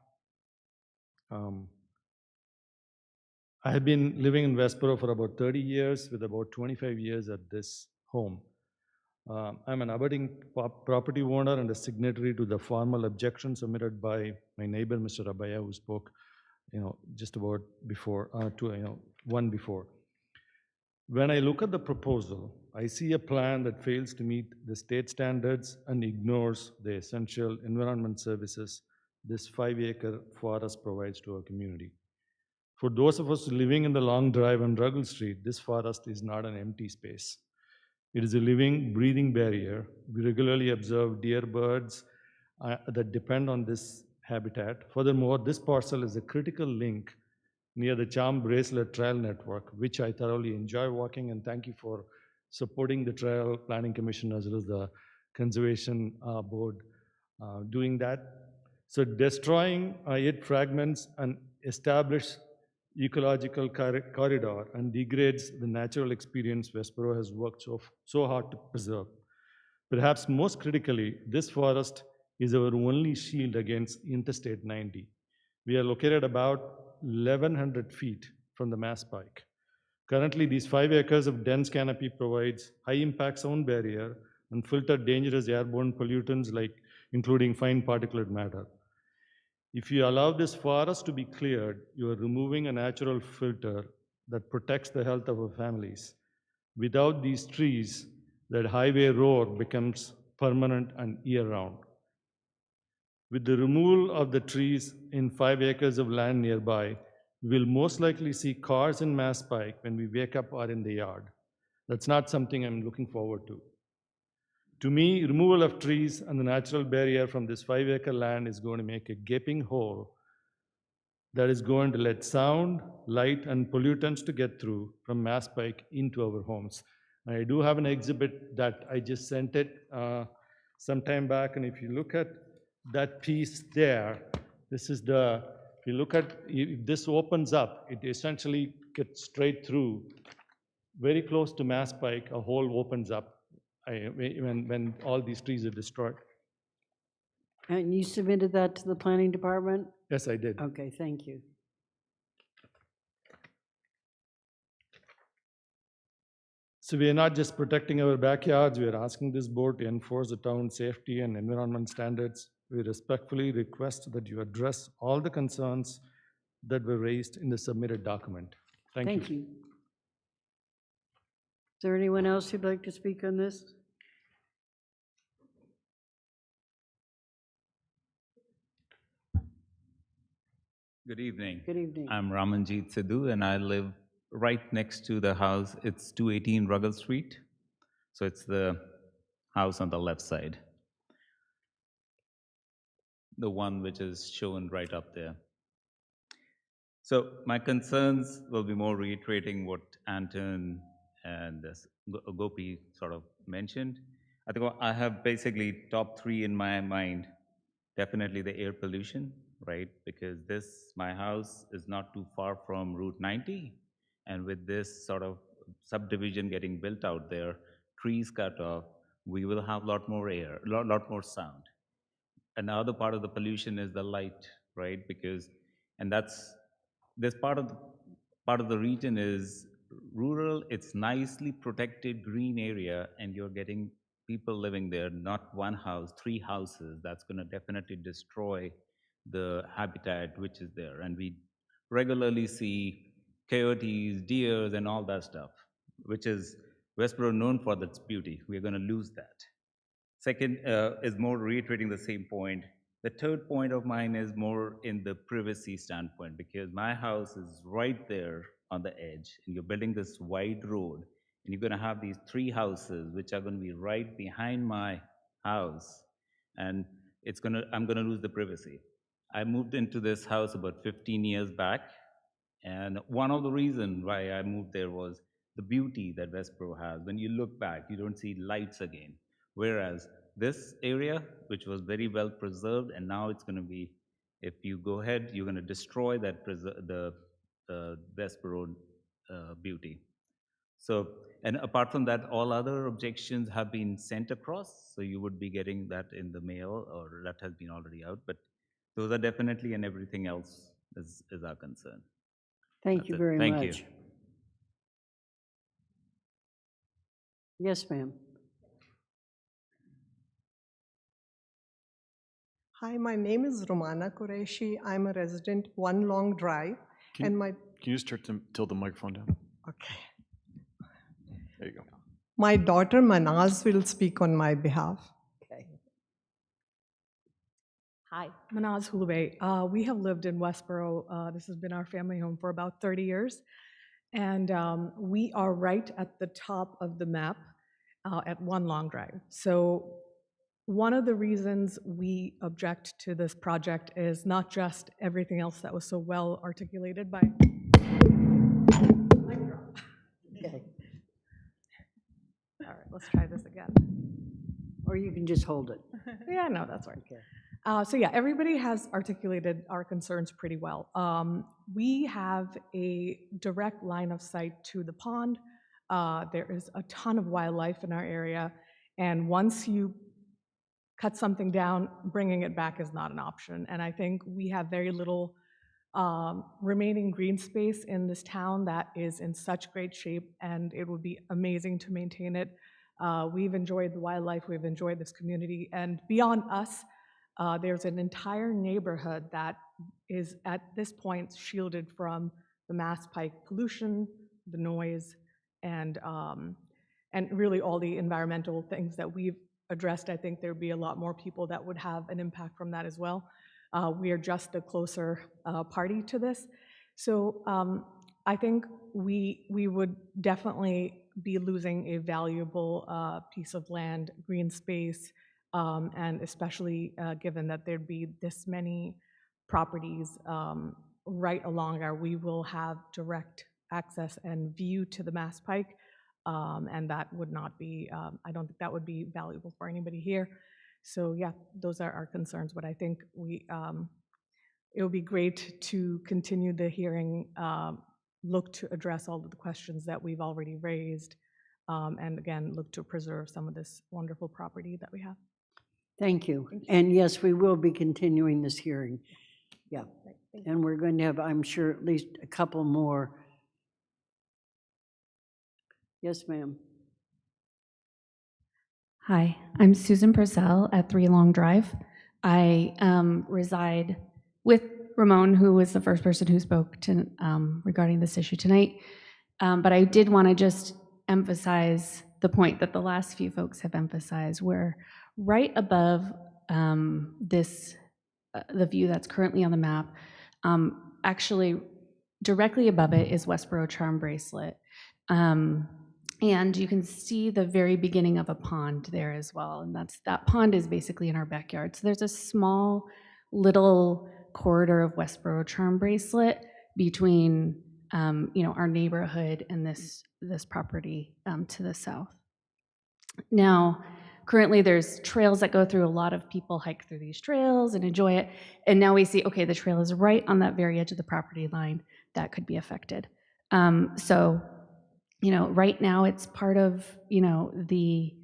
I have been living in Westborough for about 30 years, with about 25 years at this home. I'm an abutting property owner and a signatory to the formal objection submitted by my neighbor, Mr. Abaya, who spoke, just about before, one before. When I look at the proposal, I see a plan that fails to meet the state standards and ignores the essential environment services this 5-acre forest provides to our community. For those of us living in the Long Drive on Ruggles Street, this forest is not an empty space. It is a living, breathing barrier. We regularly observe deer birds that depend on this habitat. Furthermore, this parcel is a critical link near the Charm Bracelet Trail Network, which I thoroughly enjoy walking, and thank you for supporting the Trail Planning Commission as well as the Conservation Board doing that. So destroying it fragments an established ecological corridor and degrades the natural experience Westborough has worked so hard to preserve. Perhaps most critically, this forest is our only shield against Interstate 90. We are located about 1,100 feet from the Mass Pike. Currently, these 5 acres of dense canopy provides high-impact sound barrier and filter dangerous airborne pollutants including fine particulate matter. If you allow this forest to be cleared, you are removing a natural filter that protects the health of our families. Without these trees, that highway roar becomes permanent and year-round. With the removal of the trees in 5 acres of land nearby, we will most likely see cars in Mass Pike when we wake up or in the yard. That's not something I'm looking forward to. To me, removal of trees and the natural barrier from this 5-acre land is going to make a gaping hole that is going to let sound, light, and pollutants to get through from Mass Pike into our homes. And I do have an exhibit that I just sent it some time back, and if you look at that piece there, this is if you look at, if this opens up, it essentially gets straight through, very close to Mass Pike, a hole opens up when all these trees are destroyed. And you submitted that to the planning department? Yes, I did. Okay, thank you. So we are not just protecting our backyards, we are asking this board to enforce the town safety and environment standards. We respectfully request that you address all the concerns that were raised in the submitted document. Thank you. Is there anyone else who'd like to speak on this? Good evening. Good evening. I'm Ramanjeet Sidhu, and I live right next to the house. It's 218 Ruggles Street. So it's the house on the left side, the one which is shown right up there. So my concerns will be more reiterating what Anton and Gopi sort of mentioned. I think I have basically top 3 in my mind. definitely the air pollution, right? Because my house is not too far from Route 90. And with this sort of subdivision getting built out there, trees cut off, we will have a lot more air, lot more sound. Another part of the pollution is the light, right? Because, and that's, this part of the region is rural, it's nicely protected green area, and you're getting people living there, not one house, 3 houses. That's going to definitely destroy the habitat which is there. And we regularly see coyotes, deers, and all that stuff, which is Westborough known for its beauty. We're going to lose that. Second is more reiterating the same point. The third point of mine is more in the privacy standpoint, because my house is right there on the edge, and you're building this wide road, and you're going to have these 3 houses which are going to be right behind my house, and I'm going to lose the privacy. I moved into this house about 15 years back, and one of the reasons why I moved there was the beauty that Westborough has. When you look back, you don't see lights again. Whereas this area, which was very well preserved, and now it's going to be, if you go ahead, you're going to destroy that the Westborough beauty. So, and apart from that, all other objections have been sent across, so you would be getting that in the mail, or that has been already out. But those are definitely, and everything else is our concern. Thank you That's it. very Thank much. you. Yes, ma'am. Hi, my name is Romana Qureshi. I'm a resident, One Long Drive, Can and you just tilt the microphone down? okay. There you go. My daughter Manaz will speak on my behalf. Okay. Hi, Manaz Hulubay. We have lived in Westborough. This has been our family home for about 30 years. And we are right at the top of the map at One Long Drive. So one of the reasons we object to this project is not just everything else that was so well articulated by... Okay. All right, let's try this again. Or you can just hold it. Yeah, no, that's right. Okay. So yeah, everybody has articulated our concerns pretty well. We have a direct line of sight to the pond. There is a ton of wildlife in our area, and once you cut something down, bringing it back is not an option. And I think we have very little remaining green space in this town that is in such great shape, and it would be amazing to maintain it. We've enjoyed the wildlife, we've enjoyed this community, and beyond us, there's an entire neighborhood that is at this point shielded from the Mass Pike pollution, the noise, and really all the environmental things that we've addressed. I think there'd be a lot more people that would have an impact from that as well. We are just a closer party to this. So I think we would definitely be losing a valuable piece of land, green space, and especially given that there'd be this many properties right along we will have direct access and view to the Mass Pike, and that would not be, I don't think that would be valuable for anybody here. So yeah, those are our concerns, but I think it would be great to continue the hearing, look to address all of the questions that we've already raised, and again, look to preserve some of this wonderful property that we have. Thank you. And yes, we will be continuing this hearing. Yeah. And we're going to have, I'm sure, at least a couple more. Yes, ma'am. Hi, I'm Susan Purcell at 3 Long Drive. I reside with Ramon, who was the first person who spoke to regarding this issue tonight. But I did want to just emphasize the point that the last few folks have emphasized. We're right above the view that's currently on the map. Actually, directly above it is Westborough Charm Bracelet. And you can see the very beginning of a pond there as well. And that pond is basically in our backyard. So there's a small little corridor of Westborough Charm Bracelet between our neighborhood and this property to the south. Now, Currently, there's trails that go through. A lot of people hike through these trails and enjoy it. And now we see, okay, the trail is right on that very edge of the property line. That could be affected. So, you know, right now it's part of, you know, the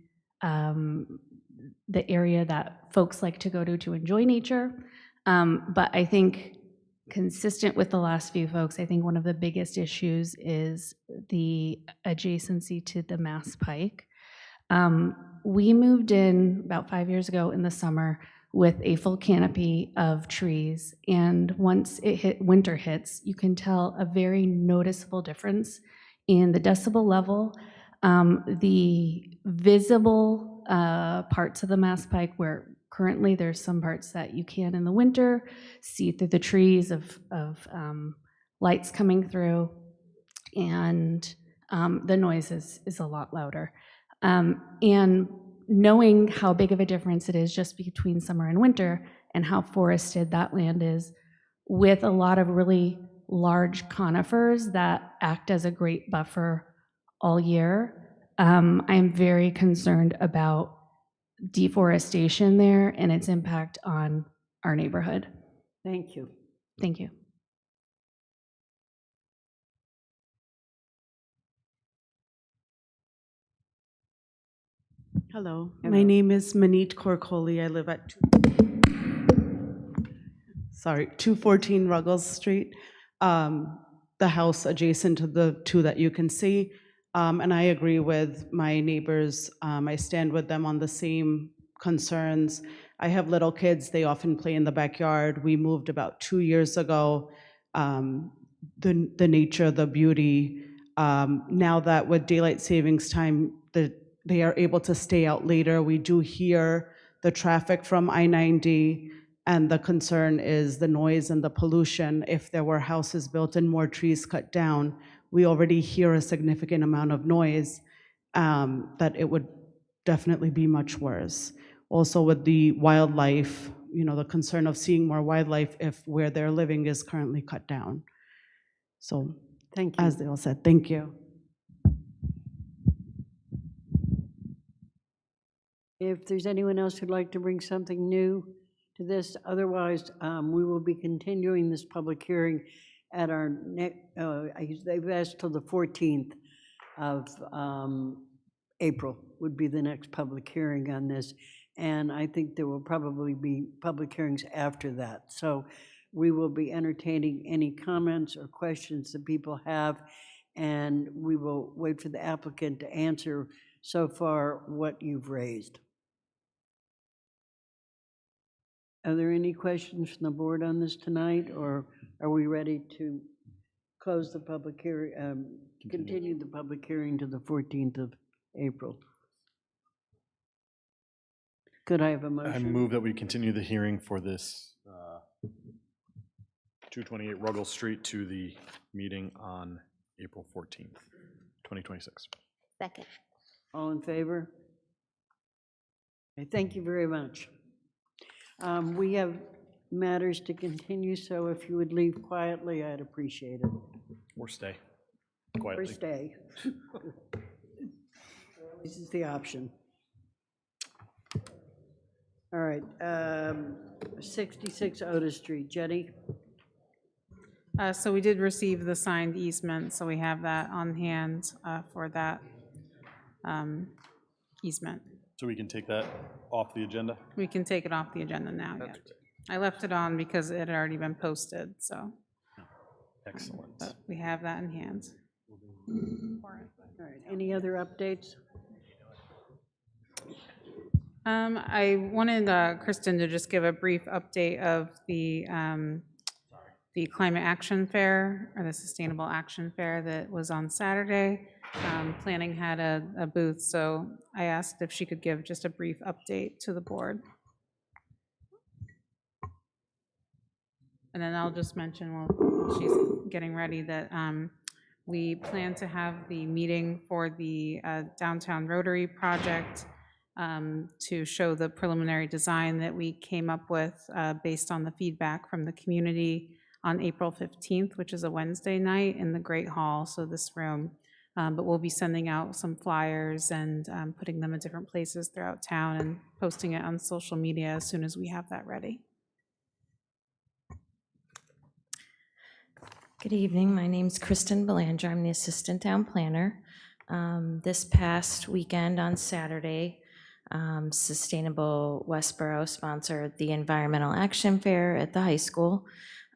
area that folks like to go to enjoy nature. But I think consistent with the last few folks, I think one of the biggest issues is the adjacency to the Mass Pike. We moved in about 5 years ago in the summer with a full canopy of trees, and once winter hits, you can tell a very noticeable difference in the decibel level, the visible parts of the Mass Pike, where currently there's some parts that you can in the winter see through the trees of lights coming through, and the noise is a lot louder. And knowing how big of a difference it is just between summer and winter, and how forested that land is, with a lot of really large conifers that act as a great buffer all year, I'm very concerned about deforestation there and its impact on our neighborhood. Thank you. Thank you. Hello, Hello. my name is Manit Korkoli. I live at 214 Ruggles Street, the house adjacent to the two that you can see. And I agree with my neighbors. I stand with them on the same concerns. I have little kids. They often play in the backyard. We moved about 2 years ago. The nature, the beauty. Now that with daylight savings time, they are able to stay out later. We do hear the traffic from I-90, and the concern is the noise and the pollution. If there were houses built and more trees cut down, we already hear a significant amount of noise, that it would definitely be much worse. Also with the wildlife, you know, the concern of seeing more wildlife if where they're living is currently cut down. So, Thank you. as they all said, thank you. If there's anyone else who'd like to bring something new to this, otherwise, we will be continuing this public hearing at our next, they've asked till the 14th of April would be the next public hearing on this. And I think there will probably be public hearings after that. So we will be entertaining any comments or questions that people have, and we will wait for the applicant to answer so far what you've raised. Are there any questions from the board on this tonight, or are we ready to close the public hearing, continue the public hearing to the 14th of April? Could I have a motion? I move that we continue the hearing for this 228 Ruggles Street to the meeting on April 14th, 2026. Second. All in favor? Okay, thank you very much. We have matters to continue, so if you would leave quietly, I'd appreciate it. Or stay Or quietly. stay. This is the option. All right, 66 Otis Street. Jenny? So we did receive the signed easement, so we have that on hand for that easement. So we can take that off the agenda? We can take it off the agenda now, yeah. I left it on because it had already been posted, so. Excellent. But we have that in hand. All right, any other updates? I wanted Kristen to just give a brief update of the Climate Action Fair, or the Sustainable Action Fair that was on Saturday. Planning had a booth, so I asked if she could give just a brief update to the board. And then I'll just mention while she's getting ready that we plan to have the meeting for the downtown Rotary project to show the preliminary design that we came up with based on the feedback from the community on April 15th, which is a Wednesday night in the Great Hall, so this room. But we'll be sending out some flyers and putting them in different places throughout town and posting it on social media as soon as we have that ready. Good evening. My name's Kristen Belanger. I'm the Assistant Town Planner. This past weekend on Saturday, Sustainable Westborough sponsored the Environmental Action Fair at the high school.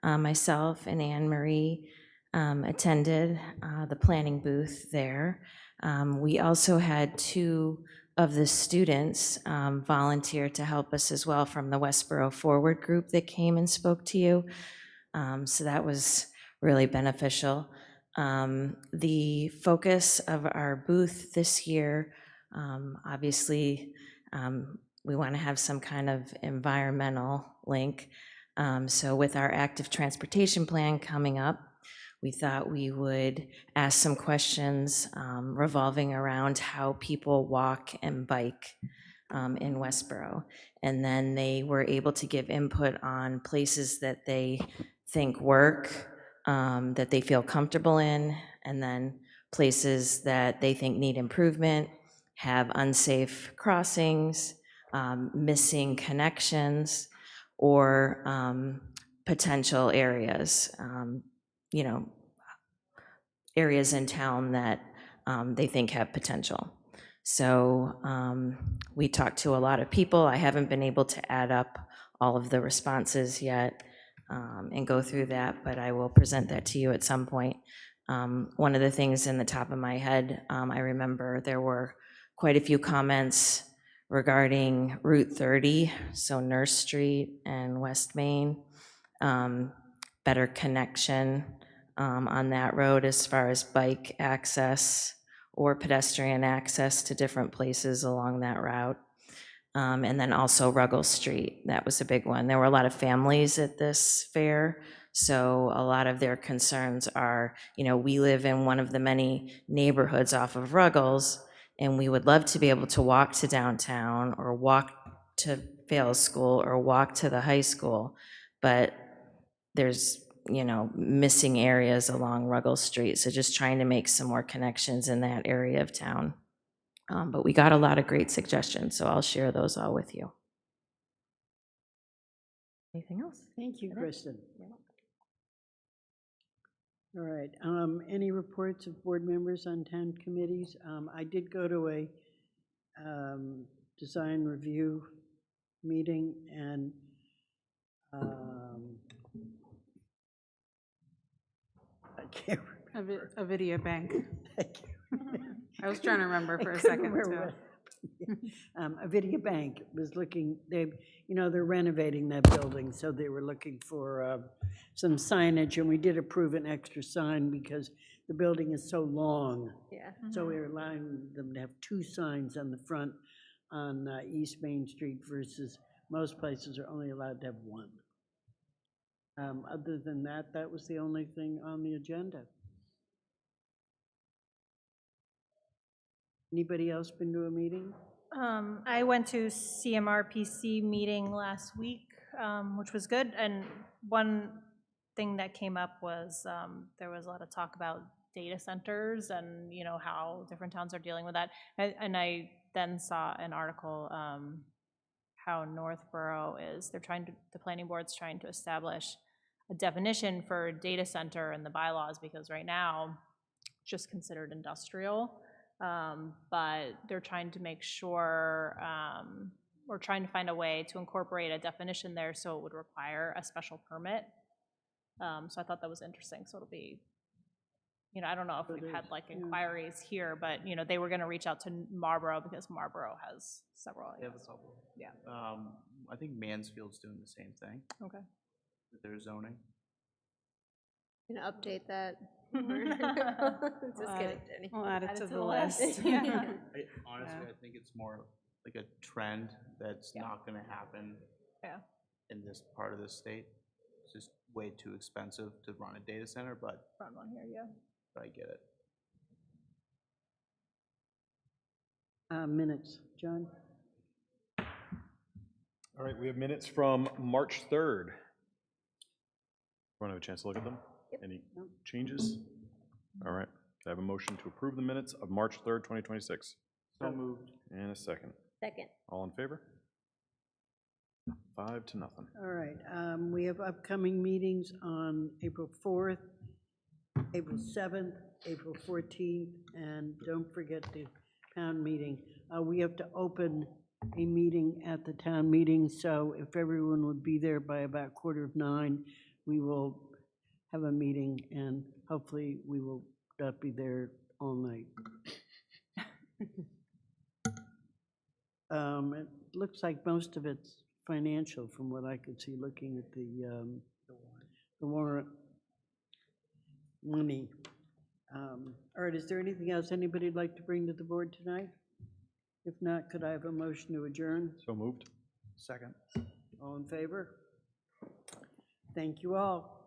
Myself and Anne Marie attended the planning booth there. We also had 2 of the students volunteer to help us as well from the Westborough Forward group that came and spoke to you. So that was really beneficial. The focus of our booth this year, obviously, we want to have some kind of environmental link. So with our active transportation plan coming up, we thought we would ask some questions revolving around how people walk and bike in Westborough. And then they were able to give input on places that they think work, that they feel comfortable in, and then places that they think need improvement, have unsafe crossings, missing connections, or potential areas, areas in town that they think have potential. So we talked to a lot of people. I haven't been able to add up all of the responses yet and go through that, but I will present that to you at some point. One of the things in the top of my head, I remember there were quite a few comments regarding Route 30, so Nurse Street and West Main, better connection on that road as far as bike access or pedestrian access to different places along that route. And then also Ruggles Street, that was a big one. There were a lot of families at this fair, so a lot of their concerns are, we live in one of the many neighborhoods off of Ruggles, and we would love to be able to walk to downtown or walk to Vale School or walk to the high school, but there's, missing areas along Ruggles Street, so just trying to make some more connections in that area of town. But we got a lot of great suggestions, so I'll share those all with you. Anything else? Thank you, Kristen. All right, any reports of board members on town committees? I did go to a design review meeting, and I can't remember. A video bank. I was trying to remember for a couldn't second, remember too. A video bank was looking, they're renovating that building, so they were looking for some signage, and we did approve an extra sign because the building is so long. Yeah. So we're allowing them to have 2 signs on the front on East Main Street versus most places are only allowed to have 1. Other than that, that was the only thing on the agenda. Anybody else been to a meeting? I went to CMRPC meeting last week, which was good. And one thing that came up was there was a lot of talk about data centers and how different towns are dealing with that. And I then saw an article how Northborough the planning board's trying to establish a definition for data center in the bylaws, because right now it's just considered industrial. But they're trying to make sure, or trying to find a way to incorporate a definition there so it would require a special permit. So I thought that was interesting. So it'll be, I don't know if we've had inquiries here, but they were going to reach out to Marlborough because Marlborough has several. They have a couple. Yeah. I think Mansfield's doing the same thing Okay. with their zoning. Gonna update that. Just kidding, Jenny. We'll add it to the list. Honestly, I think it's more like a trend that's not going to happen in this part of the state. It's just way too expensive to run a data center, but Run one here, I get it. Minutes, John? All right, we have minutes from March 3rd. Want to have a chance to look at them? Any changes? All right. I have a motion to approve the minutes of March 3rd, 2026? So moved. And a second. Second. All in favor? 5-0. All right, we have upcoming meetings on April 4th, April 7th, April 14th, and don't forget the town meeting. We have to open a meeting at the town meeting, so if everyone would be there by about 9:15, we will have a meeting, and hopefully we will not be there all night. It looks like most of it's financial from what I could see looking at the warrant money. All right, is there anything else anybody'd like to bring to the board tonight? If not, could I have a motion to adjourn? So moved. Second. All in favor? Thank you all.